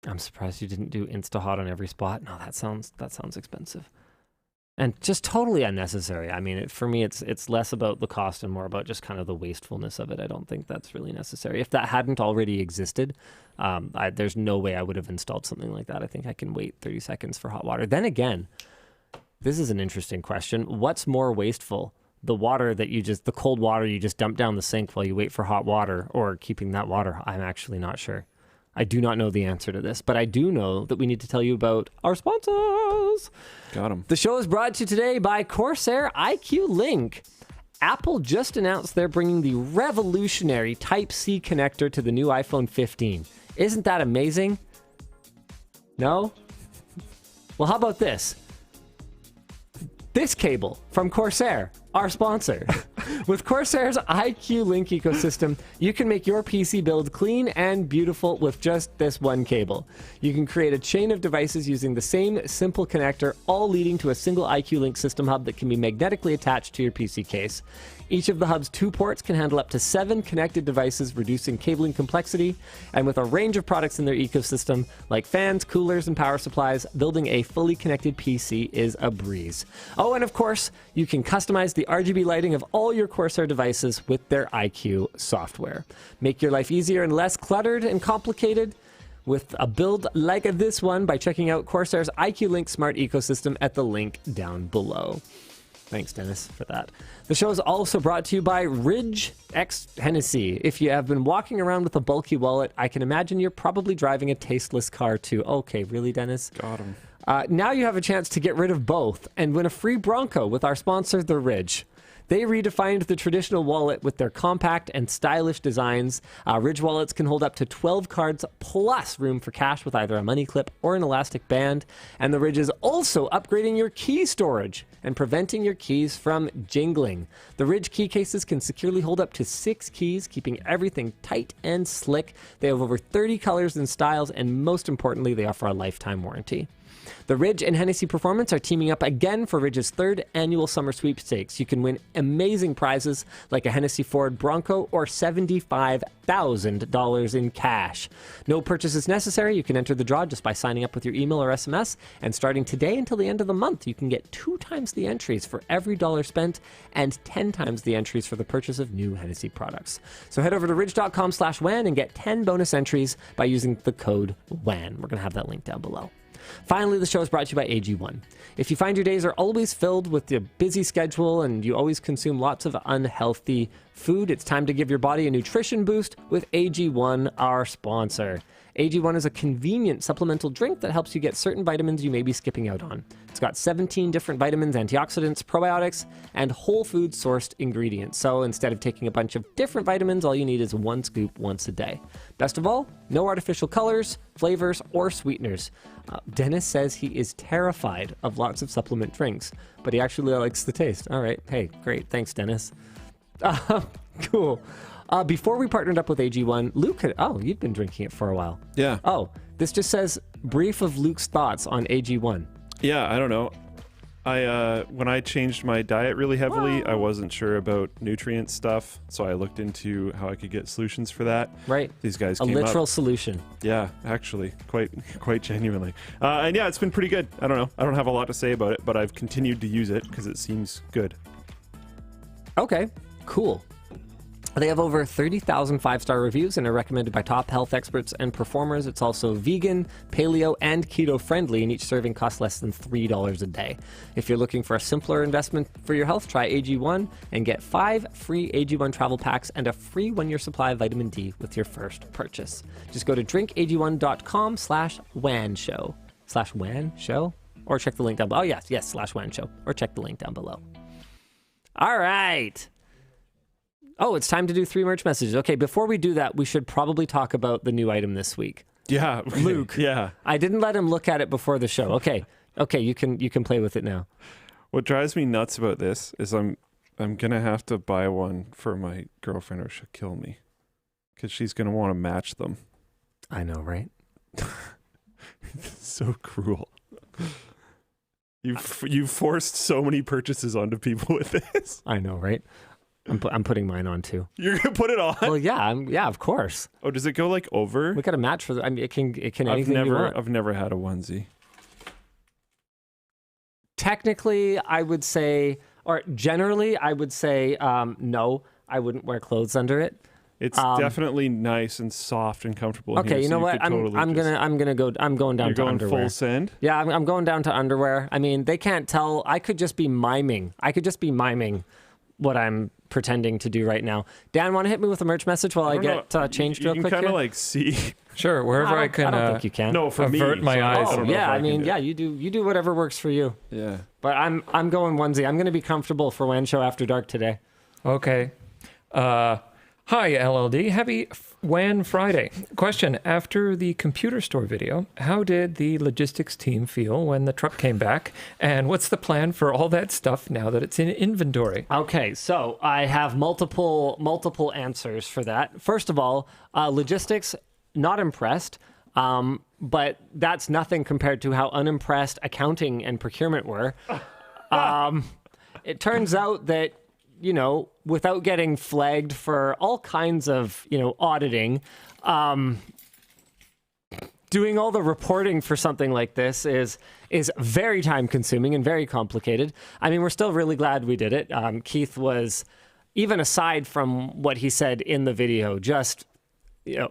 Speaker 2: I'm surprised you didn't do InstaHot on every spot. No, that sounds expensive. And just totally unnecessary. I mean, for me, it's less about the cost and more about just kind of the wastefulness of it. I don't think that's really necessary. If that hadn't already existed, there's no way I would have installed something like that. I think I can wait 30 seconds for hot water. Then again, this is an interesting question. What's more wasteful? The cold water you just dump down the sink while you wait for hot water, or keeping that water? I'm actually not sure. I do not know the answer to this, but I do know that we need to tell you about our sponsors.
Speaker 3: Got him.
Speaker 2: The show is brought to you today by Corsair IQ Link. Apple just announced they're bringing the revolutionary Type-C connector to the new iPhone 15. Isn't that amazing? No? Well, how about this? This cable from Corsair, our sponsor. With Corsair's IQ Link ecosystem, you can make your PC build clean and beautiful with just this one cable. You can create a chain of devices using the same simple connector, all leading to a single IQ Link system hub that can be magnetically attached to your PC case. Each of the hub's 2 ports can handle up to 7 connected devices, reducing cabling complexity. And with a range of products in their ecosystem, like fans, coolers, and power supplies, building a fully connected PC is a breeze. Oh, and of course, you can customize the RGB lighting of all your Corsair devices with their IQ software. Make your life easier and less cluttered and complicated with a build like this one by checking out Corsair's IQ Link Smart Ecosystem at the link down below. Thanks, Dennis, for that. The show is also brought to you by Ridge X Hennessy. If you have been walking around with a bulky wallet, I can imagine you're probably driving a tasteless car too. Okay, really, Dennis?
Speaker 3: Got him.
Speaker 2: Now you have a chance to get rid of both and win a free Bronco with our sponsor, The Ridge. They redefined the traditional wallet with their compact and stylish designs. Ridge wallets can hold up to 12 cards plus room for cash with either a money clip or an elastic band. And the Ridge is also upgrading your key storage and preventing your keys from jingling. The Ridge key cases can securely hold up to 6 keys, keeping everything tight and slick. They have over 30 colors and styles, and most importantly, they offer a lifetime warranty. The Ridge and Hennessy Performance are teaming up again for Ridge's 3rd annual summer sweepstakes. You can win amazing prizes like a Hennessy Ford Bronco or $75,000 in cash. No purchase is necessary. You can enter the draw just by signing up with your email or SMS. And starting today until the end of the month, you can get 2 times the entries for every dollar spent and 10 times the entries for the purchase of new Hennessy products. So head over to ridge.com/WAN and get 10 bonus entries by using the code WAN. We're going to have that link down below. Finally, the show is brought to you by AG1. If you find your days are always filled with a busy schedule and you always consume lots of unhealthy food, it's time to give your body a nutrition boost with AG1, our sponsor. AG1 is a convenient supplemental drink that helps you get certain vitamins you may be skipping out on. It's got 17 different vitamins, antioxidants, probiotics, and whole food sourced ingredients. So instead of taking a bunch of different vitamins, all you need is 1 scoop once a day. Best of all, no artificial colors, flavors, or sweeteners. Dennis says he is terrified of lots of supplement drinks, but he actually likes the taste. All right. Hey, great. Thanks, Dennis. Cool. Before we partnered up with AG1, Luke you've been drinking it for a while.
Speaker 3: Yeah.
Speaker 2: Oh, this just says brief of Luke's thoughts on AG1.
Speaker 3: Yeah, I don't know. When I changed my diet really heavily, I wasn't sure about nutrient stuff, so I looked into how I could get solutions for that.
Speaker 2: Right.
Speaker 3: These guys
Speaker 2: a
Speaker 3: came
Speaker 2: literal
Speaker 3: up.
Speaker 2: Solution.
Speaker 3: Yeah, actually, quite genuinely. And yeah, it's been pretty good. I don't know. I don't have a lot to say about it, but I've continued to use it because it seems good.
Speaker 2: Okay, cool. They have over 30,000 5-star reviews and are recommended by top health experts and performers. It's also vegan, paleo, and keto friendly, and each serving costs less than $3 a day. If you're looking for a simpler investment for your health, try AG1 and get 5 free AG1 travel packs and a free 1-year supply of vitamin D with your first purchase. Just go to drinkag1.com/WAN show. /WAN show? Or check the link down below. Oh, yes, /WAN show. Or check the link down below. All right. Oh, it's time to do 3 merch messages. Okay, before we do that, we should probably talk about the new item this week.
Speaker 3: Yeah,
Speaker 2: Luke.
Speaker 3: Yeah.
Speaker 2: I didn't let him look at it before the show. Okay, you can play with it now.
Speaker 3: What drives me nuts about this is I'm gonna have to buy one for my girlfriend or she'll kill me, because she's gonna want to match them.
Speaker 2: I know, right?
Speaker 3: So cruel. You've forced so many purchases onto people with this.
Speaker 2: I know, right? I'm putting mine on too.
Speaker 3: You're gonna put it on?
Speaker 2: Well, yeah, of course.
Speaker 3: Oh, does it go like over?
Speaker 2: We got a match for the. I mean, it can anything you want.
Speaker 3: I've never had a onesie.
Speaker 2: technically, I would say, or generally, I would say, no, I wouldn't wear clothes under it.
Speaker 3: It's definitely nice and soft and comfortable. In
Speaker 2: Okay,
Speaker 3: here,
Speaker 2: you
Speaker 3: so
Speaker 2: know what?
Speaker 3: could totally
Speaker 2: I'm going down
Speaker 3: You're
Speaker 2: to
Speaker 3: going
Speaker 2: underwear.
Speaker 3: full send.
Speaker 2: Yeah, I'm going down to underwear. I mean, they can't tell. I could just be miming. What I'm pretending to do right now. Dan, want to hit me with a merch message while I get changed real quick?
Speaker 3: You can kind
Speaker 2: here?
Speaker 3: of like see.
Speaker 1: Sure, wherever I can.
Speaker 2: I don't think you can.
Speaker 3: No, for
Speaker 1: avert
Speaker 3: me,
Speaker 1: my
Speaker 3: so
Speaker 1: eyes.
Speaker 3: I don't know if
Speaker 2: yeah, I
Speaker 3: can
Speaker 2: mean,
Speaker 3: do
Speaker 2: yeah,
Speaker 3: it.
Speaker 2: you do whatever works for you.
Speaker 3: Yeah.
Speaker 2: But I'm going onesie. I'm going to be comfortable for WAN Show After Dark today.
Speaker 1: Okay. Hi, LLD. Happy WAN Friday. Question. After the computer store video, how did the logistics team feel when the truck came back? And what's the plan for all that stuff now that it's in inventory?
Speaker 2: Okay, so I have multiple answers for that. First of all, logistics, not impressed. But that's nothing compared to how unimpressed accounting and procurement were. It turns out that, without getting flagged for all kinds of, auditing, doing all the reporting for something like this is very time consuming and very complicated. I mean, we're still really glad we did it. Keith was, even aside from what he said in the video, just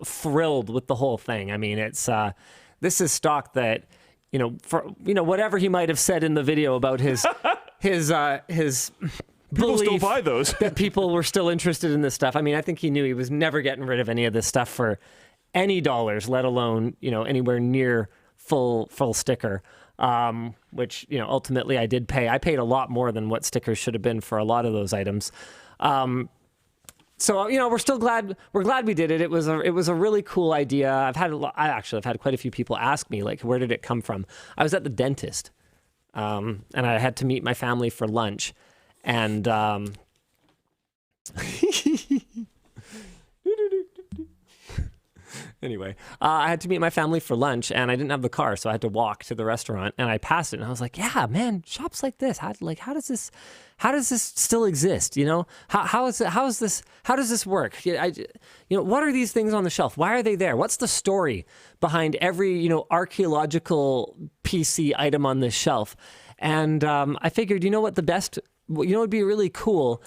Speaker 2: thrilled with the whole thing. I mean, it's this is stock that whatever he might have said in the video about his
Speaker 3: People still
Speaker 2: belief
Speaker 3: buy those.
Speaker 2: that people were still interested in this stuff. I mean, I think he knew he was never getting rid of any of this stuff for any dollars, let alone anywhere near full sticker. Which ultimately I did pay. I paid a lot more than what stickers should have been for a lot of those items. So we're still glad. We're glad we did it. It was a really cool idea. I've had quite a few people ask me, like, where did it come from? I was at the dentist, and I had to meet my family for lunch, and anyway, I had to meet my family for lunch, and I didn't have the car, so I had to walk to the restaurant. And I passed it, and I was like, "Yeah, man, shops like this. How does this still exist? How does this work? What are these things on the shelf? Why are they there? What's the story behind every archaeological PC item on this shelf?" And I figured, what would be really cool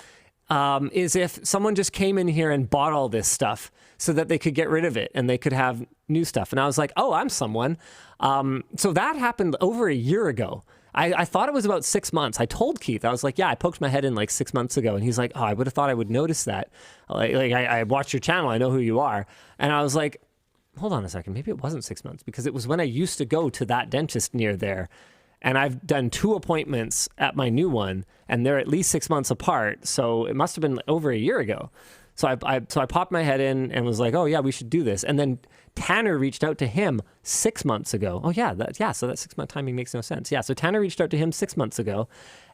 Speaker 2: is if someone just came in here and bought all this stuff so that they could get rid of it and they could have new stuff. And I was like, oh, I'm someone. So that happened over a year ago. I thought it was about 6 months. I told Keith, I was like, yeah, I poked my head in like 6 months ago. And he's like, oh, I would have thought I would notice that. I watched your channel. I know who you are. And I was like, hold on a second. Maybe it wasn't 6 months, because it was when I used to go to that dentist near there. And I've done 2 appointments at my new one, and they're at least 6 months apart. So it must have been over a year ago. So I popped my head in and was like, oh yeah, we should do this. And then Tanner reached out to him 6 months ago. Oh yeah, so that 6 month timing makes no sense. Yeah, so Tanner reached out to him 6 months ago,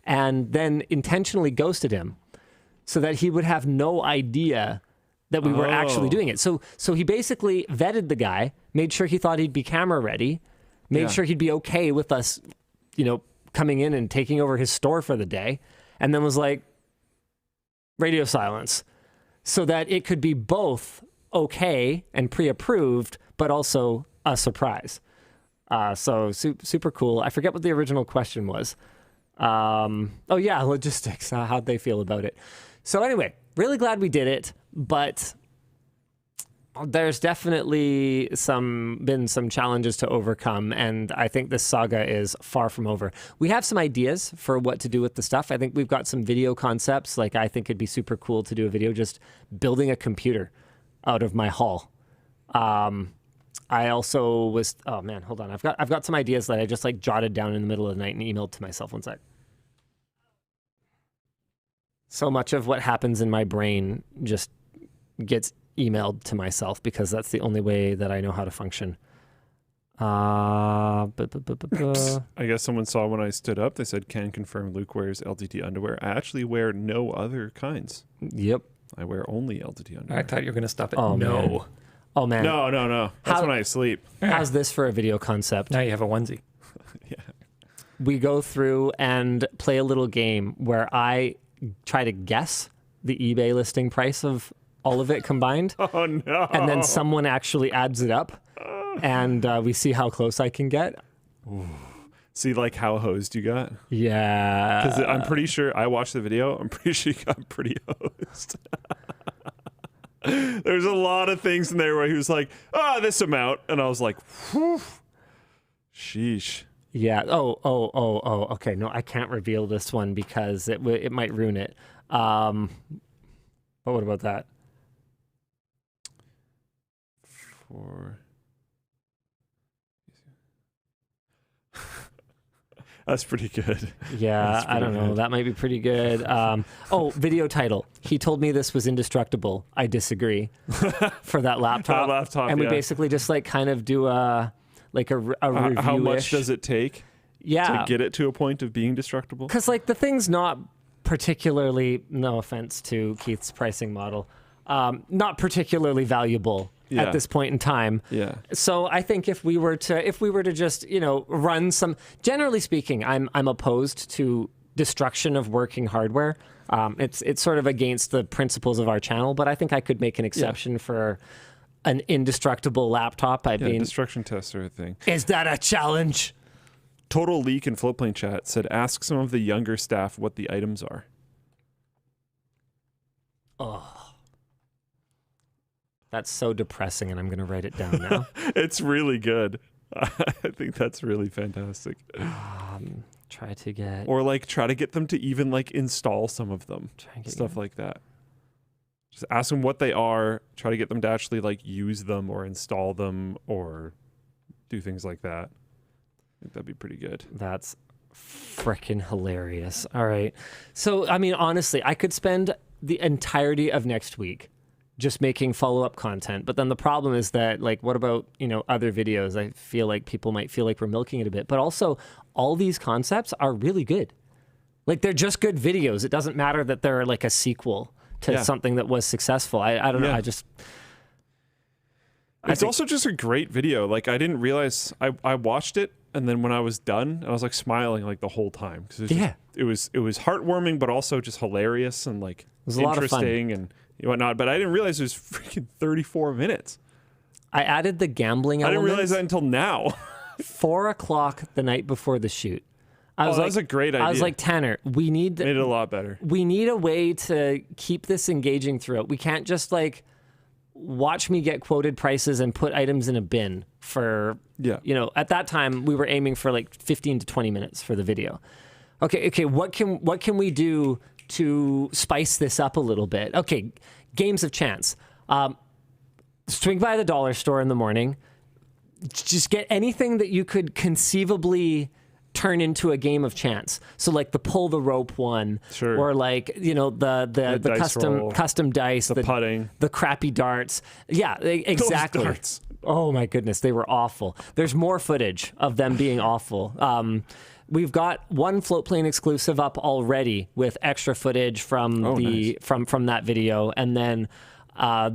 Speaker 2: and then intentionally ghosted him so that he would have no idea that we were actually doing it. So he basically vetted the guy, made sure he thought he'd be camera ready, made sure he'd be okay with us coming in and taking over his store for the day, and then was like, radio silence, so that it could be both okay and pre-approved, but also a surprise. So super cool. I forget what the original question was. Oh yeah, logistics. How'd they feel about it? So anyway, really glad we did it, but there's definitely been some challenges to overcome, and I think this saga is far from over. We have some ideas for what to do with the stuff. I think we've got some video concepts. Like, I think it'd be super cool to do a video just building a computer out of my haul. I also was, oh man, hold on. I've got some ideas that I just like jotted down in the middle of the night and emailed to myself. One sec. So much of what happens in my brain just gets emailed to myself because that's the only way that I know how to function.
Speaker 3: I guess someone saw when I stood up. They said, can confirm Luke wears LTT underwear. I actually wear no other kinds.
Speaker 2: Yep.
Speaker 3: I wear only LTT underwear.
Speaker 1: I thought you were going to stop it.
Speaker 2: Oh,
Speaker 1: no.
Speaker 2: Man. Oh, man.
Speaker 3: No. That's when I sleep.
Speaker 2: How's this for a video concept?
Speaker 1: Now you have a onesie.
Speaker 3: Yeah.
Speaker 2: We go through and play a little game where I try to guess the eBay listing price of all of it combined.
Speaker 3: Oh, no.
Speaker 2: And then someone actually adds it up, and we see how close I can get.
Speaker 3: Ooh. See, like, how hosed you got?
Speaker 2: Yeah.
Speaker 3: Because I'm pretty sure, I watched the video, I'm pretty sure you got pretty hosed. There's a lot of things in there where he was like, this amount. And I was like, whew. Sheesh.
Speaker 2: Yeah. Oh. Okay. No, I can't reveal this one because it might ruin it. But what about that?
Speaker 3: That's pretty good.
Speaker 2: Yeah, I don't know. That might be pretty good. Video title. He told me this was indestructible. I disagree. For that laptop. And we basically just like kind of do a review.
Speaker 3: How much does it take?
Speaker 2: Yeah.
Speaker 3: To get it to a point of being destructible?
Speaker 2: Because like the thing's not particularly, no offense to Keith's pricing model, not particularly valuable at this point in time.
Speaker 3: Yeah.
Speaker 2: So I think if we were to just, run some, generally speaking, I'm opposed to destruction of working hardware. It's sort of against the principles of our channel, but I think I could make an exception for an indestructible laptop.
Speaker 3: Destruction tests are a thing.
Speaker 2: Is that a challenge?
Speaker 3: Total Leak in Floatplane chat said, ask some of the younger staff what the items are.
Speaker 2: Oh, that's so depressing, and I'm going to write it down now.
Speaker 3: It's really good. I think that's really fantastic.
Speaker 2: Try to get...
Speaker 3: Or like try to get them to even like install some of them. Stuff like that. Just ask them what they are. Try to get them to actually like use them or install them or do things like that. I think that'd be pretty good.
Speaker 2: That's freaking hilarious. All right. So, I mean, honestly, I could spend the entirety of next week just making follow-up content. But then the problem is that, like, what about, other videos? I feel like people might feel like we're milking it a bit. But also, all these concepts are really good. Like, they're just good videos. It doesn't matter that they're, like, a sequel to something that was successful. I don't know.
Speaker 3: It's also just a great video. Like, I didn't realize... I watched it, and then when I was done, I was, like, smiling, like, the whole time. Cause it was heartwarming, but also just hilarious and, like,
Speaker 2: a lot of fun.
Speaker 3: And whatnot. But I didn't realize it was freaking 34 minutes.
Speaker 2: I added the gambling element.
Speaker 3: I didn't realize that until now.
Speaker 2: 4:00 the night before the shoot.
Speaker 3: That was a great idea.
Speaker 2: I was like, Tanner, we need...
Speaker 3: Made it a lot better.
Speaker 2: We need a way to keep this engaging throughout. We can't just, like... watch me get quoted prices and put items in a bin for, at that time we were aiming for like 15 to 20 minutes for the video. Okay. What can we do to spice this up a little bit? Okay. Games of chance. Swing by the dollar store in the morning. Just get anything that you could conceivably turn into a game of chance. So like the pull the rope one,
Speaker 3: sure,
Speaker 2: or like the custom dice,
Speaker 3: the putting,
Speaker 2: the crappy darts. Yeah, exactly.
Speaker 3: Those darts.
Speaker 2: Oh my goodness, they were awful. There's more footage of them being awful. We've got one Floatplane exclusive up already with extra footage from from that video, and then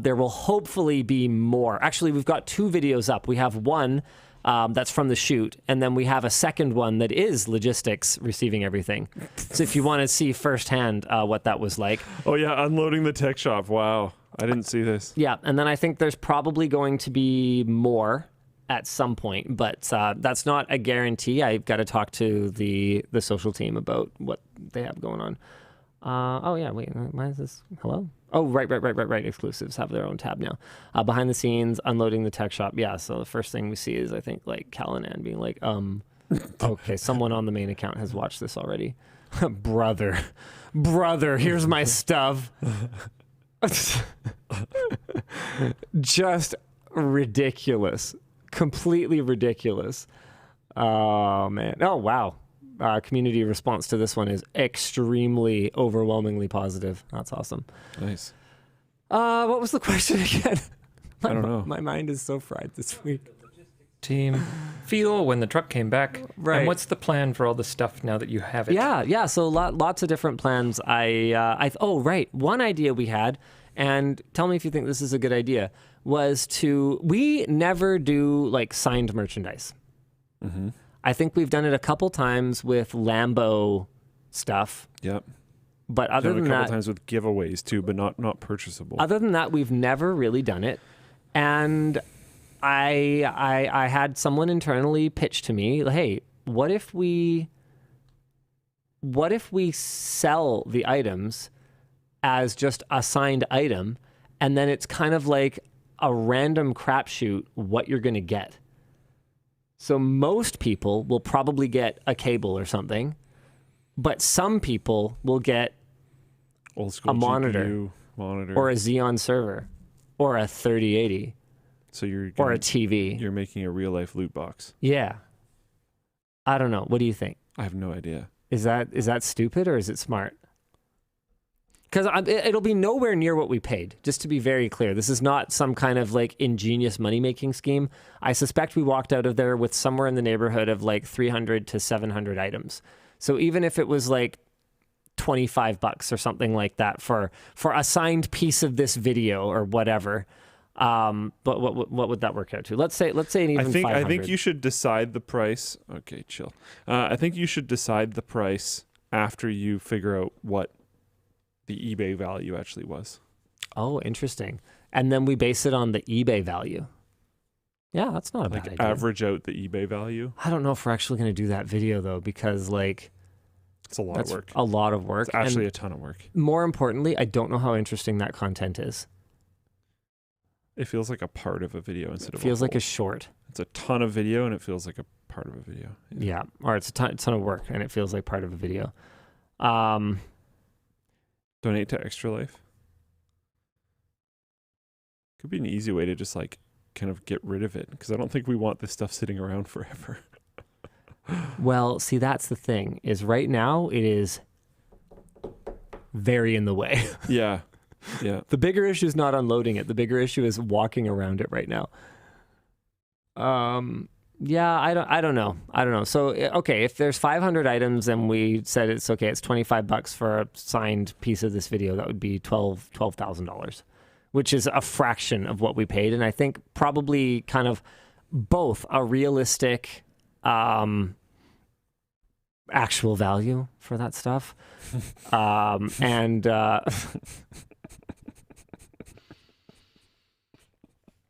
Speaker 2: there will hopefully be more. Actually, we've got 2 videos up. We have one that's from the shoot, and then we have a second one that is logistics receiving everything. So if you want to see firsthand what that was like.
Speaker 3: Oh yeah, unloading the tech shop. Wow, I didn't see this.
Speaker 2: Yeah, and then I think there's probably going to be more at some point, but that's not a guarantee. I've got to talk to the social team about what they have going on. Oh yeah, wait, why is this? Hello? Oh, right. Exclusives have their own tab now. Behind the scenes, unloading the tech shop. Yeah, so the first thing we see is, I think, like, Callanan being like, okay, someone on the main account has watched this already. Brother, here's my stuff. Just ridiculous. Completely ridiculous. Oh, man. Oh, wow. Community response to this one is extremely, overwhelmingly positive. That's awesome.
Speaker 3: Nice.
Speaker 2: What was the question again?
Speaker 3: I don't know.
Speaker 2: My mind is so fried this week.
Speaker 1: Team feel when the truck came back.
Speaker 2: Right.
Speaker 1: And what's the plan for all the stuff now that you have it?
Speaker 2: Yeah. So lots of different plans. One idea we had, and tell me if you think this is a good idea, was we never do like signed merchandise.
Speaker 3: Mm-hmm.
Speaker 2: I think we've done it a couple times with Lambo stuff.
Speaker 3: Yep.
Speaker 2: But other than that,
Speaker 3: a couple times with giveaways too, but not purchasable.
Speaker 2: Other than that, we've never really done it. And I had someone internally pitch to me, hey, what if we sell the items as just a signed item, and then it's kind of like a random crapshoot what you're going to get. So most people will probably get a cable or something, but some people will get
Speaker 3: Old school
Speaker 2: a monitor,
Speaker 3: GPU monitor,
Speaker 2: or a Xeon server, or a 3080,
Speaker 3: so
Speaker 2: or a TV.
Speaker 3: You're making a real life loot box.
Speaker 2: Yeah. I don't know. What do you think?
Speaker 3: I have no idea.
Speaker 2: Is that stupid or is it smart? Because it'll be nowhere near what we paid. Just to be very clear, this is not some kind of like ingenious money-making scheme. I suspect we walked out of there with somewhere in the neighborhood of like 300 to 700 items. So even if it was like $25 or something like that for a signed piece of this video or whatever, but what would that work out to? Let's say an even 500.
Speaker 3: I think you should decide the price. Okay, chill. I think you should decide the price after you figure out what the eBay value actually was.
Speaker 2: Oh, interesting. And then we base it on the eBay value. Yeah, that's not a bad idea.
Speaker 3: Average out the eBay value.
Speaker 2: I don't know if we're actually going to do that video though, because like
Speaker 3: it's a lot of work.
Speaker 2: A lot of work.
Speaker 3: It's actually a ton of work.
Speaker 2: More importantly, I don't know how interesting that content is.
Speaker 3: It feels like a part of a video instead of
Speaker 2: It feels
Speaker 3: a
Speaker 2: like
Speaker 3: whole.
Speaker 2: a short.
Speaker 3: It's a ton of video and it feels like a part of a video.
Speaker 2: Yeah. Or it's a ton of work and it feels like part of a video.
Speaker 3: Donate to Extra Life. Could be an easy way to just like kind of get rid of it, because I don't think we want this stuff sitting around forever.
Speaker 2: Well, see, that's the thing, is right now it is very in the way.
Speaker 3: Yeah. Yeah.
Speaker 2: The bigger issue is not unloading it. The bigger issue is walking around it right now. Yeah, I don't know. So, okay, if there's 500 items and we said it's okay, it's $25 for a signed piece of this video, that would be $12,000, which is a fraction of what we paid. And I think probably kind of both a realistic actual value for that stuff. And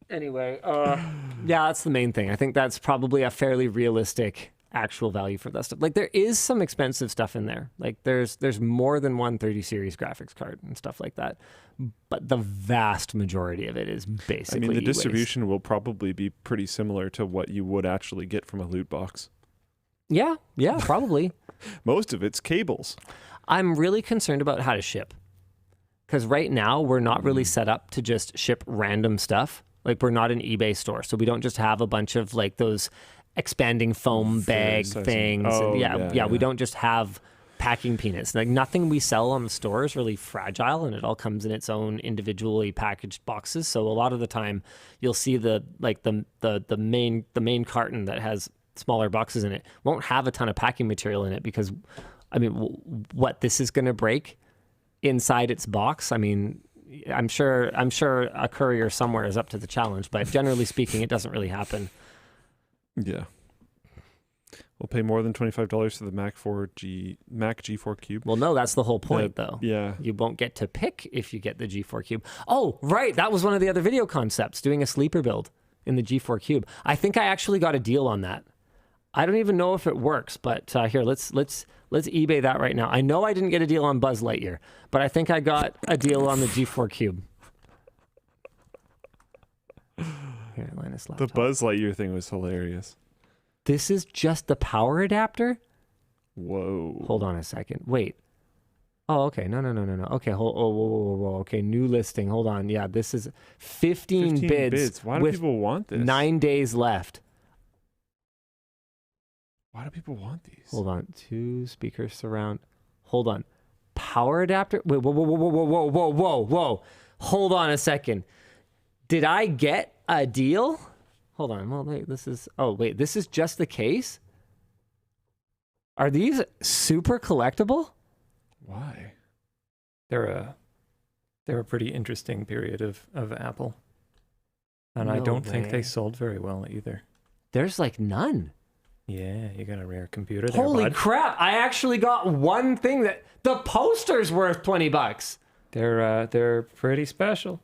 Speaker 2: anyway, yeah, that's the main thing. I think that's probably a fairly realistic actual value for that stuff. Like, there is some expensive stuff in there. Like, there's more than one 30 series graphics card and stuff like that. But the vast majority of it is basically
Speaker 3: I mean, the
Speaker 2: waste.
Speaker 3: distribution will probably be pretty similar to what you would actually get from a loot box.
Speaker 2: Yeah, probably.
Speaker 3: Most of it's cables.
Speaker 2: I'm really concerned about how to ship. Because right now, we're not really set up to just ship random stuff. Like, we're not an eBay store, so we don't just have a bunch of like those expanding foam bag things.
Speaker 3: Oh,
Speaker 2: yeah, we don't just have packing peanuts. Like, nothing we sell on the store is really fragile, and it all comes in its own individually packaged boxes. So a lot of the time, you'll see the main carton that has smaller boxes in it won't have a ton of packing material in it, because, I mean, what this is going to break inside its box, I mean, I'm sure a courier somewhere is up to the challenge, but generally speaking, it doesn't really happen.
Speaker 3: Yeah. We'll pay more than $25 for the Mac G4 Cube.
Speaker 2: Well, no, that's the whole point, though.
Speaker 3: Yeah.
Speaker 2: You won't get to pick if you get the G4 Cube. Oh, right. That was one of the other video concepts, doing a sleeper build in the G4 Cube. I think I actually got a deal on that. I don't even know if it works, but here, let's eBay that right now. I know I didn't get a deal on Buzz Lightyear, but I think I got a deal on the G4 Cube. Here, Linus laptop.
Speaker 3: The Buzz Lightyear thing was hilarious.
Speaker 2: This is just the power adapter?
Speaker 3: Whoa.
Speaker 2: Hold on a second. Wait. Oh, okay. No. Okay, whoa. Okay, new listing. Hold on. Yeah, this is 15 bids.
Speaker 3: Why do people want this?
Speaker 2: 9 days left.
Speaker 3: Why do people want these?
Speaker 2: Hold on. 2 speakers surround. Hold on. Power adapter? Wait, whoa. Hold on a second. Did I get a deal? Hold on. Well, wait, this is just the case? Are these super collectible?
Speaker 3: Why?
Speaker 1: They're a pretty interesting period of Apple. And I
Speaker 2: No
Speaker 1: don't think
Speaker 2: way.
Speaker 1: they sold very well either.
Speaker 2: There's like none.
Speaker 1: Yeah, you got a rare computer there,
Speaker 2: Holy
Speaker 1: bud.
Speaker 2: crap. I actually got one thing that the poster's worth $20.
Speaker 1: They're pretty special.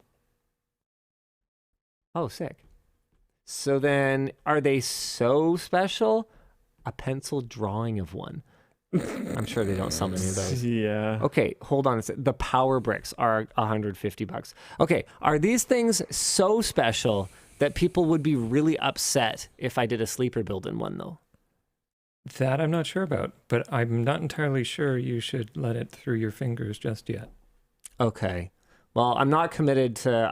Speaker 2: Oh, sick. So then, are they so special? A pencil drawing of one. I'm sure they don't sell many of those.
Speaker 3: Yeah.
Speaker 2: Okay, hold on a sec. The power bricks are $150. Okay, are these things so special that people would be really upset if I did a sleeper build in one, though?
Speaker 1: That I'm not sure about, but I'm not entirely sure you should let it through your fingers just yet.
Speaker 2: Okay. Well, I'm not committed to the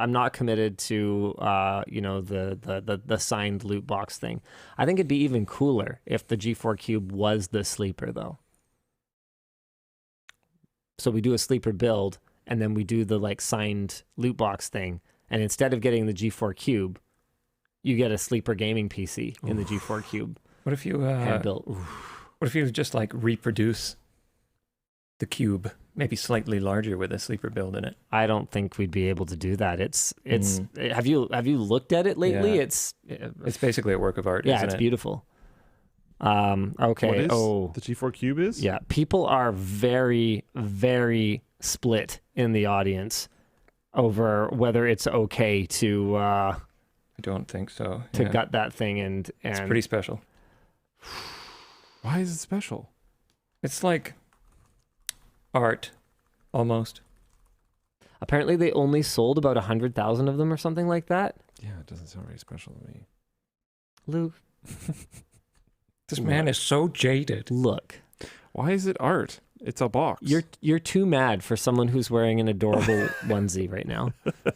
Speaker 2: signed loot box thing. I think it'd be even cooler if the G4 Cube was the sleeper, though. So we do a sleeper build, and then we do the like signed loot box thing, and instead of getting the G4 Cube, you get a sleeper gaming PC in the G4 Cube.
Speaker 1: What if you
Speaker 2: Hand built.
Speaker 1: What if you just like reproduce the cube, maybe slightly larger with a sleeper build in it?
Speaker 2: I don't think we'd be able to do that. Have you looked at it lately?
Speaker 1: Yeah.
Speaker 2: It's
Speaker 1: basically a work of art.
Speaker 2: yeah,
Speaker 1: isn't
Speaker 2: it's
Speaker 1: it?
Speaker 2: beautiful. Okay.
Speaker 3: What is
Speaker 2: Oh,
Speaker 3: the G4 Cube is?
Speaker 2: yeah. People are very, very split in the audience over whether it's okay to
Speaker 1: I don't think so. Yeah.
Speaker 2: gut that thing and
Speaker 1: It's pretty special.
Speaker 3: Why is it special?
Speaker 1: It's like art, almost.
Speaker 2: apparently they only sold about 100,000 of them or something like that.
Speaker 3: Yeah, it doesn't sound very special to me.
Speaker 2: Luke,
Speaker 1: This man is so jaded.
Speaker 2: look.
Speaker 3: Why is it art? It's a box.
Speaker 2: You're too mad for someone who's wearing an adorable onesie right now.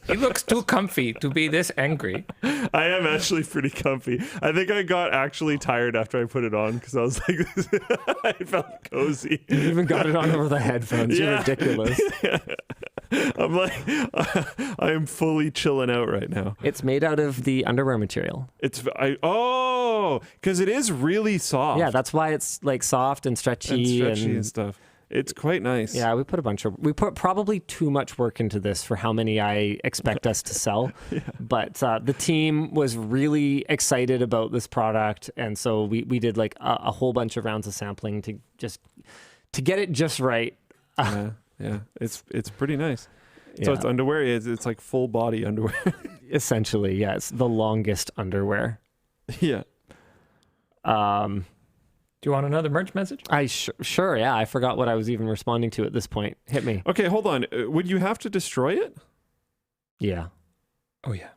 Speaker 1: He looks too comfy to be this angry.
Speaker 3: I am actually pretty comfy. I think I got actually tired after I put it on because I was like, I felt cozy.
Speaker 2: You even got it on over the headphones. You're
Speaker 3: Yeah.
Speaker 2: ridiculous.
Speaker 3: I'm like, I am fully chilling out right now.
Speaker 2: It's made out of the underwear material.
Speaker 3: Because it is really soft.
Speaker 2: Yeah, that's why it's like soft and
Speaker 3: and
Speaker 2: stretchy
Speaker 3: stretchy and stuff. It's quite nice.
Speaker 2: Yeah, we put probably too much work into this for how many I expect us to sell.
Speaker 3: Yeah.
Speaker 2: But the team was really excited about this product, and so we did like a whole bunch of rounds of sampling to get it just right.
Speaker 3: Yeah. It's pretty nice. So it's underwear. It's like full body underwear.
Speaker 2: Essentially, yeah, it's the longest underwear.
Speaker 3: Yeah.
Speaker 1: Do you want another merch message?
Speaker 2: Sure, yeah. I forgot what I was even responding to at this point. Hit me.
Speaker 3: Okay, hold on. Would you have to destroy it?
Speaker 2: Yeah.
Speaker 1: Oh yeah.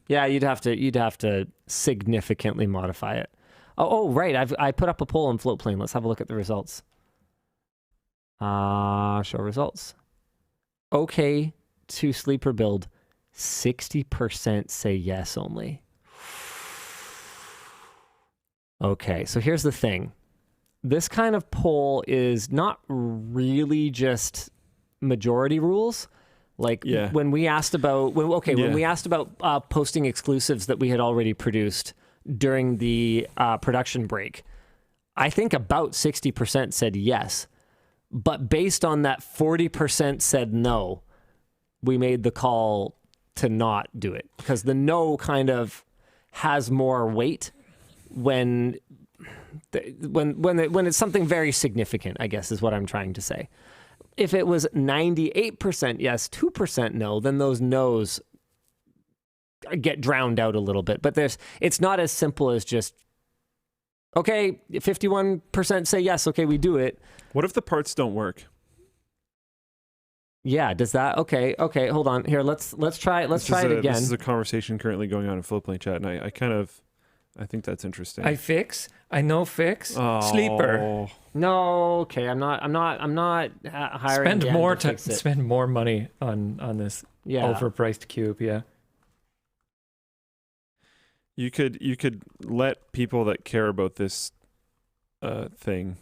Speaker 2: Yeah, you'd have to significantly modify it. Oh, right. I put up a poll on Floatplane. Let's have a look at the results. Show results. Okay to sleeper build. 60% say yes only. Okay, so here's the thing. This kind of poll is not really just majority rules. Like when we asked about when we asked about posting exclusives that we had already produced during the production break, I think about 60% said yes. But based on that 40% said no, we made the call to not do it because the no kind of has more weight when it's something very significant, I guess is what I'm trying to say. If it was 98% yes, 2% no, then those no's get drowned out a little bit. But it's not as simple as just, okay, 51% say yes, okay, we do it.
Speaker 3: What if the parts don't work?
Speaker 2: Yeah, does that? Okay, hold on. Here, let's try it again.
Speaker 3: This is a conversation currently going on in Floatplane chat, and I think that's interesting.
Speaker 1: I know fix. Sleeper.
Speaker 2: No, okay, I'm not hiring.
Speaker 1: Spend more money on this overpriced cube. Yeah.
Speaker 3: You could let people that care about this thing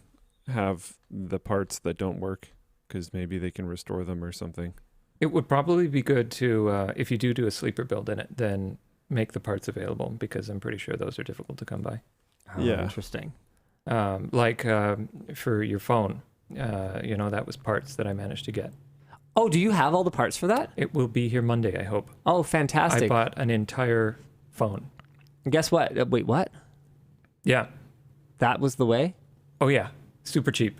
Speaker 3: have the parts that don't work because maybe they can restore them or something.
Speaker 1: It would probably be good to if you do a sleeper build in it, then make the parts available because I'm pretty sure those are difficult to come by.
Speaker 2: Oh,
Speaker 3: yeah,
Speaker 2: interesting.
Speaker 1: For your phone, that was parts that I managed to get.
Speaker 2: Oh, do you have all the parts for that?
Speaker 1: It will be here Monday, I hope.
Speaker 2: Oh, fantastic!
Speaker 1: I bought an entire phone.
Speaker 2: Guess what? Wait, what?
Speaker 1: Yeah.
Speaker 2: That was the way?
Speaker 1: Oh yeah, super cheap.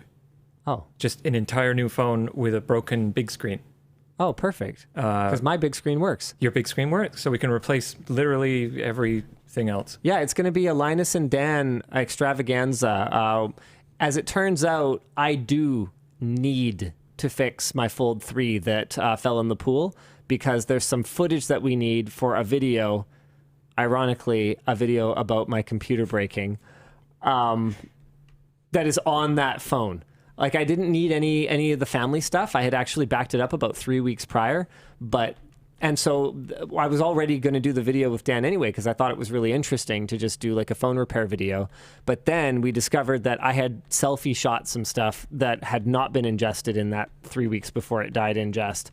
Speaker 2: Oh,
Speaker 1: just an entire new phone with a broken big screen.
Speaker 2: Oh, perfect. Because my big screen works.
Speaker 1: Your big screen works, so we can replace literally every everything else.
Speaker 2: Yeah, it's going to be a Linus and Dan extravaganza. As it turns out, I do need to fix my Fold 3 that fell in the pool because there's some footage that we need for a video, ironically, a video about my computer breaking, that is on that phone. Like, I didn't need any of the family stuff. I had actually backed it up about 3 weeks prior, and so I was already going to do the video with Dan anyway because I thought it was really interesting to just do like a phone repair video. But then we discovered that I had selfie shot some stuff that had not been ingested in that 3 weeks before it died ingest.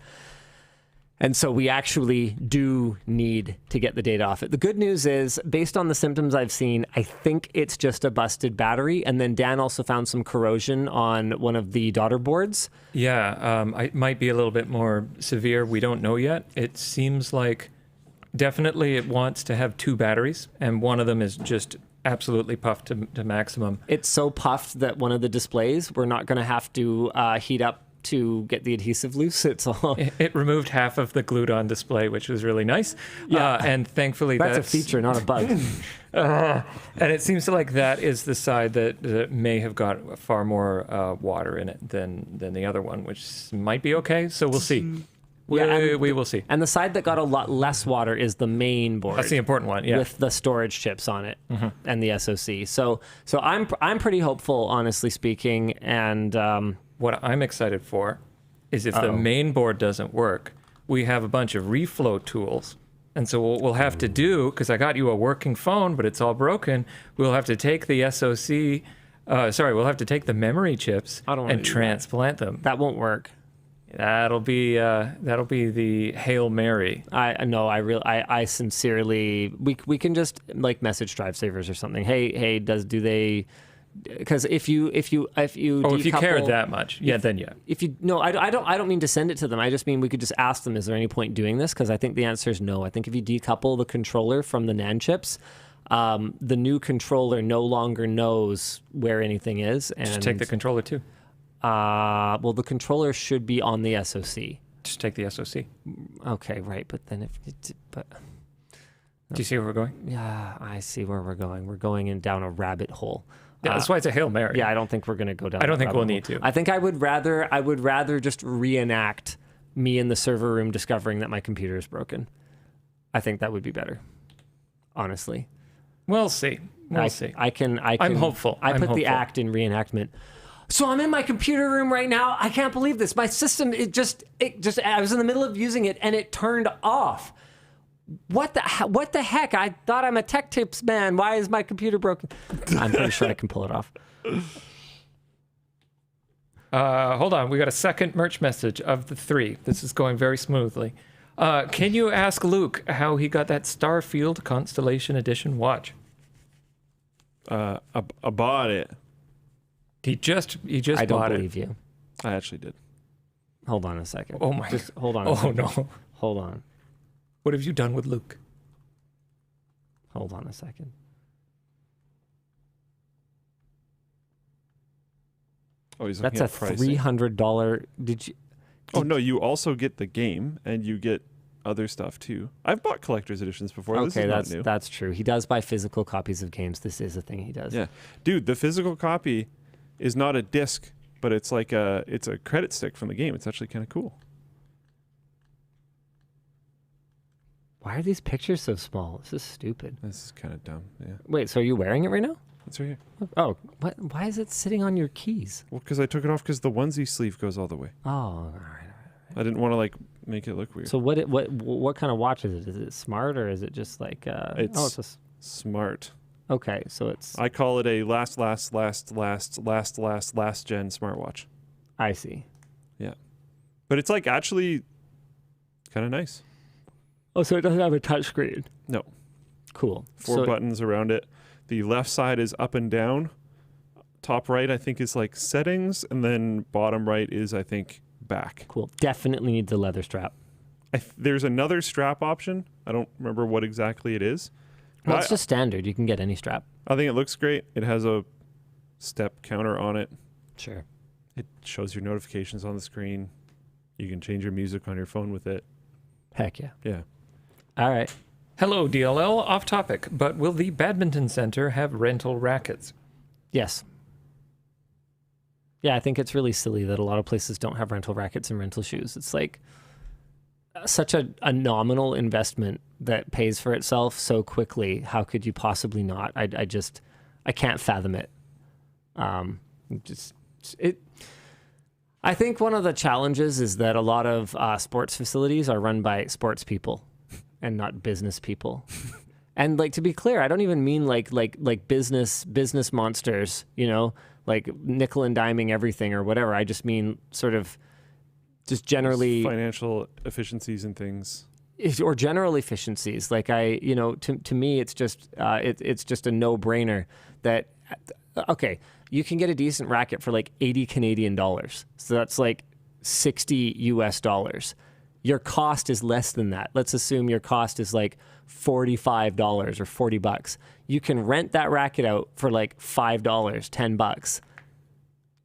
Speaker 2: And so we actually do need to get the data off it. The good news is, based on the symptoms I've seen, I think it's just a busted battery. And then Dan also found some corrosion on one of the daughter boards.
Speaker 1: Yeah, it might be a little bit more severe. We don't know yet. It seems like definitely it wants to have 2 batteries, and one of them is just absolutely puffed to maximum.
Speaker 2: It's so puffed that one of the displays, we're not going to have to heat up to get the adhesive loose. It's all.
Speaker 1: It removed half of the glued-on display, which was really nice.
Speaker 2: Yeah,
Speaker 1: and thankfully
Speaker 2: that's a feature, not a bug.
Speaker 1: And it seems like that is the side that may have got far more water in it than the other one, which might be okay. So we'll see. We will see.
Speaker 2: And the side that got a lot less water is the main board.
Speaker 1: That's the important one, yeah.
Speaker 2: With the storage chips on it and the SoC. So I'm pretty hopeful, honestly speaking. And
Speaker 1: what I'm excited for is if the main board doesn't work, we have a bunch of reflow tools. And so what we'll have to do, because I got you a working phone, but it's all broken, we'll have to take the SoC, we'll have to take the memory chips and transplant them.
Speaker 2: That won't work.
Speaker 1: That'll be the Hail Mary.
Speaker 2: I sincerely, we can just like message drive savers or something. Hey, do they? Because if you
Speaker 1: if you care that much, then yeah.
Speaker 2: I don't mean to send it to them. I just mean we could just ask them, is there any point in doing this? Because I think the answer is no. I think if you decouple the controller from the NAND chips, the new controller no longer knows where anything is. And
Speaker 1: just take the controller too.
Speaker 2: Well, the controller should be on the SoC.
Speaker 1: Just take the SoC.
Speaker 2: Okay, right. But then
Speaker 1: do you see where we're going?
Speaker 2: Yeah, I see where we're going. We're going down a rabbit hole.
Speaker 1: Yeah, that's why it's a Hail Mary.
Speaker 2: Yeah, I don't think we're going to go down.
Speaker 1: I don't think we'll need to.
Speaker 2: I think I would rather just reenact me in the server room discovering that my computer is broken. I think that would be better. Honestly.
Speaker 1: We'll see. We'll see.
Speaker 2: I'm
Speaker 1: hopeful.
Speaker 2: I put the act in reenactment. So I'm in my computer room right now. I can't believe this. My system, it just I was in the middle of using it and it turned off. What the heck? I thought I'm a tech tips man. Why is my computer broken? I'm pretty sure I can pull it off.
Speaker 1: Hold on. We got a second merch message of the 3. This is going very smoothly. Can you ask Luke how he got that Starfield Constellation Edition watch?
Speaker 3: I bought it.
Speaker 1: He just
Speaker 2: I don't
Speaker 1: bought
Speaker 2: believe
Speaker 1: it.
Speaker 2: you.
Speaker 3: I actually did.
Speaker 2: Hold on a second.
Speaker 1: Oh my!
Speaker 2: Just hold on.
Speaker 1: Oh no!
Speaker 2: Hold on.
Speaker 1: What have you done with Luke?
Speaker 2: Hold on a second.
Speaker 3: Oh, he's
Speaker 2: That's a $300. Did you?
Speaker 3: Oh no! You also get the game, and you get other stuff too. I've bought collector's editions before.
Speaker 2: Okay,
Speaker 3: this is not new.
Speaker 2: That's true. He does buy physical copies of games. This is a thing he does.
Speaker 3: Yeah, dude, the physical copy is not a disc, but it's like it's a credit stick from the game. It's actually kind of cool.
Speaker 2: Why are these pictures so small? This is stupid.
Speaker 3: This is kind of dumb. Yeah.
Speaker 2: Wait, so are you wearing it right now?
Speaker 3: It's right here.
Speaker 2: Oh, what? Why is it sitting on your keys?
Speaker 3: Well, because I took it off because the onesie sleeve goes all the way.
Speaker 2: Oh, all right.
Speaker 3: I didn't want to like make it look weird.
Speaker 2: So what kind of watch is it? Is it smart or is it just like?
Speaker 3: It's smart.
Speaker 2: Okay, so it's.
Speaker 3: I call it a last gen smartwatch.
Speaker 2: I see.
Speaker 3: Yeah, but it's like actually kind of nice.
Speaker 2: Oh, so it doesn't have a touch screen.
Speaker 3: No.
Speaker 2: Cool.
Speaker 3: 4 buttons around it. The left side is up and down. Top right, I think, is like settings, and then bottom right is, I think, back.
Speaker 2: Cool. Definitely needs a leather strap.
Speaker 3: There's another strap option. I don't remember what exactly it is.
Speaker 2: Well, it's just standard. You can get any strap.
Speaker 3: I think it looks great. It has a step counter on it.
Speaker 2: Sure.
Speaker 3: It shows your notifications on the screen. You can change your music on your phone with it.
Speaker 2: Heck yeah.
Speaker 3: Yeah.
Speaker 2: All right.
Speaker 1: Hello, DLL. Off topic, but will the badminton center have rental rackets?
Speaker 2: Yes. Yeah, I think it's really silly that a lot of places don't have rental rackets and rental shoes. It's like such a nominal investment that pays for itself so quickly. How could you possibly not? I can't fathom it. I think one of the challenges is that a lot of sports facilities are run by sports people and not business people. And like, to be clear, I don't even mean like business monsters, you know, like nickel and diming everything or whatever. I just mean sort of just generally
Speaker 3: financial efficiencies and things,
Speaker 2: or general efficiencies. Like to me, it's just it's just a no-brainer that, okay, you can get a decent racket for like 80 Canadian dollars. So that's like 60 US dollars. Your cost is less than that. Let's assume your cost is like $45 or $40. You can rent that racket out for like $5, $10.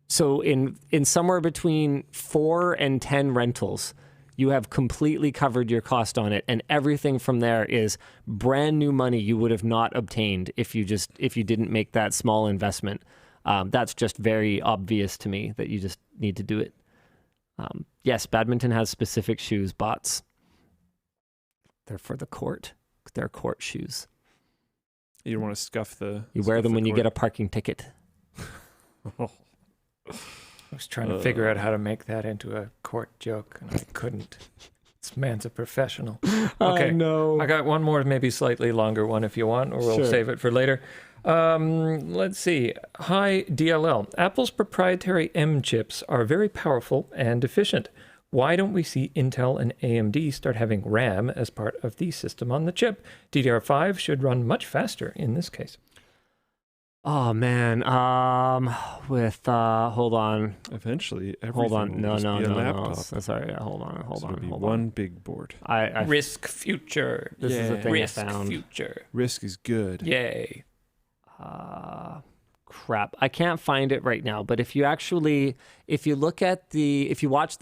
Speaker 2: So in somewhere between 4 and 10 rentals, you have completely covered your cost on it, and everything from there is brand new money you would have not obtained if you didn't make that small investment. That's just very obvious to me that you just need to do it. Yes, badminton has specific shoes, bots. They're for the court. They're court shoes.
Speaker 3: You don't want to scuff the...
Speaker 2: You wear them when you get a parking ticket.
Speaker 1: I was trying to figure out how to make that into a court joke, and I couldn't. This man's a professional. Okay,
Speaker 2: no.
Speaker 1: I got one more, maybe slightly longer one if you want, or we'll save it for later. Let's see. Hi, DLL. Apple's proprietary M chips are very powerful and efficient. Why don't we see Intel and AMD start having RAM as part of the system on the chip? DDR5 should run much faster in this case.
Speaker 2: Oh man, hold on.
Speaker 3: Eventually, everything
Speaker 2: Hold on,
Speaker 3: will just be a laptop.
Speaker 2: Sorry, hold on.
Speaker 3: It'll be one big board.
Speaker 2: I
Speaker 1: Risk future.
Speaker 2: This is a thing
Speaker 1: Risk
Speaker 2: I found.
Speaker 1: future.
Speaker 3: Risk is good.
Speaker 1: Yay.
Speaker 2: Crap. I can't find it right now, but if you watch the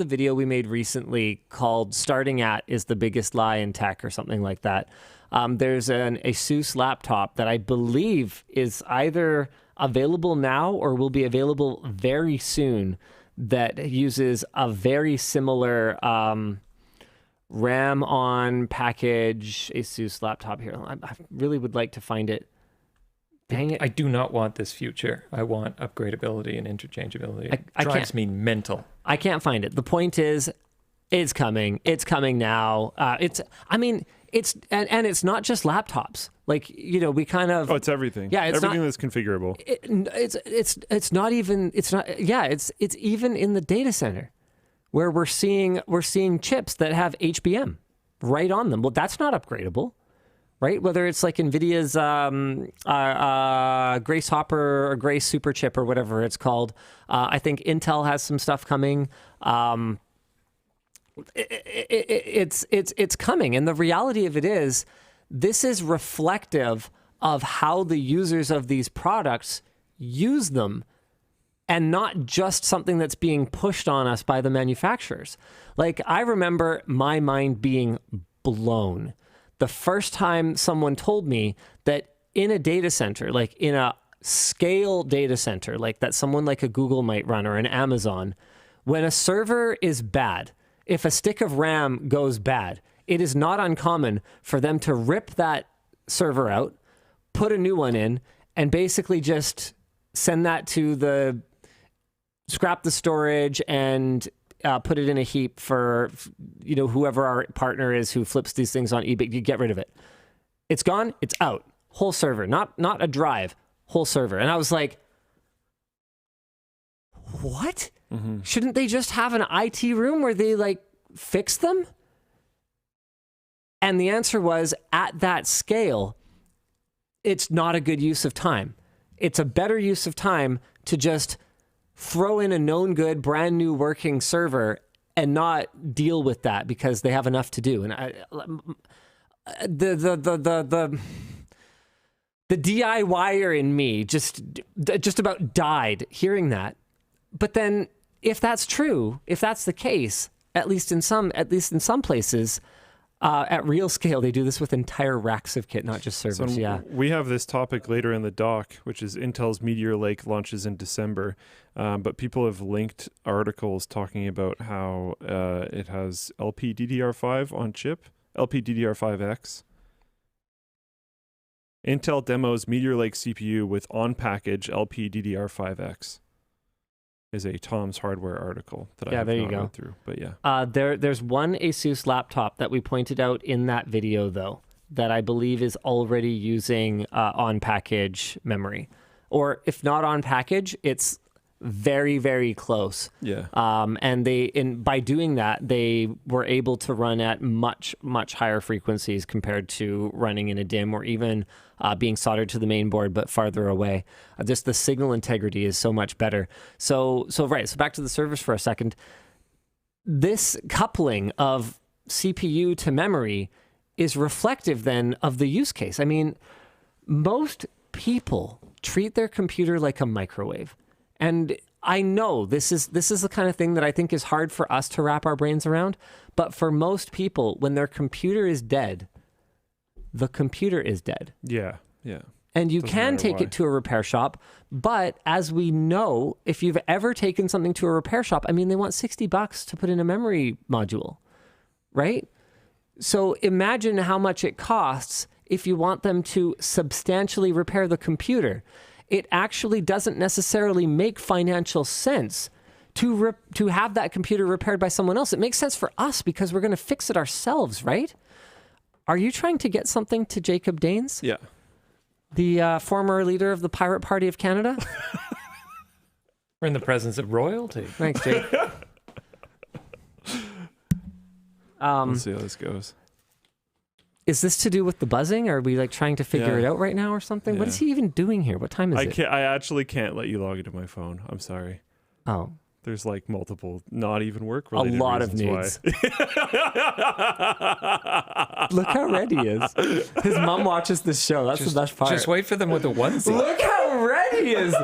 Speaker 2: video we made recently called Starting At is the Biggest Lie in Tech or something like that, there's an Asus laptop that I believe is either available now or will be available very soon that uses a very similar RAM on package Asus laptop here. I really would like to find it. Dang it.
Speaker 1: I do not want this future. I want upgradability and interchangeability. It drives me mental.
Speaker 2: I can't find it. The point is, it's coming. It's coming now. It's not just laptops. Like, we kind of...
Speaker 3: Oh, it's everything.
Speaker 2: Yeah, it's
Speaker 3: everything that's configurable.
Speaker 2: It's even in the data center where we're seeing chips that have HBM right on them. Well, that's not upgradable. Right? Whether it's like NVIDIA's Grace Hopper or Grace Super Chip or whatever it's called. I think Intel has some stuff coming. It's coming. And the reality of it is, this is reflective of how the users of these products use them, and not just something that's being pushed on us by the manufacturers. Like, I remember my mind being blown the first time someone told me that in a data center, like in a scale data center, like that someone like a Google might run or an Amazon, when a server is bad, if a stick of RAM goes bad, it is not uncommon for them to rip that server out, put a new one in, and basically just send that to scrap the storage and put it in a heap for, whoever our partner is who flips these things on eBay. You get rid of it. It's gone. It's out. Whole server, not a drive, whole server. And I was like, what? Mm-hmm. Shouldn't they just have an IT room where they fix them? And the answer was, at that scale, it's not a good use of time. It's a better use of time to just throw in a known good, brand new working server and not deal with that because they have enough to do. And the DIYer in me just about died hearing that. But then, if that's true, if that's the case, at least in some places, At real scale, they do this with entire racks of kit, not just servers.
Speaker 3: So we have this topic later in the doc, which is Intel's Meteor Lake launches in December. But people have linked articles talking about how it has LPDDR5 on chip, LPDDR5X. Intel demos Meteor Lake CPU with on-package LPDDR5X. Is a Tom's Hardware article that I have not read through. But yeah.
Speaker 2: There's one Asus laptop that we pointed out in that video, though, that I believe is already using on-package memory. Or if not on-package, it's very, very close.
Speaker 3: Yeah.
Speaker 2: And by doing that, they were able to run at much, much higher frequencies compared to running in a DIMM or even being soldered to the main board but farther away. Just the signal integrity is so much better. So back to the servers for a second. This coupling of CPU to memory is reflective then of the use case. I mean, most people treat their computer like a microwave. And I know this is the kind of thing that I think is hard for us to wrap our brains around. But for most people, when their computer is dead, the computer is dead.
Speaker 3: Yeah.
Speaker 2: And you can take it to a repair shop. But as we know, if you've ever taken something to a repair shop, I mean, they want $60 to put in a memory module, right? So imagine how much it costs if you want them to substantially repair the computer. It actually doesn't necessarily make financial sense to have that computer repaired by someone else. It makes sense for us because we're going to fix it ourselves, right? Are you trying to get something to Jacob Daines?
Speaker 3: Yeah.
Speaker 2: The former leader of the Pirate Party of Canada?
Speaker 1: We're in the presence of royalty.
Speaker 2: Thanks, Jake.
Speaker 3: Let's see how this goes.
Speaker 2: Is this to do with the buzzing? Are we like trying to figure it out right now or something? What is he even doing here? What time is it?
Speaker 3: I actually can't let you log into my phone. I'm sorry.
Speaker 2: Oh.
Speaker 3: There's like multiple not even work
Speaker 2: A lot of needs. Look how red he is. His mom watches this show. That's the best part.
Speaker 1: Just wait for them with a onesie.
Speaker 2: Look how red he is.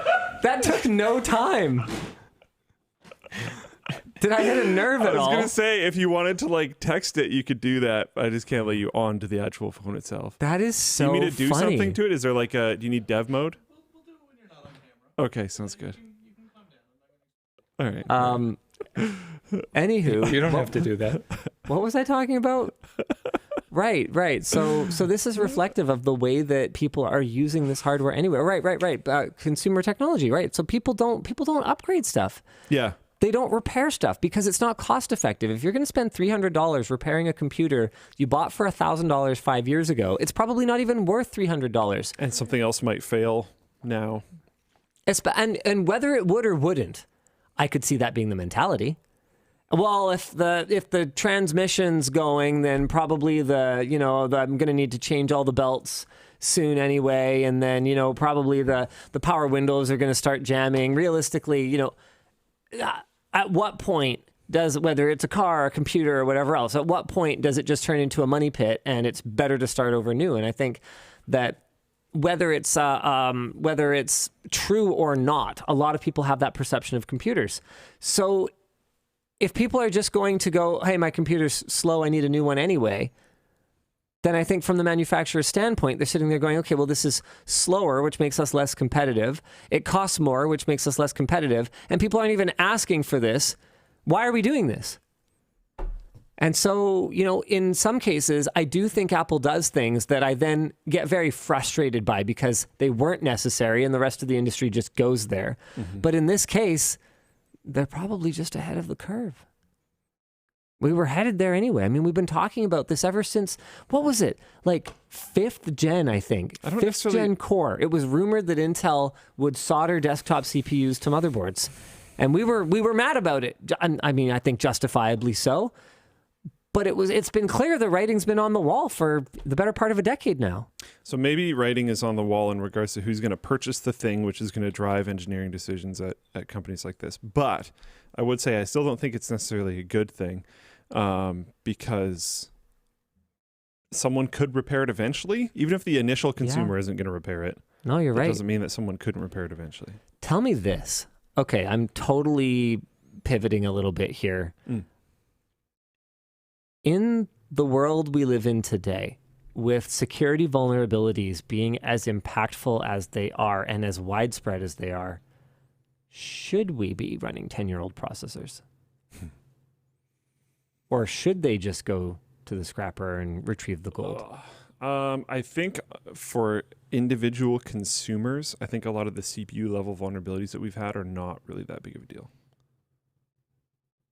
Speaker 2: That took no time. Did I hit a nerve at all?
Speaker 3: I was going to say, if you wanted to like text it, you could do that. I just can't let you on to the actual phone itself.
Speaker 2: That is so
Speaker 3: funny. Do you need to do
Speaker 2: funny.
Speaker 3: something to it? Is there like do you need dev mode?
Speaker 4: We'll do it when you're not on camera.
Speaker 3: Okay, sounds good.
Speaker 4: You can calm down.
Speaker 3: All right.
Speaker 2: Anywho.
Speaker 1: You don't have to do that.
Speaker 2: What was I talking about? Right. So this is reflective of the way that people are using this hardware anyway. Right. Consumer technology, right? So people don't upgrade stuff.
Speaker 3: Yeah.
Speaker 2: They don't repair stuff because it's not cost effective. If you're going to spend $300 repairing a computer you bought for $1,000 5 years ago, it's probably not even worth $300.
Speaker 3: And something else might fail now.
Speaker 2: And whether it would or wouldn't, I could see that being the mentality. Well, if the transmission's going, then probably I'm going to need to change all the belts soon anyway, and then probably the power windows are going to start jamming. Realistically, at what point does, whether it's a car, a computer, or whatever else, at what point does it just turn into a money pit and it's better to start over new? And I think that whether it's true or not, a lot of people have that perception of computers. So if people are just going to go, hey, my computer's slow, I need a new one anyway, then I think from the manufacturer's standpoint, they're sitting there going, okay, well, this is slower, which makes us less competitive. It costs more, which makes us less competitive. And people aren't even asking for this. Why are we doing this? And so, in some cases, I do think Apple does things that I then get very frustrated by because they weren't necessary and the rest of the industry just goes there. Mm-hmm. But in this case, they're probably just ahead of the curve. We were headed there anyway. I mean, we've been talking about this ever since, what was it? Like 5th gen, I think. 5th gen Core. It was rumored that Intel would solder desktop CPUs to motherboards. And we were mad about it. I mean, I think justifiably so. But it's been clear the writing's been on the wall for the better part of a decade now.
Speaker 3: So maybe writing is on the wall in regards to who's going to purchase the thing, which is going to drive engineering decisions at companies like this. But I would say I still don't think it's necessarily a good thing because someone could repair it eventually, even if the initial consumer isn't going to repair it.
Speaker 2: No, you're right.
Speaker 3: That doesn't mean that someone couldn't repair it eventually.
Speaker 2: Tell me this. Okay, I'm totally pivoting a little bit here. In the world we live in today, with security vulnerabilities being as impactful as they are and as widespread as they are, should we be running 10-year-old processors? Or should they just go to the scrapper and retrieve the gold?
Speaker 3: I think for individual consumers, I think a lot of the CPU level vulnerabilities that we've had are not really that big of a deal.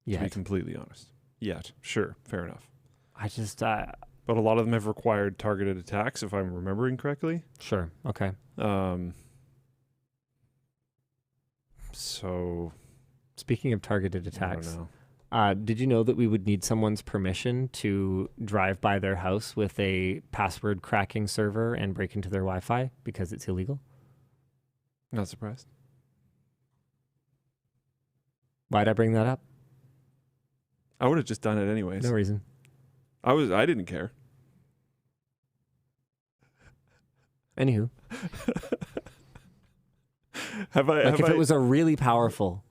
Speaker 3: To be completely honest. Yet. Sure. Fair enough.
Speaker 2: I just...
Speaker 3: but a lot of them have required targeted attacks, if I'm remembering correctly.
Speaker 2: Sure. Okay.
Speaker 3: So...
Speaker 2: Speaking of targeted attacks...
Speaker 3: I don't know.
Speaker 2: Did you know that we would need someone's permission to drive by their house with a password cracking server and break into their Wi-Fi because it's illegal?
Speaker 3: Not surprised.
Speaker 2: Why'd I bring that up?
Speaker 3: I would have just done it anyways.
Speaker 2: No reason.
Speaker 3: I didn't care.
Speaker 2: Anywho.
Speaker 3: If
Speaker 2: it was a really powerful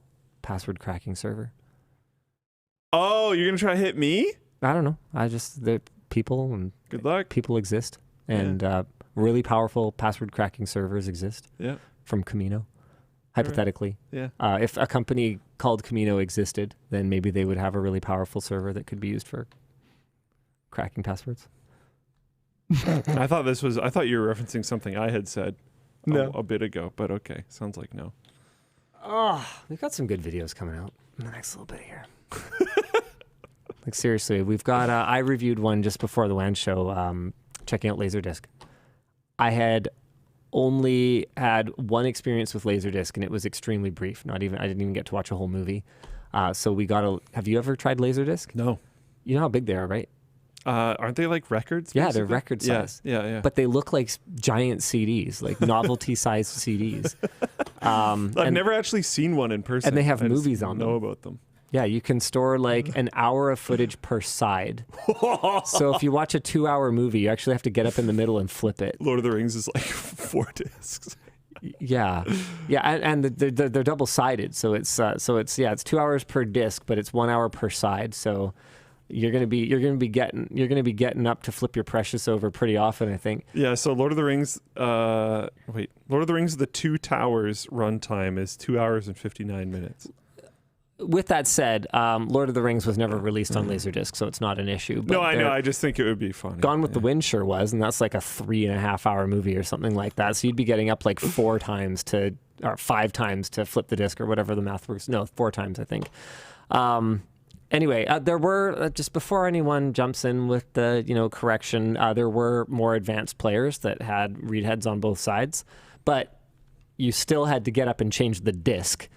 Speaker 2: password cracking server.
Speaker 3: Oh, you're going to try to hit me?
Speaker 2: I don't know. The people and
Speaker 3: good luck.
Speaker 2: People exist, and really powerful password cracking servers exist.
Speaker 3: Yeah.
Speaker 2: From Camino, hypothetically.
Speaker 3: Yeah.
Speaker 2: If a company called Camino existed, then maybe they would have a really powerful server that could be used for cracking passwords.
Speaker 3: I thought you were referencing something I had said a bit ago, but okay. Sounds like no.
Speaker 2: Oh, we've got some good videos coming out in the next little bit here. Like seriously, we've got. I reviewed one just before the WAN show, checking out Laserdisc. I had only had one experience with Laserdisc, and it was extremely brief. I didn't even get to watch a whole movie. So we got a. Have you ever tried Laserdisc?
Speaker 3: No.
Speaker 2: You know how big they are, right?
Speaker 3: Aren't they like records?
Speaker 2: Yeah,
Speaker 3: basically?
Speaker 2: they're record size.
Speaker 3: Yeah.
Speaker 2: But they look like giant CDs, like novelty-sized CDs.
Speaker 3: I've never actually seen one in person.
Speaker 2: And they have movies on them.
Speaker 3: Know about them.
Speaker 2: Yeah, you can store like an hour of footage per side. So if you watch a 2-hour movie, you actually have to get up in the middle and flip it.
Speaker 3: Lord of the Rings is like 4 discs.
Speaker 2: Yeah, and they're double-sided, so it's 2 hours per disc, but it's 1 hour per side. So you're gonna be getting up to flip your Precious over pretty often, I think.
Speaker 3: Yeah. So Lord of the Rings. Lord of the Rings: The Two Towers runtime is 2 hours and 59 minutes.
Speaker 2: With that said, Lord of the Rings was never released on Laserdisc, so it's not an issue. But
Speaker 3: no, I know. I just think it would be funny.
Speaker 2: Gone with the Wind sure was, and that's like a 3.5 hour movie or something like that. So you'd be getting up like 4 times or 5 times to flip the disc or whatever the math works. No, 4 times, I think. Anyway, there were, just before anyone jumps in with the correction, there were more advanced players that had read heads on both sides, but you still had to get up and change the disc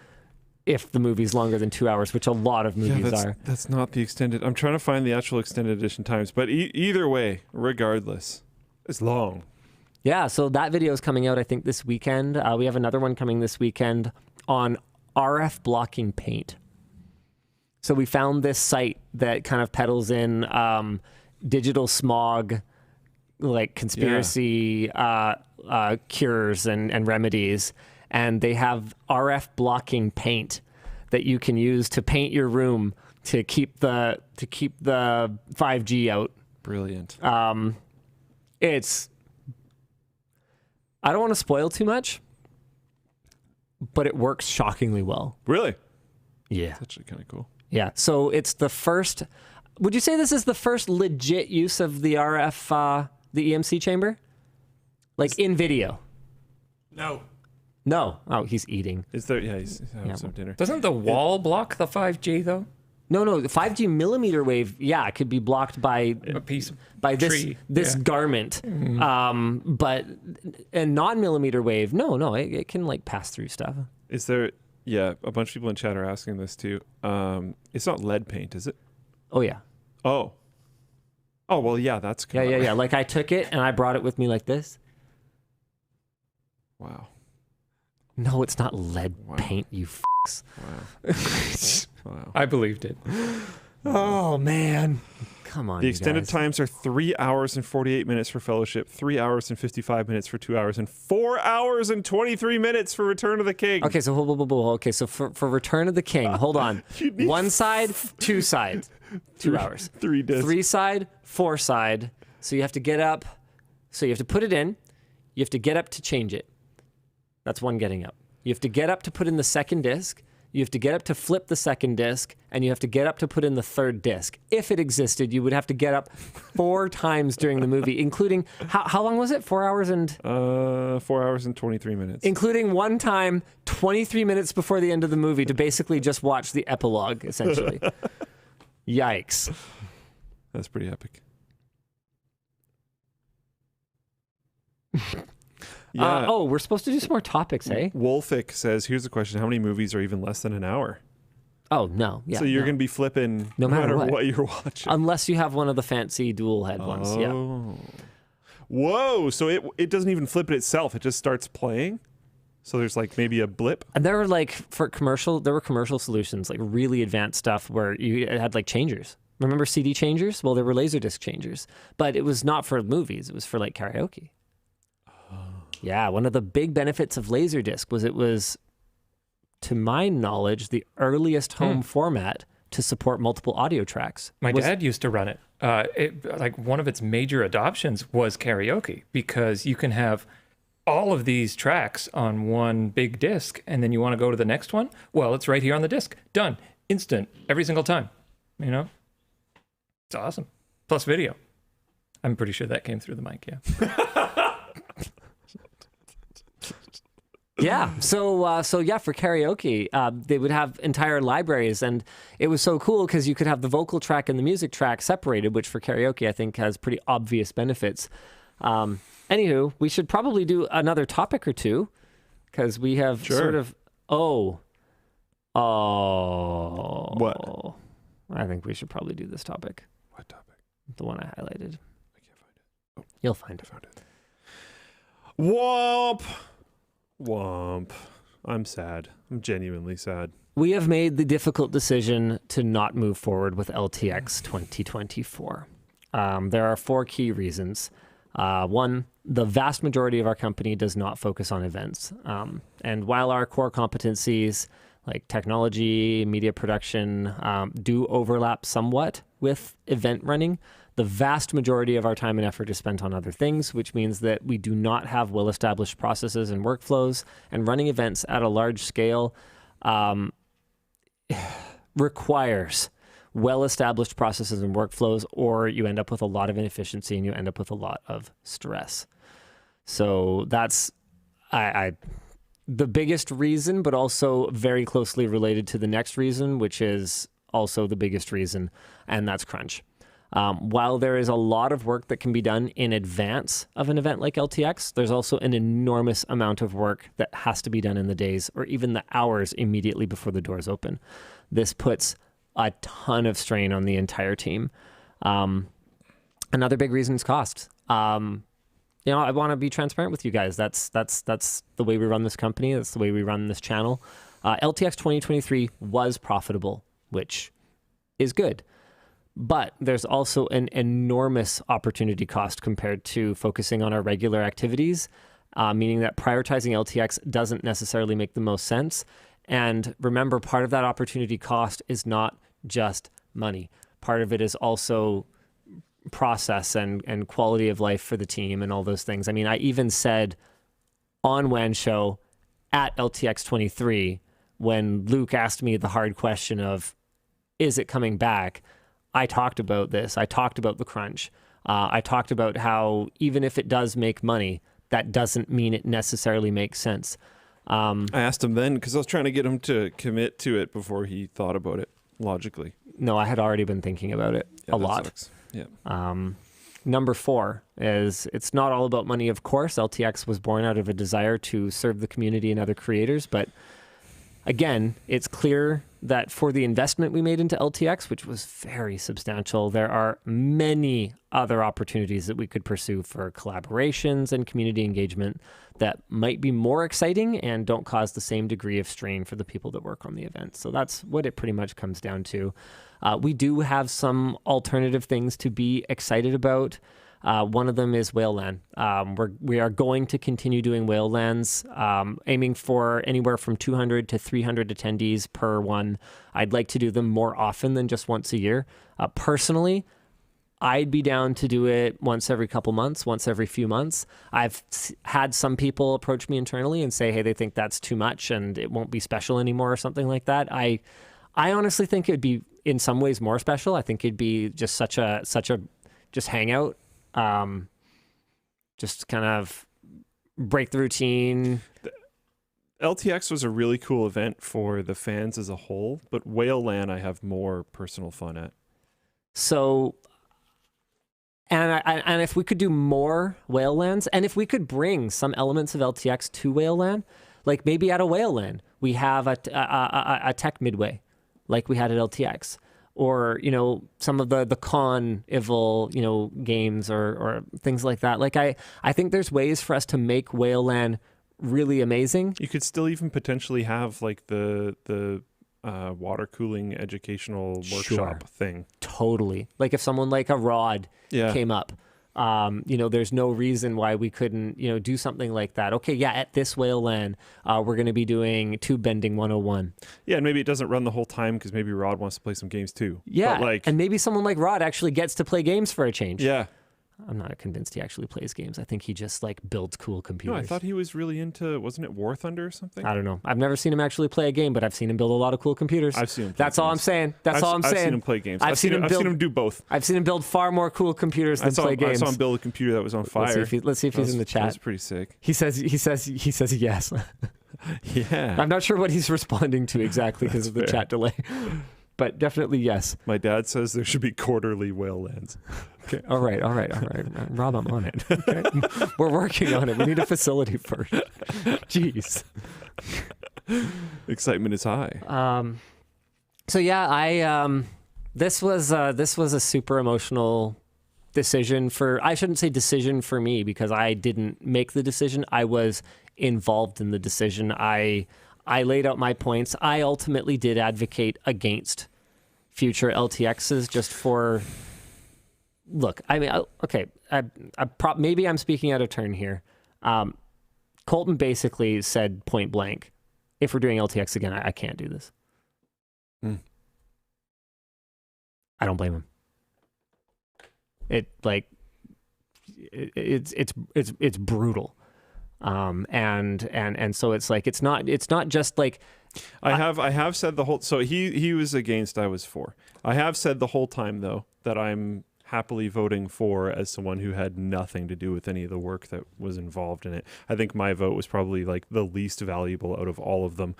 Speaker 2: if the movie's longer than 2 hours, which a lot of movies are.
Speaker 3: That's not the extended. I'm trying to find the actual extended edition times, but either way, regardless, it's long.
Speaker 2: Yeah, so that video is coming out, I think, this weekend. We have another one coming this weekend on RF blocking paint. So we found this site that kind of peddles in digital smog, like conspiracy cures and remedies. And they have RF blocking paint that you can use to paint your room to keep the 5G out.
Speaker 3: Brilliant.
Speaker 2: It's, I don't want to spoil too much, but it works shockingly well.
Speaker 3: Really?
Speaker 2: Yeah.
Speaker 3: That's actually kind of cool.
Speaker 2: Yeah. So it's the first, would you say this is the first legit use of the RF, the EMC chamber? Like in video?
Speaker 4: No.
Speaker 2: No. Oh, he's eating.
Speaker 3: Is there? Yeah, he's having some dinner.
Speaker 1: Doesn't the wall block the 5G though?
Speaker 2: No, the 5G millimeter wave, it could be blocked by
Speaker 1: A piece of
Speaker 2: this
Speaker 1: tree.
Speaker 2: garment. But a non-millimeter wave, no, it can like pass through stuff.
Speaker 3: Is there? Yeah, a bunch of people in chat are asking this too. It's not lead paint, is it?
Speaker 2: Oh yeah.
Speaker 3: Oh well, yeah, that's
Speaker 2: Yeah. Like I took it and I brought it with me like this.
Speaker 3: Wow.
Speaker 2: No, it's not lead paint, you f***s.
Speaker 3: Wow.
Speaker 1: I believed it.
Speaker 2: Oh, man. Come on,
Speaker 3: The
Speaker 2: you
Speaker 3: extended
Speaker 2: guys.
Speaker 3: times are 3 hours and 48 minutes for Fellowship, 3 hours and 55 minutes for 2 hours, and 4 hours and 23 minutes for Return of the King.
Speaker 2: Okay, so okay, so for Return of the King, hold on.
Speaker 3: You need
Speaker 2: 1 side, 2 side, 2 hours.
Speaker 3: 3 discs.
Speaker 2: 3 side, 4 side. So you have to get up. So you have to put it in. You have to get up to change it. That's one getting up. You have to get up to put in the second disc. You have to get up to flip the second disc, and you have to get up to put in the third disc. If it existed, you would have to get up 4 times during the movie, including, how long was it? 4 hours and...
Speaker 3: 4 hours and 23 minutes.
Speaker 2: Including one time, 23 minutes before the end of the movie to basically just watch the epilogue, essentially. Yikes.
Speaker 3: That's pretty epic. Yeah.
Speaker 2: We're supposed to do some more topics, eh?
Speaker 3: Wolfic says, here's a question. How many movies are even less than an hour?
Speaker 2: Oh, no. Yeah,
Speaker 3: so you're
Speaker 2: no.
Speaker 3: going to be flipping
Speaker 2: No matter
Speaker 3: what you're watching.
Speaker 2: Unless you have one of the fancy dual head ones. Yeah.
Speaker 3: Whoa. So it doesn't even flip it itself. It just starts playing? So there's like maybe a blip?
Speaker 2: And there were there were commercial solutions, like really advanced stuff where it had like changers. Remember CD changers? Well, there were Laserdisc changers, but it was not for movies. It was for like karaoke. Yeah, one of the big benefits of Laserdisc was it was, to my knowledge, the earliest home format to support multiple audio tracks.
Speaker 1: My dad used to run it. Like one of its major adoptions was karaoke, because you can have all of these tracks on one big disc, and then you want to go to the next one. Well, it's right here on the disc. Done. Instant. Every single time. You know? It's awesome. Plus video. I'm pretty sure that came through the mic, yeah.
Speaker 2: Yeah. So yeah, for karaoke, they would have entire libraries, and it was so cool because you could have the vocal track and the music track separated, which for karaoke I think has pretty obvious benefits. Anywho, we should probably do another topic or two because we have sort of
Speaker 3: What?
Speaker 2: I think we should probably do this topic.
Speaker 3: What topic?
Speaker 2: The one I highlighted.
Speaker 3: I can't find it. Oh,
Speaker 2: You'll find it.
Speaker 3: I found it. Womp. Womp. I'm sad. I'm genuinely sad.
Speaker 2: We have made the difficult decision to not move forward with LTX 2024. There are 4 key reasons. One, the vast majority of our company does not focus on events. And while our core competencies like technology, media production, do overlap somewhat with event running, the vast majority of our time and effort is spent on other things, which means that we do not have well-established processes and workflows, and running events at a large scale requires well-established processes and workflows, or you end up with a lot of inefficiency and you end up with a lot of stress. So that's the biggest reason, but also very closely related to the next reason, which is also the biggest reason, and that's crunch. While there is a lot of work that can be done in advance of an event like LTX, there's also an enormous amount of work that has to be done in the days or even the hours immediately before the doors open. This puts a ton of strain on the entire team. Another big reason is cost. I want to be transparent with you guys. That's the way we run this company. That's the way we run this channel. LTX 2023 was profitable, which is good. But there's also an enormous opportunity cost compared to focusing on our regular activities, meaning that prioritizing LTX doesn't necessarily make the most sense. And remember, part of that opportunity cost is not just money. Part of it is also process and quality of life for the team and all those things. I mean, I even said on WAN show at LTX 23, when Luke asked me the hard question of, is it coming back? I talked about this. I talked about the crunch. I talked about how even if it does make money, that doesn't mean it necessarily makes sense.
Speaker 3: I asked him then because I was trying to get him to commit to it before he thought about it logically.
Speaker 2: No, I had already been thinking about it a lot.
Speaker 3: Sucks. Yeah.
Speaker 2: Number 4 is it's not all about money, of course. LTX was born out of a desire to serve the community and other creators, but again, it's clear that for the investment we made into LTX, which was very substantial, there are many other opportunities that we could pursue for collaborations and community engagement that might be more exciting and don't cause the same degree of strain for the people that work on the event. So that's what it pretty much comes down to. We do have some alternative things to be excited about. One of them is Whale Land. We are going to continue doing Whale Lands, aiming for anywhere from 200 to 300 attendees per one. I'd like to do them more often than just once a year. Personally, I'd be down to do it once every couple months, once every few months. I've had some people approach me internally and say, hey, they think that's too much and it won't be special anymore or something like that. I honestly think it'd be in some ways more special. I think it'd be just such a just hangout. Just kind of break the routine.
Speaker 3: LTX was a really cool event for the fans as a whole, but Whale Land I have more personal fun at.
Speaker 2: So, and if we could do more Whale Lands, and if we could bring some elements of LTX to Whale Land, like maybe at a Whale Land, we have a tech midway, like we had at LTX. Or, you know, some of the con evil, you know, games or things like that. Like I think there's ways for us to make Whale Land really amazing.
Speaker 3: You could still even potentially have like the water cooling educational workshop thing.
Speaker 2: Totally. Like if someone like a Rod came up, you know, there's no reason why we couldn't, you know, do something like that. Okay, yeah, at this Whale Land, we're going to be doing tube bending 101.
Speaker 3: Yeah, and maybe it doesn't run the whole time because maybe Rod wants to play some games too.
Speaker 2: Yeah,
Speaker 3: but
Speaker 2: and maybe someone like Rod actually gets to play games for a change.
Speaker 3: Yeah.
Speaker 2: I'm not convinced he actually plays games. I think he just like builds cool computers.
Speaker 3: No, I thought he was really into, wasn't it War Thunder or something?
Speaker 2: I don't know. I've never seen him actually play a game, but I've seen him build a lot of cool computers.
Speaker 3: I've seen him play
Speaker 2: That's
Speaker 3: games.
Speaker 2: all I'm saying. That's all I'm saying.
Speaker 3: I've seen him play games. I've seen him do both.
Speaker 2: I've seen him build far more cool computers than play games.
Speaker 3: I saw him build a computer that was on fire.
Speaker 2: Let's see if he's in the chat.
Speaker 3: That's pretty sick.
Speaker 2: He says yes.
Speaker 3: Yeah.
Speaker 2: I'm not sure what he's responding to exactly because of the chat delay. But definitely yes.
Speaker 3: My dad says there should be quarterly Whale Lands.
Speaker 2: Okay. All right. Rob, I'm on it. Okay? We're working on it. We need a facility first. Jeez.
Speaker 3: Excitement is high.
Speaker 2: So yeah, this was a super emotional decision I shouldn't say decision for me because I didn't make the decision. I was involved in the decision. I laid out my points. I ultimately did advocate against future LTXs just for, look, I mean, okay, maybe I'm speaking out of turn here. Colton basically said point blank, if we're doing LTX again, I can't do this. I don't blame him. It's brutal. And so it's like it's not just like
Speaker 3: I have said the whole, so he was against, I was for. I have said the whole time though that I'm happily voting for as someone who had nothing to do with any of the work that was involved in it. I think my vote was probably like the least valuable out of all of them,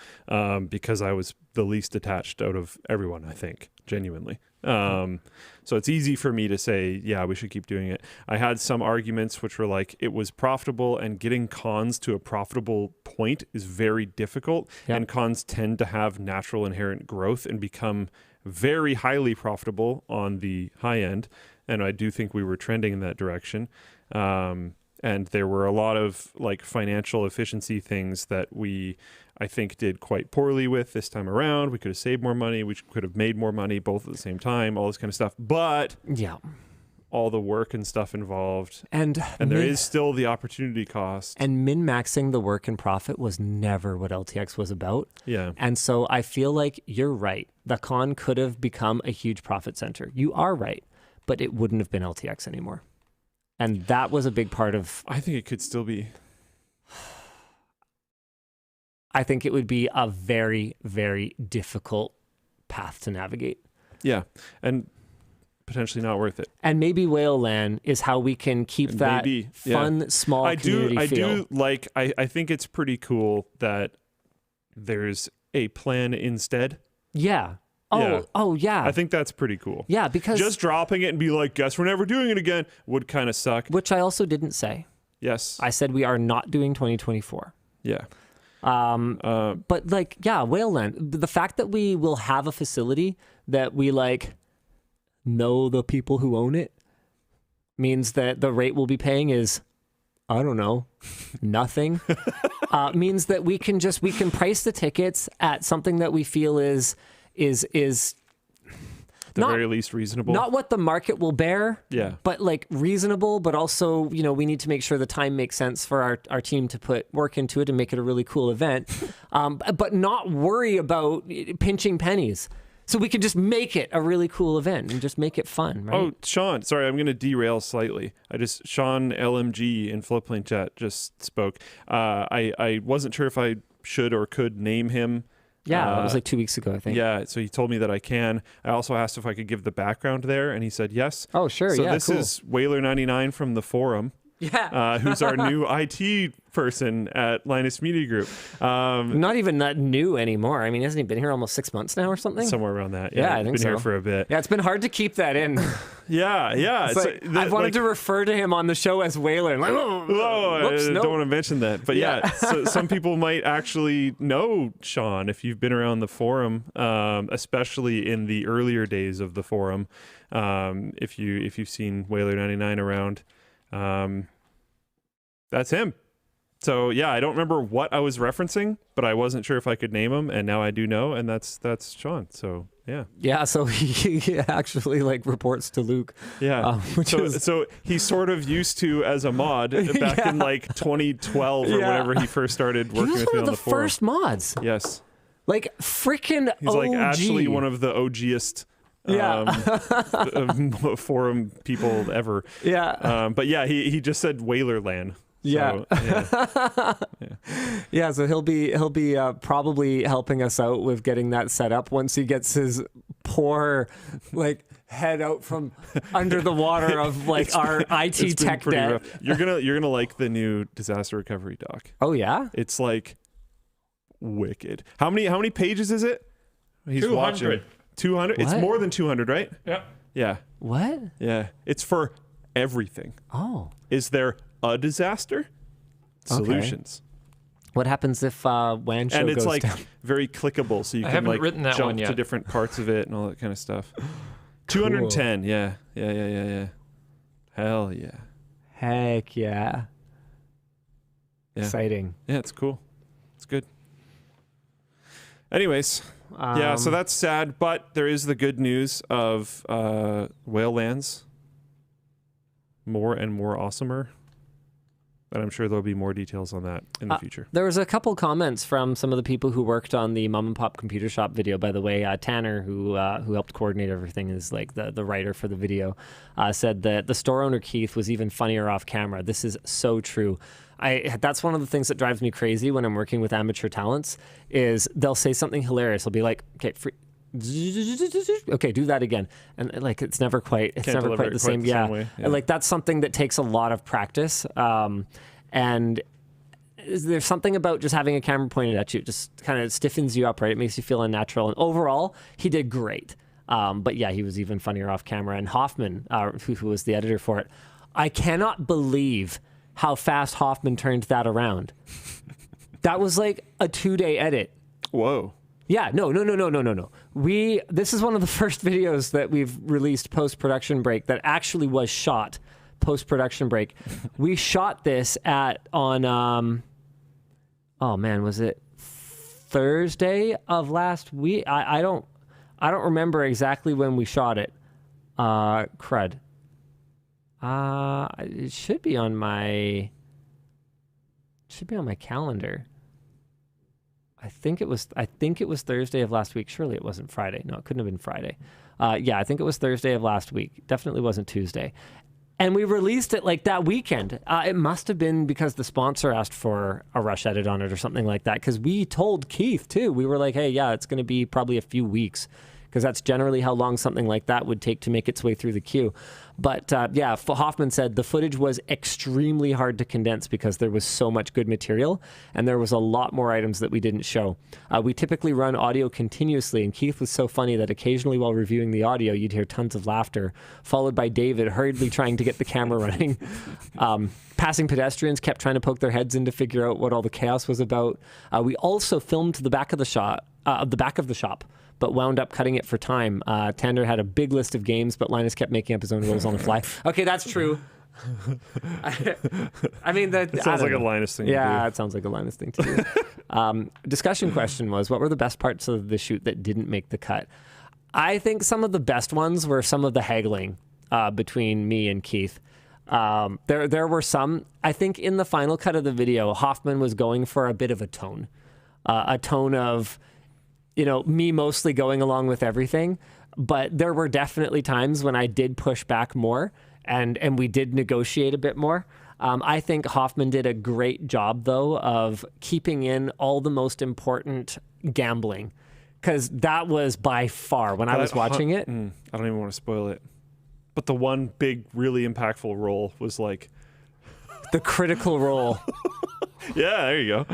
Speaker 3: because I was the least attached out of everyone, I think, genuinely. So it's easy for me to say, yeah, we should keep doing it. I had some arguments which were like, it was profitable, and getting cons to a profitable point is very difficult.
Speaker 2: Yep.
Speaker 3: And cons tend to have natural inherent growth and become very highly profitable on the high end. And I do think we were trending in that direction. And there were a lot of like financial efficiency things that I think did quite poorly with this time around. We could have saved more money. We could have made more money both at the same time, all this kind of stuff. But
Speaker 2: yeah,
Speaker 3: all the work and stuff involved.
Speaker 2: And
Speaker 3: there is still the opportunity cost.
Speaker 2: And min-maxing the work and profit was never what LTX was about.
Speaker 3: Yeah.
Speaker 2: And so I feel like you're right. The con could have become a huge profit center. You are right, but it wouldn't have been LTX anymore. And that was a big part of...
Speaker 3: I think it could still be.
Speaker 2: I think it would be a very, very difficult path to navigate.
Speaker 3: Yeah. And potentially not worth it.
Speaker 2: And maybe Whale Land is how we can keep that fun, small community feel.
Speaker 3: I think it's pretty cool that there's a plan instead.
Speaker 2: Yeah. Oh, yeah.
Speaker 3: I think that's pretty cool.
Speaker 2: Yeah, because...
Speaker 3: just dropping it and be like, guess we're never doing it again would kind of suck.
Speaker 2: Which I also didn't say.
Speaker 3: Yes.
Speaker 2: I said we are not doing 2024.
Speaker 3: Yeah.
Speaker 2: But like, yeah, Whaleland, the fact that we will have a facility that we like know the people who own it means that the rate we'll be paying is, I don't know, nothing. Means that we can price the tickets at something that we feel is
Speaker 3: the very least reasonable.
Speaker 2: Not what the market will bear,
Speaker 3: yeah,
Speaker 2: but like reasonable, but also, you know, we need to make sure the time makes sense for our team to put work into it and make it a really cool event, but not worry about pinching pennies. So we can just make it a really cool event and just make it fun, right?
Speaker 3: Oh, Sean, sorry, I'm going to derail slightly. Sean LMG in Floodplain Chat just spoke. I wasn't sure if I should or could name him.
Speaker 2: Yeah, it was like 2 weeks ago, I think.
Speaker 3: Yeah, so he told me that I can. I also asked if I could give the background there, and he said yes.
Speaker 2: Oh, sure,
Speaker 3: so
Speaker 2: yeah,
Speaker 3: this
Speaker 2: cool.
Speaker 3: is Whaler99 from the forum.
Speaker 2: Yeah.
Speaker 3: Who's our new IT person at Linus Media Group.
Speaker 2: Not even that new anymore. I mean, hasn't he been here almost 6 months now or something?
Speaker 3: Somewhere around that.
Speaker 2: Yeah, I think
Speaker 3: been
Speaker 2: so.
Speaker 3: here for a bit.
Speaker 2: Yeah, it's been hard to keep that in.
Speaker 3: Yeah.
Speaker 2: I've wanted to refer to him on the show as Whaler. Like,
Speaker 3: I don't want to mention that. But yeah, so some people might actually know Sean if you've been around the forum, especially in the earlier days of the forum. If you've seen Whaler99 around. That's him. So yeah, I don't remember what I was referencing, but I wasn't sure if I could name him, and now I do know, and that's Sean. So yeah.
Speaker 2: Yeah, so he actually like reports to Luke.
Speaker 3: Yeah. So he's sort of used to as a mod back in like 2012 or whenever he first started working with me on the forum.
Speaker 2: First mods.
Speaker 3: Yes.
Speaker 2: Like freaking
Speaker 3: He's
Speaker 2: OG.
Speaker 3: like actually one of the OGest forum people ever.
Speaker 2: Yeah.
Speaker 3: But yeah, he just said Whalerland. So,
Speaker 2: yeah. So he'll be probably helping us out with getting that set up once he gets his poor like head out from under the water of like our IT tech debt.
Speaker 3: Rough. You're gonna like the new disaster recovery doc.
Speaker 2: Oh yeah,
Speaker 3: it's like wicked. How many pages is it? He's
Speaker 1: 200.
Speaker 3: watching 200. It's more than 200, right?
Speaker 1: Yeah.
Speaker 3: Yeah.
Speaker 2: What?
Speaker 3: Yeah. It's for everything.
Speaker 2: Oh.
Speaker 3: Is there a disaster? Solutions.
Speaker 2: What happens if WAN show
Speaker 3: and it's
Speaker 2: goes
Speaker 3: like
Speaker 2: down?
Speaker 3: Very clickable, so you
Speaker 1: I
Speaker 3: can
Speaker 1: haven't
Speaker 3: like
Speaker 1: written that
Speaker 3: jump
Speaker 1: one yet.
Speaker 3: to different parts of it and all that kind of stuff. 210. Yeah. Hell yeah.
Speaker 2: Heck yeah. Exciting.
Speaker 3: Yeah, it's cool. It's good. Anyways, so that's sad, but there is the good news of Whalelands. More and more awesomer. And I'm sure there'll be more details on that in the future.
Speaker 2: There was a couple comments from some of the people who worked on the Mom and Pop Computer Shop video. By the way, Tanner, who helped coordinate everything, is like the writer for the video, said that the store owner Keith was even funnier off camera. This is so true. That's one of the things that drives me crazy when I'm working with amateur talents is they'll say something hilarious. They'll be like, okay, do that again, and like it's never quite the same. Way. Yeah, like that's something that takes a lot of practice. And there's something about just having a camera pointed at you, just kind of stiffens you up, right? It makes you feel unnatural. And overall, he did great. But yeah, he was even funnier off camera. And Hoffman, who was the editor for it, I cannot believe how fast Hoffman turned that around. That was like a 2-day edit.
Speaker 3: Whoa.
Speaker 2: Yeah, no. This is one of the first videos that we've released post-production break that actually was shot post-production break. We shot this on was it Thursday of last week? I don't remember exactly when we shot it. Crud. It should be on my calendar. I think it was Thursday of last week. Surely it wasn't Friday. No, it couldn't have been Friday. I think it was Thursday of last week. Definitely wasn't Tuesday. And we released it like that weekend. It must have been because the sponsor asked for a rush edit on it or something like that. Because we told Keith too. We were like, hey, yeah, it's going to be probably a few weeks because that's generally how long something like that would take to make its way through the queue. But yeah, Hoffman said the footage was extremely hard to condense because there was so much good material and there was a lot more items that we didn't show. We typically run audio continuously, and Keith was so funny that occasionally while reviewing the audio, you'd hear tons of laughter, followed by David hurriedly trying to get the camera running. Passing pedestrians kept trying to poke their heads in to figure out what all the chaos was about. We also filmed the back of the shop, but wound up cutting it for time. Tander had a big list of games, but Linus kept making up his own rules on the fly. Okay, that's true. I mean,
Speaker 3: it sounds like a Linus thing to do.
Speaker 2: Yeah, it sounds like a Linus thing to do. Discussion question was, what were the best parts of the shoot that didn't make the cut? I think some of the best ones were some of the haggling between me and Keith. There were some. I think in the final cut of the video, Hoffman was going for a bit of a tone of, me mostly going along with everything. But there were definitely times when I did push back more and we did negotiate a bit more. I think Hoffman did a great job, though, of keeping in all the most important gambling, because that was by far, when I was watching it.
Speaker 3: I don't even want to spoil it. But the one big, really impactful role was like
Speaker 2: the critical role.
Speaker 3: Yeah, there you go.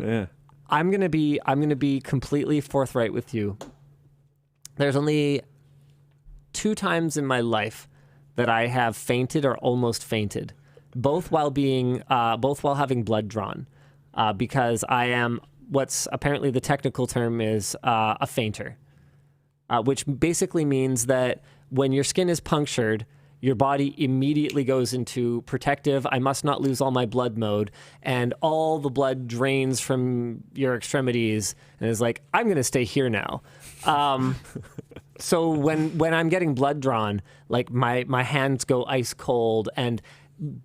Speaker 3: Yeah.
Speaker 2: I'm gonna be completely forthright with you. There's only 2 times in my life that I have fainted or almost fainted, both while having blood drawn, because I am what's apparently the technical term is a fainter, which basically means that when your skin is punctured, your body immediately goes into protective, I must not lose all my blood mode, and all the blood drains from your extremities and is like, I'm going to stay here now. So when I'm getting blood drawn, like my hands go ice cold, and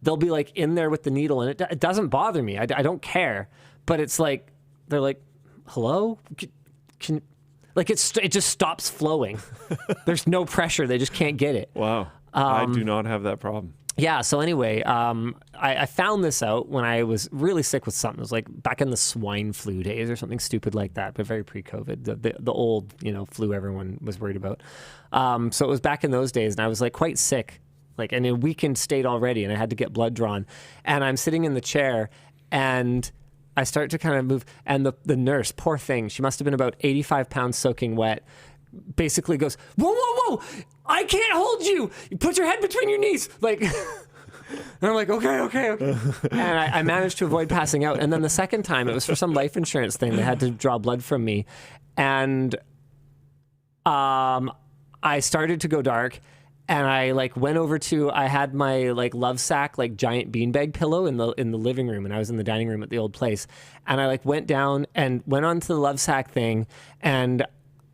Speaker 2: they'll be like in there with the needle, and it doesn't bother me. I don't care. But it's like, they're like, hello? Can like it just stops flowing. There's no pressure. They just can't get it.
Speaker 3: Wow. I do not have that problem.
Speaker 2: Yeah. So anyway, I found this out when I was really sick with something. It was like back in the swine flu days or something stupid like that, but very pre-COVID, the old, flu everyone was worried about. So it was back in those days, and I was like quite sick, like in a weakened state already, and I had to get blood drawn. And I'm sitting in the chair, and I start to kind of move, and the nurse, poor thing, she must have been about 85 pounds soaking wet, basically goes, whoa, whoa, whoa, I can't hold you. You put your head between your knees. Like, and I'm like, okay. And I managed to avoid passing out. And then the second time, it was for some life insurance thing. They had to draw blood from me. And I started to go dark. And I went over to, I had my love sack, giant beanbag pillow in the living room, and I was in the dining room at the old place. And I went down and went onto the love sack thing, and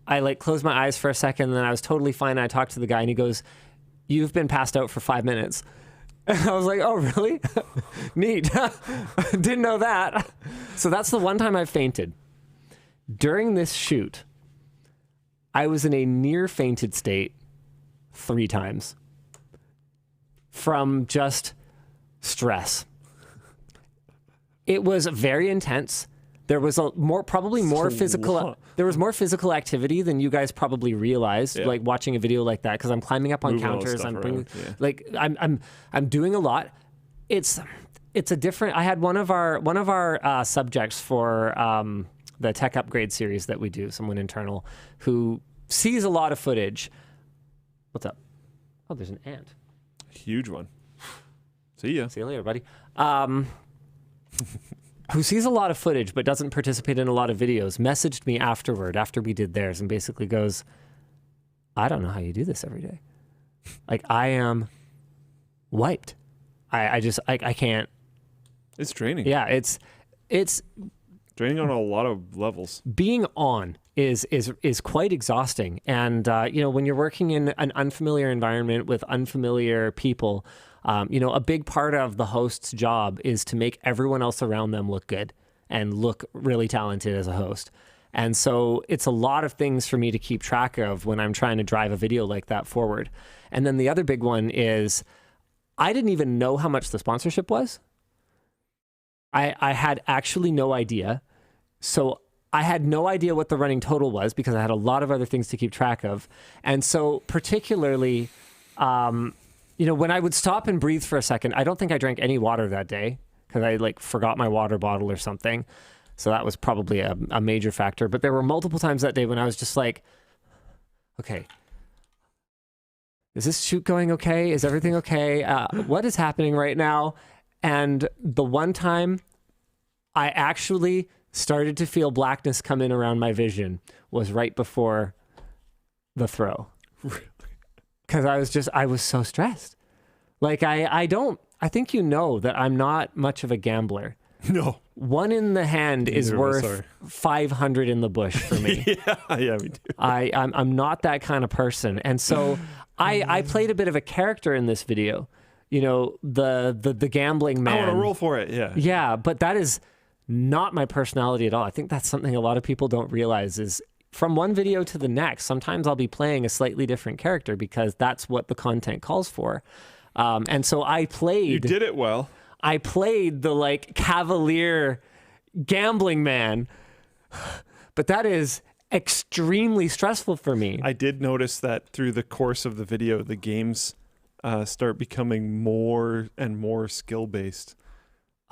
Speaker 2: I closed my eyes for a second, and then I was totally fine. And I talked to the guy, and he goes, "You've been passed out for 5 minutes." And I was like, "Oh, really? Neat. Didn't know that." So that's the one time I fainted. During this shoot, I was in a near fainted state 3 times from just stress. It was very intense. There was probably more physical. There was more physical activity than you guys probably realized. Yeah. Watching a video like that, because I'm climbing up on
Speaker 3: moving
Speaker 2: counters. I'm bringing, I'm doing a lot. It's a different. I had one of our subjects for the tech upgrade series that we do. Someone internal who sees a lot of footage. What's up? Oh, there's an ant.
Speaker 3: Huge one. See ya.
Speaker 2: See you later, buddy. Who sees a lot of footage but doesn't participate in a lot of videos, messaged me afterward, after we did theirs, and basically goes, I don't know how you do this every day. I am wiped. I can't.
Speaker 3: It's draining.
Speaker 2: Yeah, it's
Speaker 3: draining on a lot of levels.
Speaker 2: Being on is quite exhausting. And, when you're working in an unfamiliar environment with unfamiliar people, a big part of the host's job is to make everyone else around them look good and look really talented as a host. And so it's a lot of things for me to keep track of when I'm trying to drive a video like that forward. And then the other big one is I didn't even know how much the sponsorship was. I had actually no idea. So I had no idea what the running total was because I had a lot of other things to keep track of. And so particularly, when I would stop and breathe for a second, I don't think I drank any water that day because I forgot my water bottle or something. So that was probably a major factor. But there were multiple times that day when I was just like, okay, is this shoot going okay? Is everything okay? What is happening right now? And the one time I actually started to feel blackness come in around my vision was right before the throw.
Speaker 3: Really?
Speaker 2: Because I was so stressed. I think you know that I'm not much of a gambler.
Speaker 3: No.
Speaker 2: One in the hand is
Speaker 3: Neither of us
Speaker 2: worth
Speaker 3: are.
Speaker 2: 500 in the bush for me.
Speaker 3: yeah, we do.
Speaker 2: I'm not that kind of person. And so I played a bit of a character in this video. The gambling man.
Speaker 3: I want to roll for it, yeah.
Speaker 2: Yeah, but that is not my personality at all. I think that's something a lot of people don't realize is from one video to the next, sometimes I'll be playing a slightly different character because that's what the content calls for. And so I played...
Speaker 3: You did it well.
Speaker 2: I played the cavalier gambling man, but that is extremely stressful for me.
Speaker 3: I did notice that through the course of the video, the games start becoming more and more skill-based.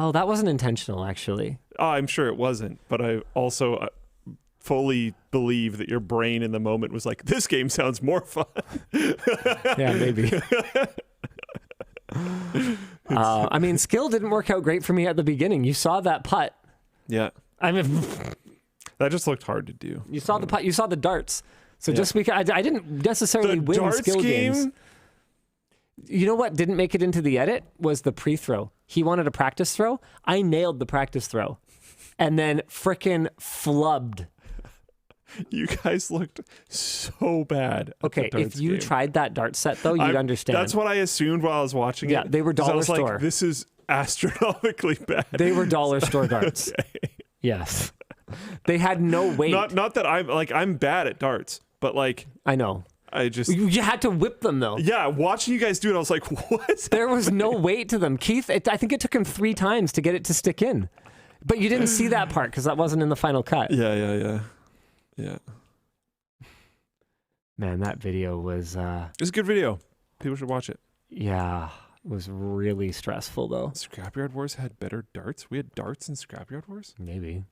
Speaker 2: Oh, that wasn't intentional, actually.
Speaker 3: Oh, I'm sure it wasn't, but I also fully believe that your brain in the moment was like, this game sounds more fun.
Speaker 2: Yeah, maybe. Skill didn't work out great for me at the beginning. You saw that putt.
Speaker 3: Yeah. That just looked hard to do.
Speaker 2: You saw the putt. You saw the darts. So just because I didn't necessarily win
Speaker 3: darts
Speaker 2: skill games. You know what didn't make it into the edit was the pre-throw. He wanted a practice throw. I nailed the practice throw, and then frickin' flubbed.
Speaker 3: You guys looked so bad.
Speaker 2: Okay, if you tried that dart set though, you'd understand.
Speaker 3: That's what I assumed while I was watching it.
Speaker 2: Yeah, they were
Speaker 3: 'cause I
Speaker 2: dollar
Speaker 3: was
Speaker 2: store.
Speaker 3: Like, this is astronomically bad.
Speaker 2: They were dollar store darts.
Speaker 3: Okay.
Speaker 2: Yes, they had no weight.
Speaker 3: Not that I'm bad at darts, but
Speaker 2: I know.
Speaker 3: I just
Speaker 2: You had to whip them though.
Speaker 3: yeah. Watching you guys do it, I was like, what?
Speaker 2: There was no weight to them. Keith, I think it took him 3 times to get it to stick in, but you didn't see that part because that wasn't in the final cut.
Speaker 3: Yeah.
Speaker 2: Man, that video was
Speaker 3: It's a good video. People should watch it.
Speaker 2: yeah, it was really stressful though.
Speaker 3: Scrapyard Wars had better darts. We had darts in Scrapyard Wars.
Speaker 2: Maybe.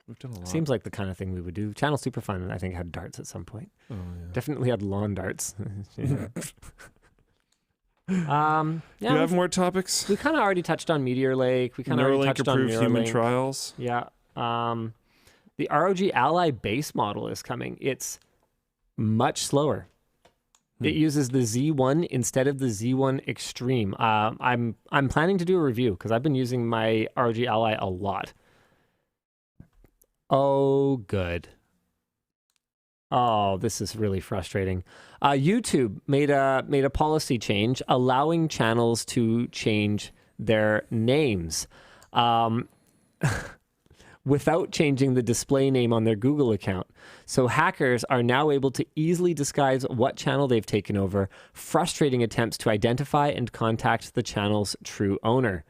Speaker 3: We've done a lot.
Speaker 2: Seems like the kind of thing we would do. Channel Superfun, I think, had darts at some point.
Speaker 3: Oh, yeah.
Speaker 2: Definitely had lawn darts.
Speaker 3: Do
Speaker 2: Yeah,
Speaker 3: you have more topics?
Speaker 2: we kind of already touched on Meteor Lake. We kind of already
Speaker 3: Neuralink
Speaker 2: touched on
Speaker 3: approved human
Speaker 2: Neuralink.
Speaker 3: trials.
Speaker 2: Yeah. The ROG Ally base model is coming. It's much slower. It uses the Z1 instead of the Z1 Extreme. I'm planning to do a review because I've been using my ROG Ally a lot. Oh, good. Oh, this is really frustrating. YouTube made a policy change allowing channels to change their names without changing the display name on their Google account. So hackers are now able to easily disguise what channel they've taken over, frustrating attempts to identify and contact the channel's true owner.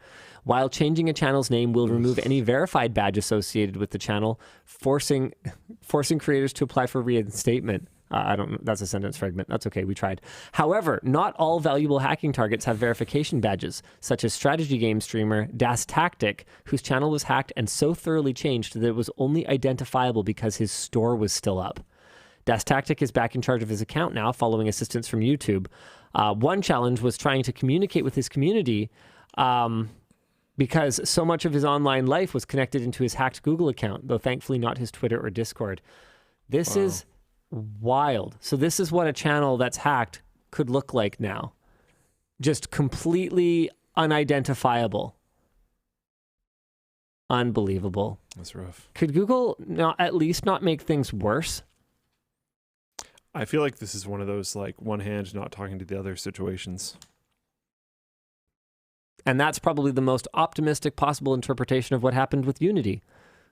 Speaker 2: While changing a channel's name will remove any verified badge associated with the channel, forcing creators to apply for reinstatement. I don't know. That's a sentence fragment. That's okay. We tried. However, not all valuable hacking targets have verification badges, such as strategy game streamer Das Tactic, whose channel was hacked and so thoroughly changed that it was only identifiable because his store was still up. Das Tactic is back in charge of his account now, following assistance from YouTube. One challenge was trying to communicate with his community because so much of his online life was connected into his hacked Google account, though thankfully not his Twitter or Discord. This is wild. So this is what a channel that's hacked could look like now. Just completely unidentifiable. Unbelievable.
Speaker 3: That's rough.
Speaker 2: Could Google at least not make things worse?
Speaker 3: I feel like this is one of those like one hand not talking to the other situations.
Speaker 2: And that's probably the most optimistic possible interpretation of what happened with Unity.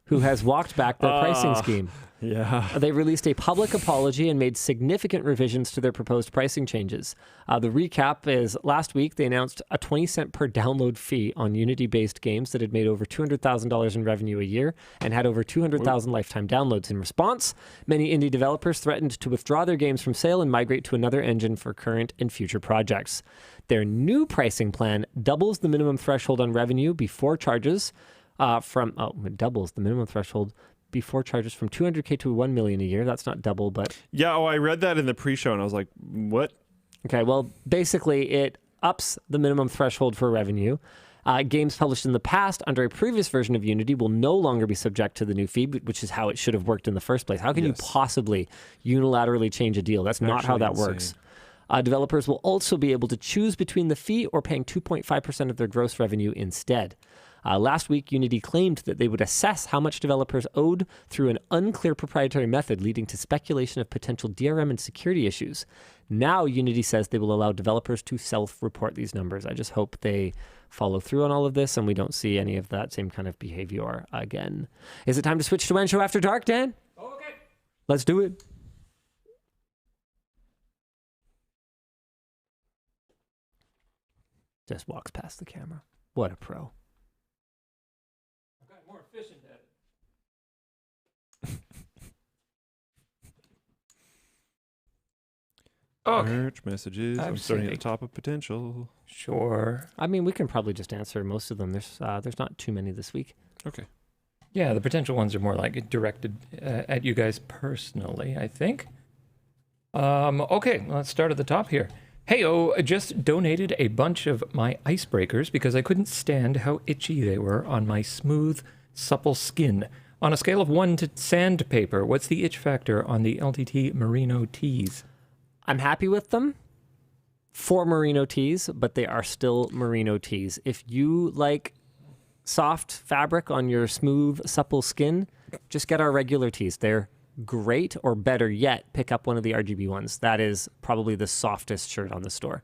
Speaker 2: who has walked back their pricing scheme.
Speaker 3: Yeah.
Speaker 2: They released a public apology and made significant revisions to their proposed pricing changes. The recap is last week they announced a 20-cent per download fee on Unity-based games that had made over $200,000 in revenue a year and had over 200,000 lifetime downloads. In response, many indie developers threatened to withdraw their games from sale and migrate to another engine for current and future projects. Their new pricing plan doubles the minimum threshold on revenue before charges it doubles the minimum threshold before charges from 200K to 1 million a year. That's not double, but
Speaker 3: Yeah, I read that in the pre-show and I was like, what?
Speaker 2: okay, well, basically it ups the minimum threshold for revenue. Games published in the past under a previous version of Unity will no longer be subject to the new fee, which is how it should have worked in the first place. How can you possibly unilaterally change a deal? That's not how that works. Developers will also be able to choose between the fee or paying 2.5% of their gross revenue instead. Last week, Unity claimed that they would assess how much developers owed through an unclear proprietary method, leading to speculation of potential DRM and security issues. Now, Unity says they will allow developers to self-report these numbers. I just hope they follow through on all of this and we don't see any of that same kind of behavior again. Is it time to switch to WAN Show After Dark, Dan?
Speaker 1: Okay.
Speaker 2: Let's do it. Just walks past the camera. What a pro.
Speaker 1: More efficient at it. Okay.
Speaker 3: Search messages. I'm starting at the top of potential.
Speaker 1: Sure.
Speaker 2: I mean, we can probably just answer most of them. There's not too many this week.
Speaker 3: Okay.
Speaker 1: Yeah, the potential ones are more like directed at you guys personally, I think. Okay, let's start at the top here. Hey-oh, just donated a bunch of my icebreakers because I couldn't stand how itchy they were on my smooth, supple skin. On a scale of 1 to sandpaper, what's the itch factor on the LTT Merino tees?
Speaker 2: I'm happy with them for merino tees, but they are still merino tees. If you like soft fabric on your smooth, supple skin, just get our regular tees. They're great, or better yet, pick up one of the RGB ones. That is probably the softest shirt on the store.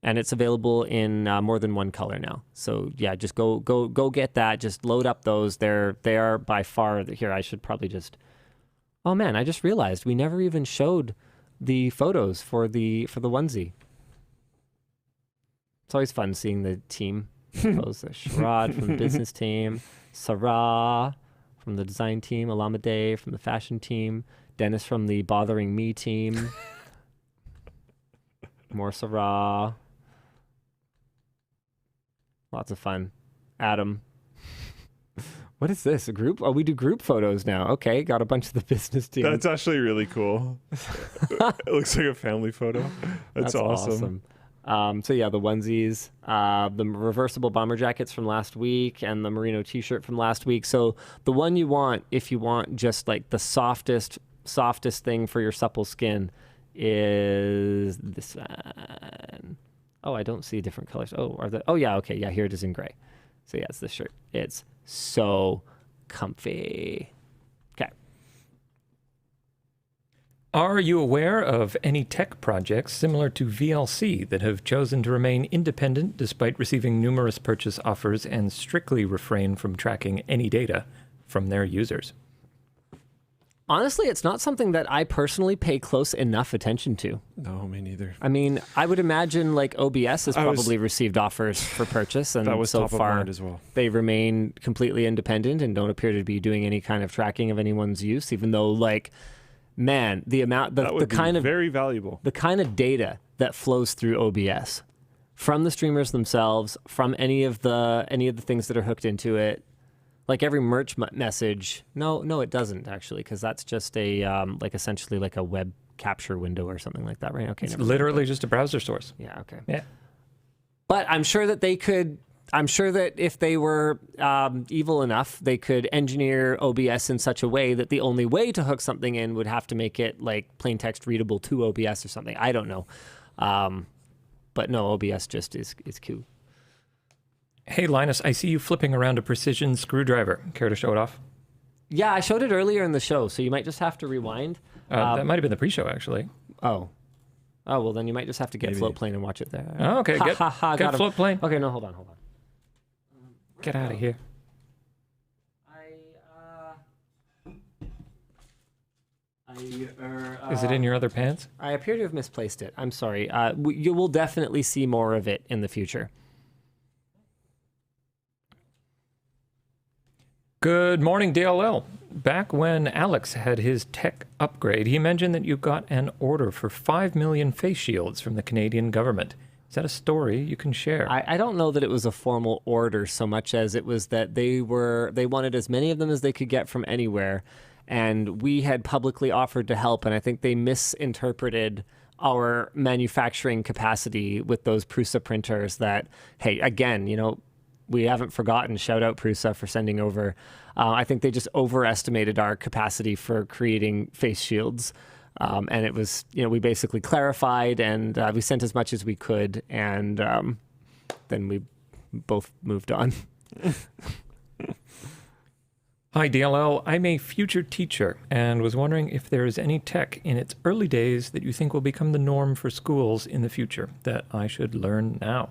Speaker 2: And it's available in more than one color now. So yeah, just go get that. Just load up those. They are by far here. I should probably just. Oh man, I just realized we never even showed the photos for the onesie. It's always fun seeing the team pose. Sharad from the business team, Sarah from the design team, Alameda from the fashion team, Dennis from the bothering me team, more Sarah. Lots of fun. Adam. What is this? A group? Oh, we do group photos now. Okay, got a bunch of the business team.
Speaker 3: That's actually really cool. It looks like a family photo. That's awesome.
Speaker 2: So yeah, the onesies, the reversible bomber jackets from last week, and the merino t-shirt from last week. So the one you want, if you want just like the softest thing for your supple skin, is this one. Oh, I don't see different colors. Oh yeah, okay, yeah, here it is in gray. So yeah, it's this shirt. It's so comfy. Okay.
Speaker 1: Are you aware of any tech projects similar to VLC that have chosen to remain independent despite receiving numerous purchase offers and strictly refrain from tracking any data from their users?
Speaker 2: Honestly, it's not something that I personally pay close enough attention to.
Speaker 3: No, me neither.
Speaker 2: I mean, I would imagine like OBS has probably received offers for purchase, and
Speaker 3: that was
Speaker 2: so
Speaker 3: top of
Speaker 2: far
Speaker 3: mind as well.
Speaker 2: They remain completely independent and don't appear to be doing any kind of tracking of anyone's use, even though like, man, the amount, the kind of
Speaker 3: very valuable,
Speaker 2: the kind of data that flows through OBS from the streamers themselves, from any of the things that are hooked into it. Like every merch message, no, it doesn't actually, because that's just a like essentially like a web capture window or something like that, right? Okay,
Speaker 1: it's literally just a browser source.
Speaker 2: Yeah, okay.
Speaker 1: Yeah,
Speaker 2: but I'm sure that they could. I'm sure that if they were evil enough, they could engineer OBS in such a way that the only way to hook something in would have to make it like plain text readable to OBS or something. I don't know, but no, OBS just is cool.
Speaker 1: Hey, Linus, I see you flipping around a precision screwdriver. Care to show it off?
Speaker 2: Yeah, I showed it earlier in the show, so you might just have to rewind.
Speaker 1: That might have been the pre-show, actually.
Speaker 2: Oh, well, then you might just have to get Float Plane and watch it there.
Speaker 1: Oh, okay, get Float Plane.
Speaker 2: Okay, no, hold on.
Speaker 1: Get out of here. Is it in your other pants?
Speaker 2: I appear to have misplaced it. I'm sorry. You will definitely see more of it in the future.
Speaker 1: Good morning, DLL. Back when Alex had his tech upgrade, he mentioned that you got an order for 5 million face shields from the Canadian government. Is that a story you can share?
Speaker 2: I don't know that it was a formal order so much as it was that they wanted as many of them as they could get from anywhere, and we had publicly offered to help, and I think they misinterpreted our manufacturing capacity with those Prusa printers that, hey, again, we haven't forgotten. Shout out Prusa for sending over. I think they just overestimated our capacity for creating face shields. And it was, we basically clarified and we sent as much as we could. And then we both moved on.
Speaker 1: Hi, DLL. I'm a future teacher and was wondering if there is any tech in its early days that you think will become the norm for schools in the future that I should learn now.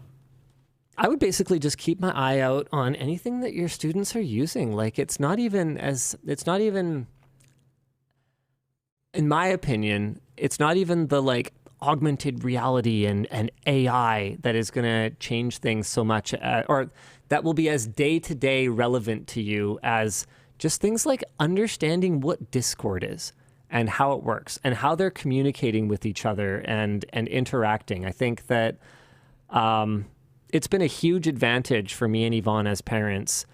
Speaker 2: I would basically just keep my eye out on anything that your students are using. Like, it's not even, in my opinion, it's not even the augmented reality and AI that is going to change things so much, or that will be as day-to-day relevant to you as just things like understanding what Discord is and how it works and how they're communicating with each other and interacting. I think that it's been a huge advantage for me and Yvonne as parents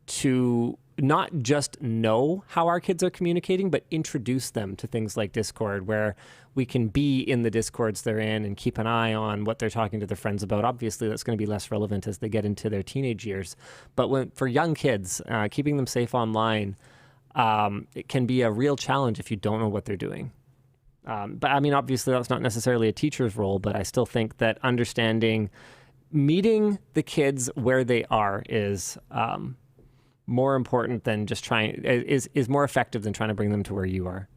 Speaker 2: to not just know how our kids are communicating, but introduce them to things like Discord, where we can be in the Discords they're in and keep an eye on what they're talking to their friends about. Obviously, that's going to be less relevant as they get into their teenage years. But for young kids, keeping them safe online, it can be a real challenge if you don't know what they're doing. But I mean, obviously, that's not necessarily a teacher's role, but I still think that meeting the kids where they are is more important than just is more effective than trying to bring them to where you are.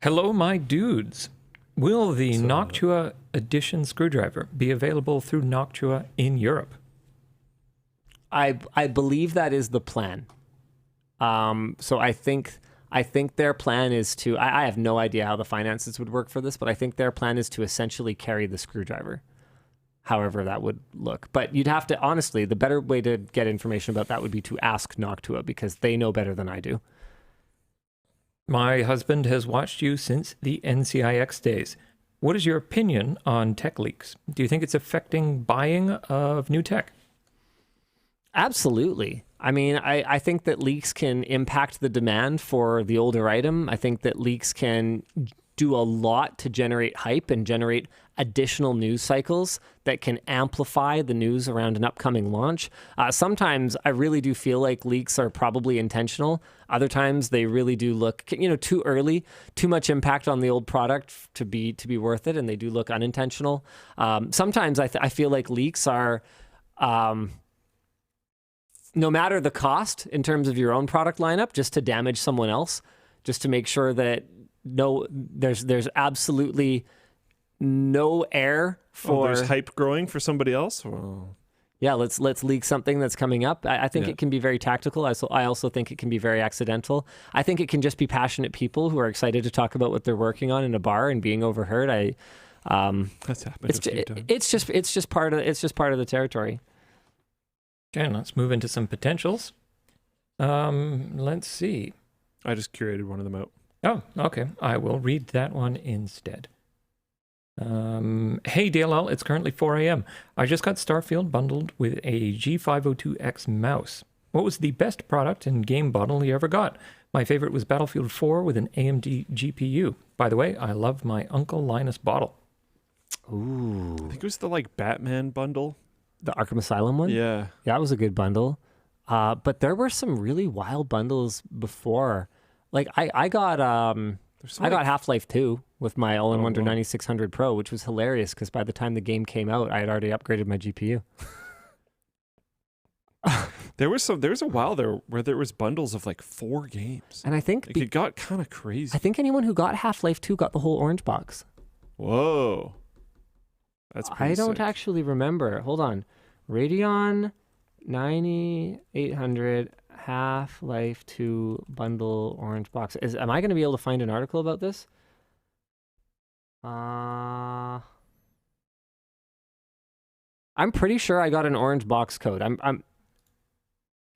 Speaker 1: Hello, my dudes. Will the Noctua Edition screwdriver be available through Noctua in Europe?
Speaker 2: I believe that is the plan. So I think their plan is to, I have no idea how the finances would work for this, but I think their plan is to essentially carry the screwdriver, however that would look. But you'd have to, honestly, the better way to get information about that would be to ask Noctua, because they know better than I do.
Speaker 1: My husband has watched you since the NCIX days. What is your opinion on tech leaks? Do you think it's affecting buying of new tech?
Speaker 2: Absolutely. I mean, I think that leaks can impact the demand for the older item. I think that leaks can do a lot to generate hype and generate additional news cycles that can amplify the news around an upcoming launch. Sometimes I really do feel like leaks are probably intentional. Other times they really do look, too early, too much impact on the old product to be worth it, and they do look unintentional. Sometimes I feel like leaks are, no matter the cost in terms of your own product lineup, just to damage someone else, just to make sure that there's absolutely no air for
Speaker 3: there's hype growing for somebody else. Well,
Speaker 2: yeah, let's leak something that's coming up. I think it can be very tactical. I also think it can be very accidental. I think it can just be passionate people who are excited to talk about what they're working on in a bar and being overheard.
Speaker 3: That's happened a few times.
Speaker 2: It's just part of the territory.
Speaker 1: Okay, let's move into some potentials. Let's see.
Speaker 3: I just curated one of them out.
Speaker 1: Oh, okay. I will read that one instead. Hey, DLL, it's currently 4 a.m. I just got Starfield bundled with a G502X mouse. What was the best product and game bundle you ever got? My favorite was Battlefield 4 with an AMD GPU. By the way, I love my Uncle Linus bottle.
Speaker 2: Ooh.
Speaker 3: I think it was the Batman bundle.
Speaker 2: The Arkham Asylum one?
Speaker 3: Yeah.
Speaker 2: That was a good bundle. But there were some really wild bundles before. I got Half-Life 2 with my all-in-one 9600 Pro, which was hilarious because by the time the game came out, I had already upgraded my GPU.
Speaker 3: There was a while there where there was bundles of 4 games.
Speaker 2: And I think
Speaker 3: it got kind of crazy.
Speaker 2: I think anyone who got Half-Life 2 got the whole orange box.
Speaker 3: Whoa. That's pretty
Speaker 2: I don't
Speaker 3: sick.
Speaker 2: actually remember. Hold on. Radeon 9800 Half-Life 2 bundle orange box. Am I going to be able to find an article about this? I'm pretty sure I got an orange box code.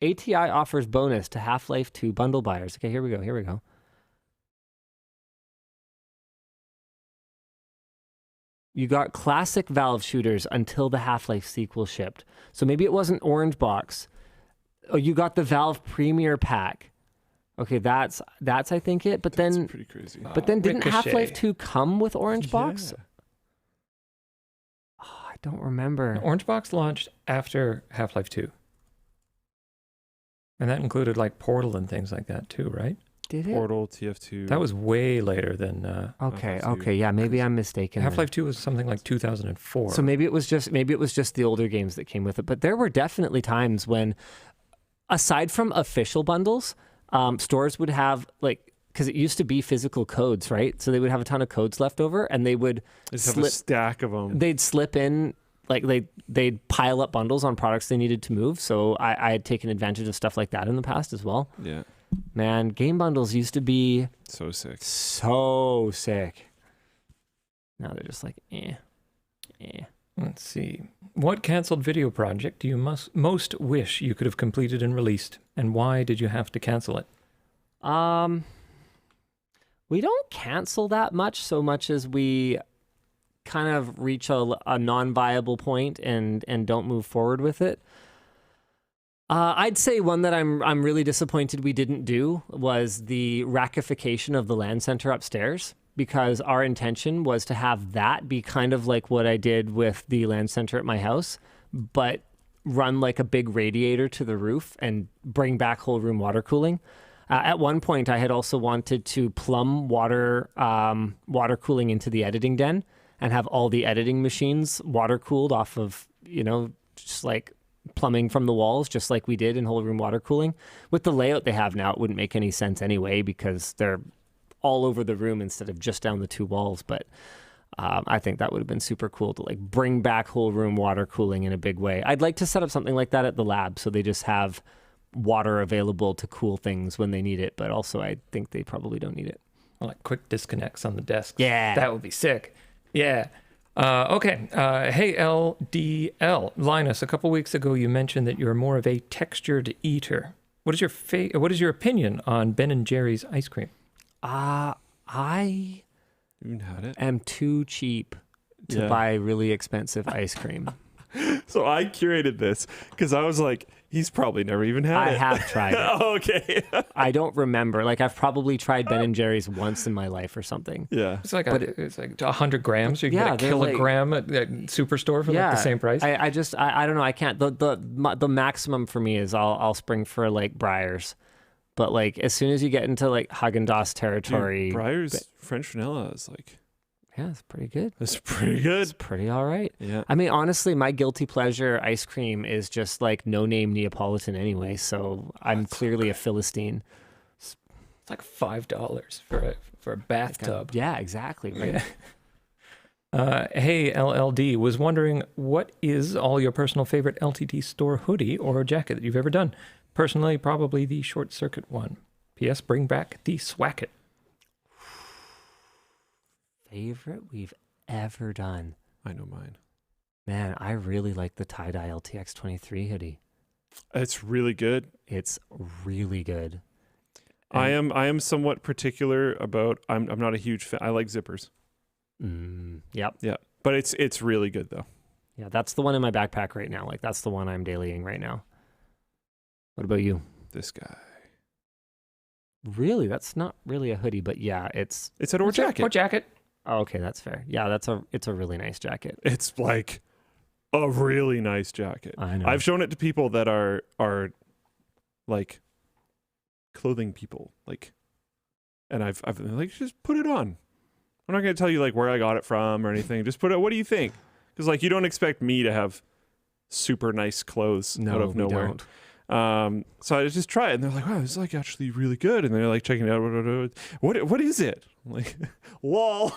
Speaker 2: ATI offers bonus to Half-Life 2 bundle buyers. Okay, here we go. You got classic Valve shooters until the Half-Life sequel shipped. So maybe it wasn't orange box. Oh, you got the Valve Premier Pack. Okay, that's I think it. But
Speaker 3: That's
Speaker 2: then
Speaker 3: pretty crazy.
Speaker 2: But then didn't
Speaker 1: Ricochet.
Speaker 2: Half-Life 2 come with orange box?
Speaker 3: Yeah.
Speaker 2: Oh, I don't remember.
Speaker 1: Orange Box launched after Half-Life 2. And that included like Portal and things like that too, right?
Speaker 2: Did it?
Speaker 3: Portal, TF2.
Speaker 1: That was way later than
Speaker 2: Okay,
Speaker 3: Half-Life 2.
Speaker 2: okay, yeah, maybe I'm mistaken. then.
Speaker 1: Half-Life 2 was something like 2004.
Speaker 2: So maybe it was just the older games that came with it. But there were definitely times when, aside from official bundles, stores would have like, because it used to be physical codes, right? So they would have a ton of codes left over, and they would
Speaker 3: Just have a stack of them.
Speaker 2: they'd slip in like they'd pile up bundles on products they needed to move. So I had taken advantage of stuff like that in the past as well.
Speaker 3: Yeah.
Speaker 2: Man, game bundles used to be
Speaker 3: So sick.
Speaker 2: so sick. Now they're just like, eh.
Speaker 1: Let's see. What canceled video project do you most wish you could have completed and released, and why did you have to cancel it?
Speaker 2: We don't cancel that much so much as we kind of reach a non-viable point and don't move forward with it. I'd say one that I'm really disappointed we didn't do was the rackification of the LAN center upstairs, because our intention was to have that be kind of like what I did with the LAN center at my house, but run like a big radiator to the roof and bring back whole room water cooling. At one point, I had also wanted to plumb water cooling into the editing den and have all the editing machines water cooled off of, just like plumbing from the walls, just like we did in whole room water cooling. With the layout they have now, it wouldn't make any sense anyway, because they're all over the room instead of just down the two walls. But I think that would have been super cool to like bring back whole room water cooling in a big way. I'd like to set up something like that at the lab, so they just have water available to cool things when they need it. But also, I think they probably don't need it.
Speaker 1: Like quick disconnects on the desks.
Speaker 2: Yeah.
Speaker 1: That would be sick. Yeah. Okay. Hey, LDL. Linus, a couple weeks ago, you mentioned that you're more of a textured eater. What is your opinion on Ben & Jerry's ice cream?
Speaker 2: I
Speaker 3: You even had it?
Speaker 2: am too cheap to buy really expensive ice cream.
Speaker 3: So I curated this because I was like, he's probably never even had
Speaker 2: I
Speaker 3: it.
Speaker 2: have tried it.
Speaker 3: Oh, okay.
Speaker 2: I don't remember. Like, I've probably tried Ben & Jerry's once in my life or something.
Speaker 3: Yeah.
Speaker 1: It's like 100 grams. So you can
Speaker 2: Yeah,
Speaker 1: get a
Speaker 2: they're like-
Speaker 1: kilogram at Superstore for like the same price.
Speaker 2: I don't know. I can't. The maximum for me is I'll spring for like Breyers. But like as soon as you get into like Haagen-Dazs territory,
Speaker 3: Breyers French vanilla is like,
Speaker 2: yeah, it's pretty good.
Speaker 3: that's pretty good.
Speaker 2: It's pretty all right.
Speaker 3: Yeah.
Speaker 2: I mean, honestly, my guilty pleasure ice cream is just like no-name Neapolitan anyway, so I'm clearly a Philistine.
Speaker 1: It's like $5 for a bathtub.
Speaker 2: Yeah, exactly. Right.
Speaker 1: Hey, LLD, was wondering what is all your personal favorite LTT store hoodie or jacket that you've ever done? Personally, probably the Short Circuit one. P.S. Bring back the Swacket.
Speaker 2: Favorite we've ever done.
Speaker 3: I know mine.
Speaker 2: Man, I really like the tie-dye LTX 23 hoodie.
Speaker 3: It's really good.
Speaker 2: It's really good.
Speaker 3: I am somewhat particular about. I'm not a huge fan. I like zippers.
Speaker 2: Yep.
Speaker 3: Yeah, but it's really good though.
Speaker 2: Yeah, that's the one in my backpack right now. Like, that's the one I'm dailying right now. What about you?
Speaker 3: This guy.
Speaker 2: Really? That's not really a hoodie, but yeah, it's...
Speaker 3: It's an or jacket.
Speaker 1: Or jacket.
Speaker 2: Oh, okay, that's fair. Yeah, it's a really nice jacket.
Speaker 3: It's like a really nice jacket.
Speaker 2: I know.
Speaker 3: I've shown it to people that are like clothing people, like, and I've been like, just put it on. I'm not gonna tell you like where I got it from or anything. Just put it. What do you think? Because like you don't expect me to have super nice clothes out of nowhere.
Speaker 2: Don't.
Speaker 3: So I just try it, and they're like, "Wow, this is like actually really good." And they're like checking it out. What is it? I'm like, lol.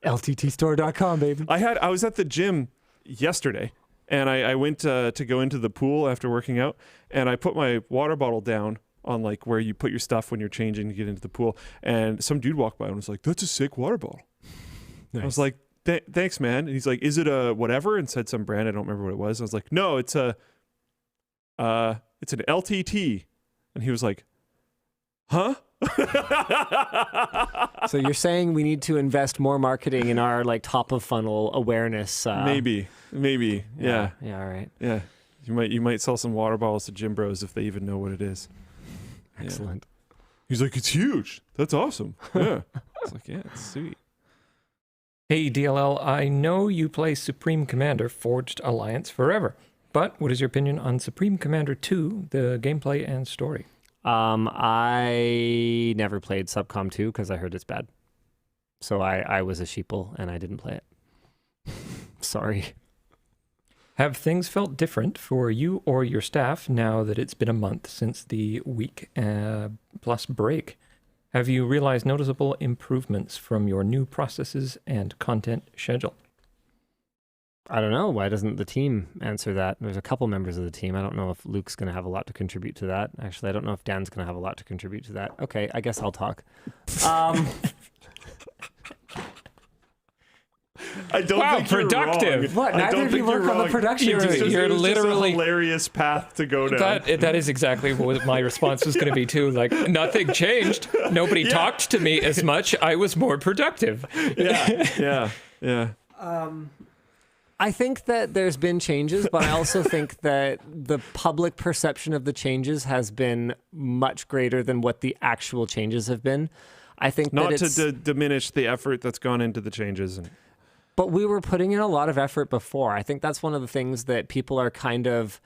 Speaker 2: LTTstore.com, baby.
Speaker 3: I was at the gym yesterday, And I went to go into the pool after working out, and I put my water bottle down on like where you put your stuff when you're changing to get into the pool. And some dude walked by and was like, "That's a sick water bottle." Nice. I was like, "Thanks, man." And he's like, "Is it a whatever?" And said some brand. I don't remember what it was. I was like, "No, it's an LTT." And he was like, "Huh?"
Speaker 2: So you're saying we need to invest more marketing in our like top of funnel awareness?
Speaker 3: Maybe. Yeah.
Speaker 2: Yeah. All right.
Speaker 3: Yeah. You might sell some water bottles to gym bros if they even know what it is.
Speaker 2: Excellent.
Speaker 3: Yeah. He's like, "It's huge. That's awesome." Yeah. I was like, "Yeah, it's sweet."
Speaker 1: Hey, DLL, I know you play Supreme Commander Forged Alliance forever, but what is your opinion on Supreme Commander 2, the gameplay and story?
Speaker 2: I never played Subcom 2 because I heard it's bad. So I was a sheeple and I didn't play it. Sorry.
Speaker 1: Have things felt different for you or your staff now that it's been a month since the week plus break? Have you realized noticeable improvements from your new processes and content schedule?
Speaker 2: I don't know. Why doesn't the team answer that? There's a couple members of the team. I don't know if Luke's going to have a lot to contribute to that. Actually, I don't know if Dan's going to have a lot to contribute to that. Okay, I guess I'll talk.
Speaker 3: I don't think you're
Speaker 1: productive.
Speaker 3: wrong.
Speaker 2: What? Neither of you work on the production
Speaker 1: You're-
Speaker 2: team.
Speaker 1: you're
Speaker 3: It was just
Speaker 1: literally-
Speaker 3: a hilarious path to go down.
Speaker 1: That is exactly what my response was going to be too. Like, nothing changed. Nobody talked to me as much. I was more productive.
Speaker 3: Yeah.
Speaker 2: I think that there's been changes, but I also think that the public perception of the changes has been much greater than what the actual changes have been. I think
Speaker 3: Not
Speaker 2: that it's,
Speaker 3: to diminish the effort that's gone into the changes.
Speaker 2: but we were putting in a lot of effort before. I think that's one of the things that people are kind of,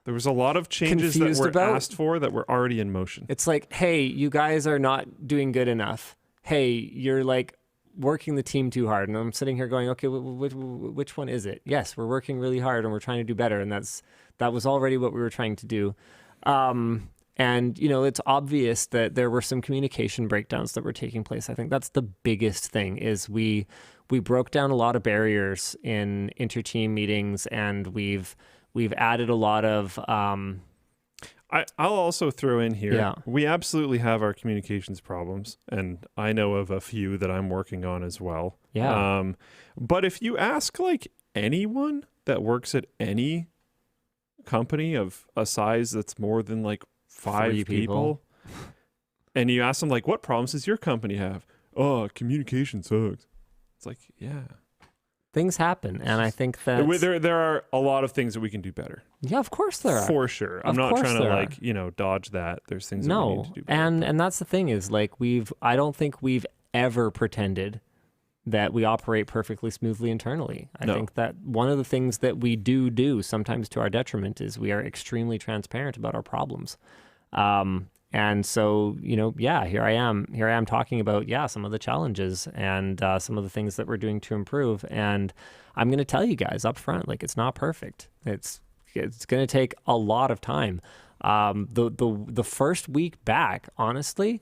Speaker 3: There was a lot of changes that
Speaker 2: confused
Speaker 3: were
Speaker 2: about.
Speaker 3: asked for that were already in motion.
Speaker 2: it's like, hey, you guys are not doing good enough. Hey, you're like working the team too hard. And I'm sitting here going, okay, which one is it? Yes, we're working really hard and we're trying to do better. And that was already what we were trying to do. And, you know, it's obvious that there were some communication breakdowns that were taking place. I think that's the biggest thing is we broke down a lot of barriers in inter-team meetings, and we've added a lot of
Speaker 3: I'll also throw in here,
Speaker 2: Yeah.
Speaker 3: we absolutely have our communications problems, and I know of a few that I'm working on as well.
Speaker 2: Yeah.
Speaker 3: But if you ask like anyone that works at any company of a size that's more than like 5
Speaker 2: 3
Speaker 3: people, and you ask them like, "What problems does your company have?" "Oh, communication sucks." It's like, yeah.
Speaker 2: things happen, and I think that
Speaker 3: There are a lot of things that we can do better.
Speaker 2: yeah, of course there are.
Speaker 3: For sure. I'm
Speaker 2: Of
Speaker 3: not
Speaker 2: course
Speaker 3: trying to
Speaker 2: there
Speaker 3: like, dodge that. There's things that we
Speaker 2: No,
Speaker 3: need to do better.
Speaker 2: and that's the thing is like I don't think we've ever pretended that we operate perfectly smoothly internally. I
Speaker 3: No.
Speaker 2: think that one of the things that we do sometimes to our detriment is we are extremely transparent about our problems. And so, here I am talking about, some of the challenges and some of the things that we're doing to improve. And I'm going to tell you guys up front, like, it's not perfect. It's going to take a lot of time. The first week back, honestly,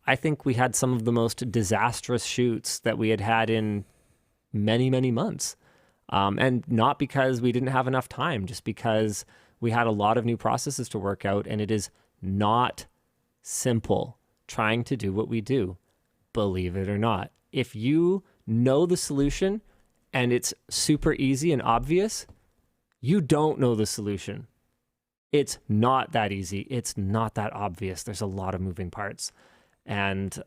Speaker 2: I think we had some of the most disastrous shoots that we had in many, many months. And not because we didn't have enough time, just because we had a lot of new processes to work out, and it is not simple trying to do what we do, believe it or not. If you know the solution and it's super easy and obvious, you don't know the solution. It's not that easy. It's not that obvious. There's a lot of moving parts. And,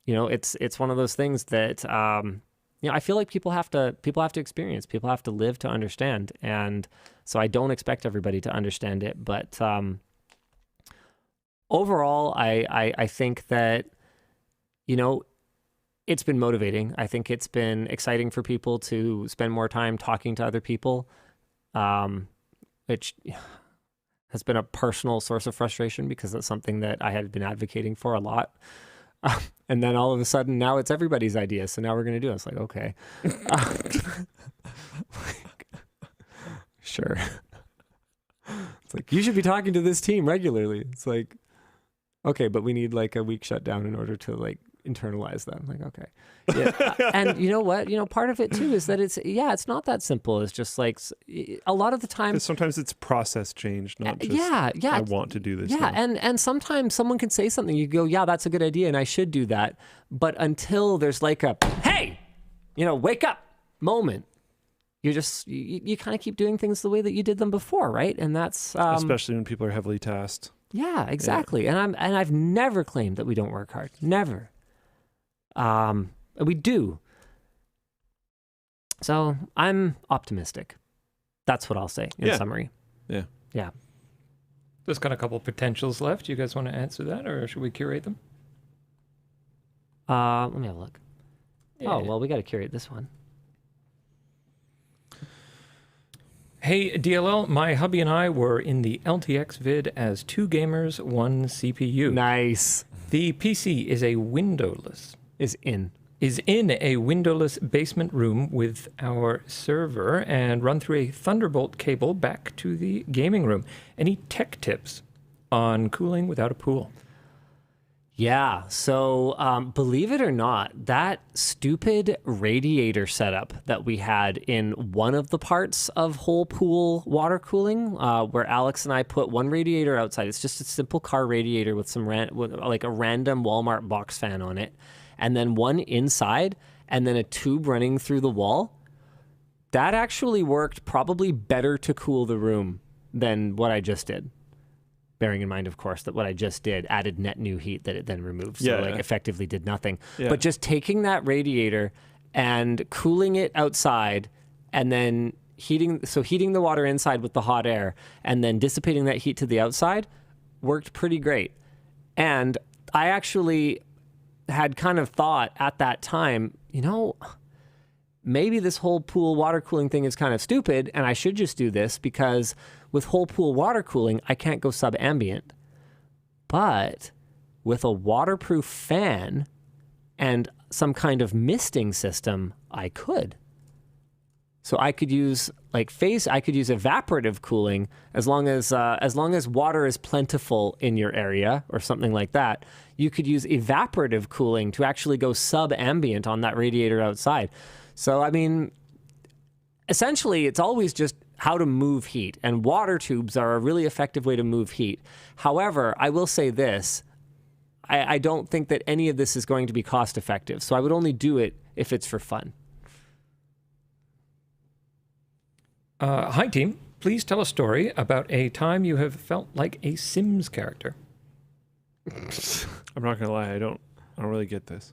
Speaker 2: it's one of those things that, I feel like people have to experience, people have to live to understand. And so I don't expect everybody to understand it, but, overall, I think that, it's been motivating. I think it's been exciting for people to spend more time talking to other people, which has been a personal source of frustration because that's something that I had been advocating for a lot. And then all of a sudden now it's everybody's idea. So now we're going to do it. It's like, okay. Sure. It's like, you should be talking to this team regularly. It's like, okay, but we need like a week shutdown in order to like internalize that. I'm like, okay. Yeah. And you know what? Part of it too is that it's not that simple. It's just like a lot of the time.
Speaker 3: Because sometimes it's process change, not just I want to do this.
Speaker 2: Yeah,
Speaker 3: now.
Speaker 2: and sometimes someone can say something. You go, yeah, that's a good idea, and I should do that. But until there's like a, hey, wake up moment, you kind of keep doing things the way that you did them before, right? And that's
Speaker 3: especially when people are heavily tasked.
Speaker 2: Yeah, exactly. Yeah. And I've never claimed that we don't work hard. Never. We do. So I'm optimistic. That's what I'll say in summary.
Speaker 3: Yeah.
Speaker 2: Yeah.
Speaker 1: There's got a couple potentials left. You guys want to answer that, or should we curate them?
Speaker 2: Let me have a look.
Speaker 1: Yeah.
Speaker 2: Oh, well, we got to curate this one.
Speaker 1: Hey, DLL, my hubby and I were in the LTX vid as 2 gamers, 1 CPU.
Speaker 2: Nice.
Speaker 1: The PC is a windowless.
Speaker 2: Is in
Speaker 1: a windowless basement room with our server and run through a Thunderbolt cable back to the gaming room. Any tech tips on cooling without a pool?
Speaker 2: Yeah. So believe it or not, that stupid radiator setup that we had in one of the parts of whole pool water cooling, where Alex and I put one radiator outside. It's just a simple car radiator with like a random Walmart box fan on it, and then one inside, and then a tube running through the wall. That actually worked probably better to cool the room than what I just did. Bearing in mind, of course, that what I just did added net new heat that it then removed. So effectively did nothing. Yeah. But just taking that radiator and cooling it outside and then heating the water inside with the hot air and then dissipating that heat to the outside worked pretty great. And I actually had kind of thought at that time, maybe this whole pool water cooling thing is kind of stupid and I should just do this because with whole pool water cooling, I can't go sub-ambient. But with a waterproof fan and some kind of misting system, I could. So I could use evaporative cooling as long as water is plentiful in your area or something like that. You could use evaporative cooling to actually go sub-ambient on that radiator outside. So, I mean, essentially, it's always just how to move heat, and water tubes are a really effective way to move heat. However, I will say this, I don't think that any of this is going to be cost effective, so I would only do it if it's for fun.
Speaker 1: Hi, team. Please tell a story about a time you have felt like a Sims character.
Speaker 3: I'm not going to lie, I don't really get this.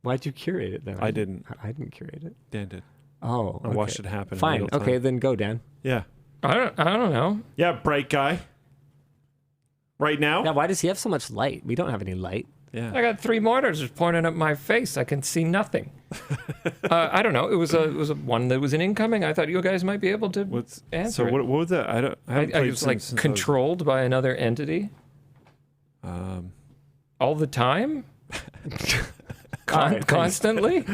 Speaker 2: Why'd you curate it then?
Speaker 3: I didn't.
Speaker 2: I didn't curate it.
Speaker 3: Dan did.
Speaker 2: Oh,
Speaker 3: I watched it happen.
Speaker 2: Fine. Okay, then go, Dan.
Speaker 3: Yeah.
Speaker 1: I don't know.
Speaker 3: Yeah, bright guy. Right now?
Speaker 2: Yeah, why does he have so much light? We don't have any light.
Speaker 3: Yeah.
Speaker 1: I got 3 monitors pointing at my face. I can see nothing. I don't know. It was a one that was an incoming. I thought you guys might be able to answer.
Speaker 3: So what was that?
Speaker 1: I was like controlled by another entity. All the time. Constantly.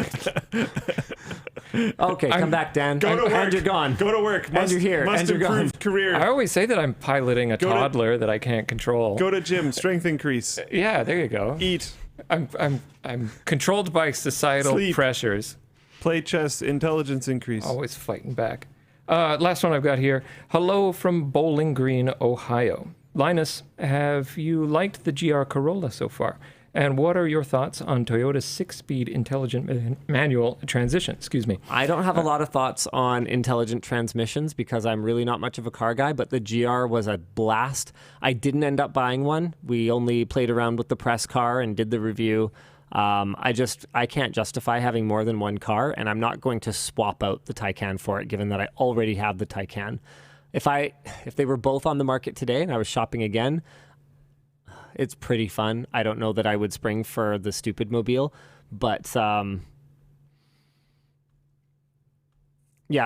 Speaker 2: Okay, come back, Dan.
Speaker 3: Go to work.
Speaker 2: And you're gone.
Speaker 3: Go to work.
Speaker 2: And you're here.
Speaker 3: Must
Speaker 2: And you're
Speaker 3: improve
Speaker 2: gone.
Speaker 3: career.
Speaker 1: I always say that I'm piloting a toddler that I can't control.
Speaker 3: Go to gym. Strength increase.
Speaker 1: Yeah, there you go.
Speaker 3: Eat.
Speaker 1: I'm controlled by societal
Speaker 3: Sleep.
Speaker 1: pressures.
Speaker 3: Play chess. Intelligence increase.
Speaker 1: Always fighting back. Last one I've got here. Hello from Bowling Green, Ohio. Linus, have you liked the GR Corolla so far? And what are your thoughts on Toyota's 6-speed intelligent manual transmission? Excuse me.
Speaker 2: I don't have a lot of thoughts on intelligent transmissions because I'm really not much of a car guy, but the GR was a blast. I didn't end up buying one. We only played around with the press car and did the review. I can't justify having more than one car, and I'm not going to swap out the Taycan for it, given that I already have the Taycan. If they were both on the market today and I was shopping again, it's pretty fun. I don't know that I would spring for the stupid mobile, but yeah,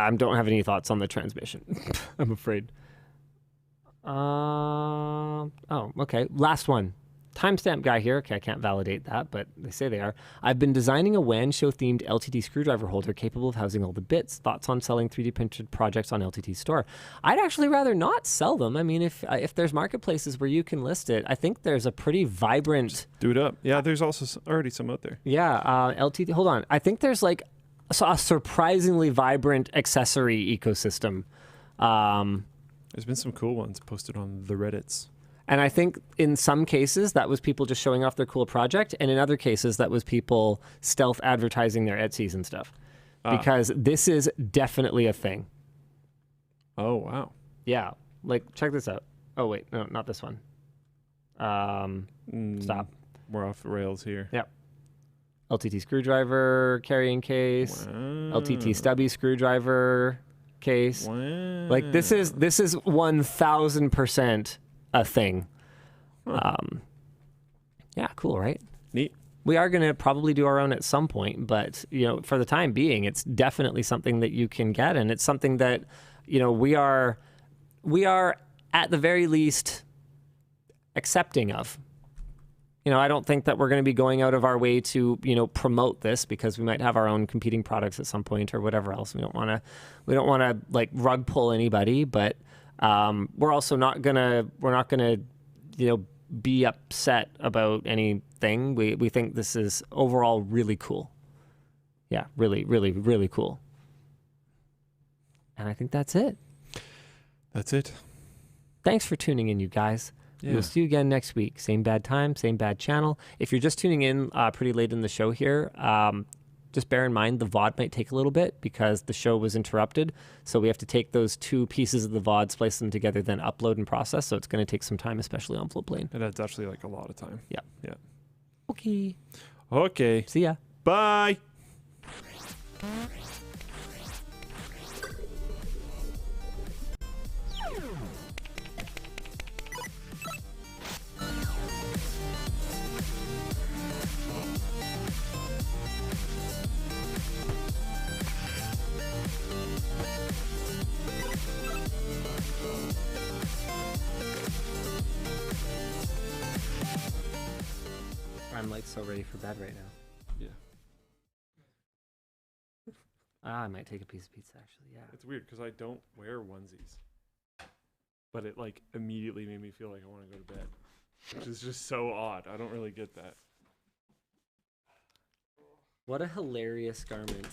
Speaker 2: I don't have any thoughts on the transmission. I'm afraid. Oh, okay. Last one. Timestamp guy here. Okay, I can't validate that, but they say they are. I've been designing a WAN show themed LTT screwdriver holder capable of housing all the bits. Thoughts on selling 3D printed projects on LTT store? I'd actually rather not sell them. I mean, if there's marketplaces where you can list it, I think there's a pretty vibrant.
Speaker 3: Do it up. Yeah, there's also already some out there.
Speaker 2: Yeah, LTT. Hold on. I think there's like a surprisingly vibrant accessory ecosystem.
Speaker 3: There's been some cool ones posted on the Reddits.
Speaker 2: And I think in some cases that was people just showing off their cool project, and in other cases that was people stealth advertising their Etsy's and stuff. Because this is definitely a thing.
Speaker 3: Oh, wow.
Speaker 2: Yeah. Like, check this out. Oh, wait. No, not this one. Stop.
Speaker 3: We're off the rails here.
Speaker 2: Yep. LTT screwdriver carrying case.
Speaker 3: Wow.
Speaker 2: LTT stubby screwdriver case.
Speaker 3: Wow.
Speaker 2: Like, this is 1000% a thing.
Speaker 3: Huh.
Speaker 2: Yeah, cool, right?
Speaker 3: Neat.
Speaker 2: We are going to probably do our own at some point, but for the time being, it's definitely something that you can get, and it's something that we are at the very least accepting of. I don't think that we're going to be going out of our way to promote this, because we might have our own competing products at some point or whatever else. We don't want to like rug pull anybody, but we're also not gonna be upset about anything. We think this is overall really cool. Yeah, really, really, really cool. And I think that's it.
Speaker 3: That's it.
Speaker 2: Thanks for tuning in, you guys.
Speaker 3: Yeah.
Speaker 2: We'll see you again next week. Same bad time, same bad channel. If you're just tuning in pretty late in the show here, just bear in mind the VOD might take a little bit because the show was interrupted. So we have to take those two pieces of the VOD, splice them together, then upload and process. So it's going to take some time, especially on Floatplane.
Speaker 3: And that's actually like a lot of time.
Speaker 2: Yeah.
Speaker 3: Yeah.
Speaker 2: Okay.
Speaker 3: Okay.
Speaker 2: See ya.
Speaker 3: Bye.
Speaker 2: I'm like so ready for bed right now.
Speaker 3: Yeah.
Speaker 2: I might take a piece of pizza actually. Yeah.
Speaker 3: It's weird because I don't wear onesies, but it like immediately made me feel like I want to go to bed, which is just so odd. I don't really get that.
Speaker 2: What a hilarious garment.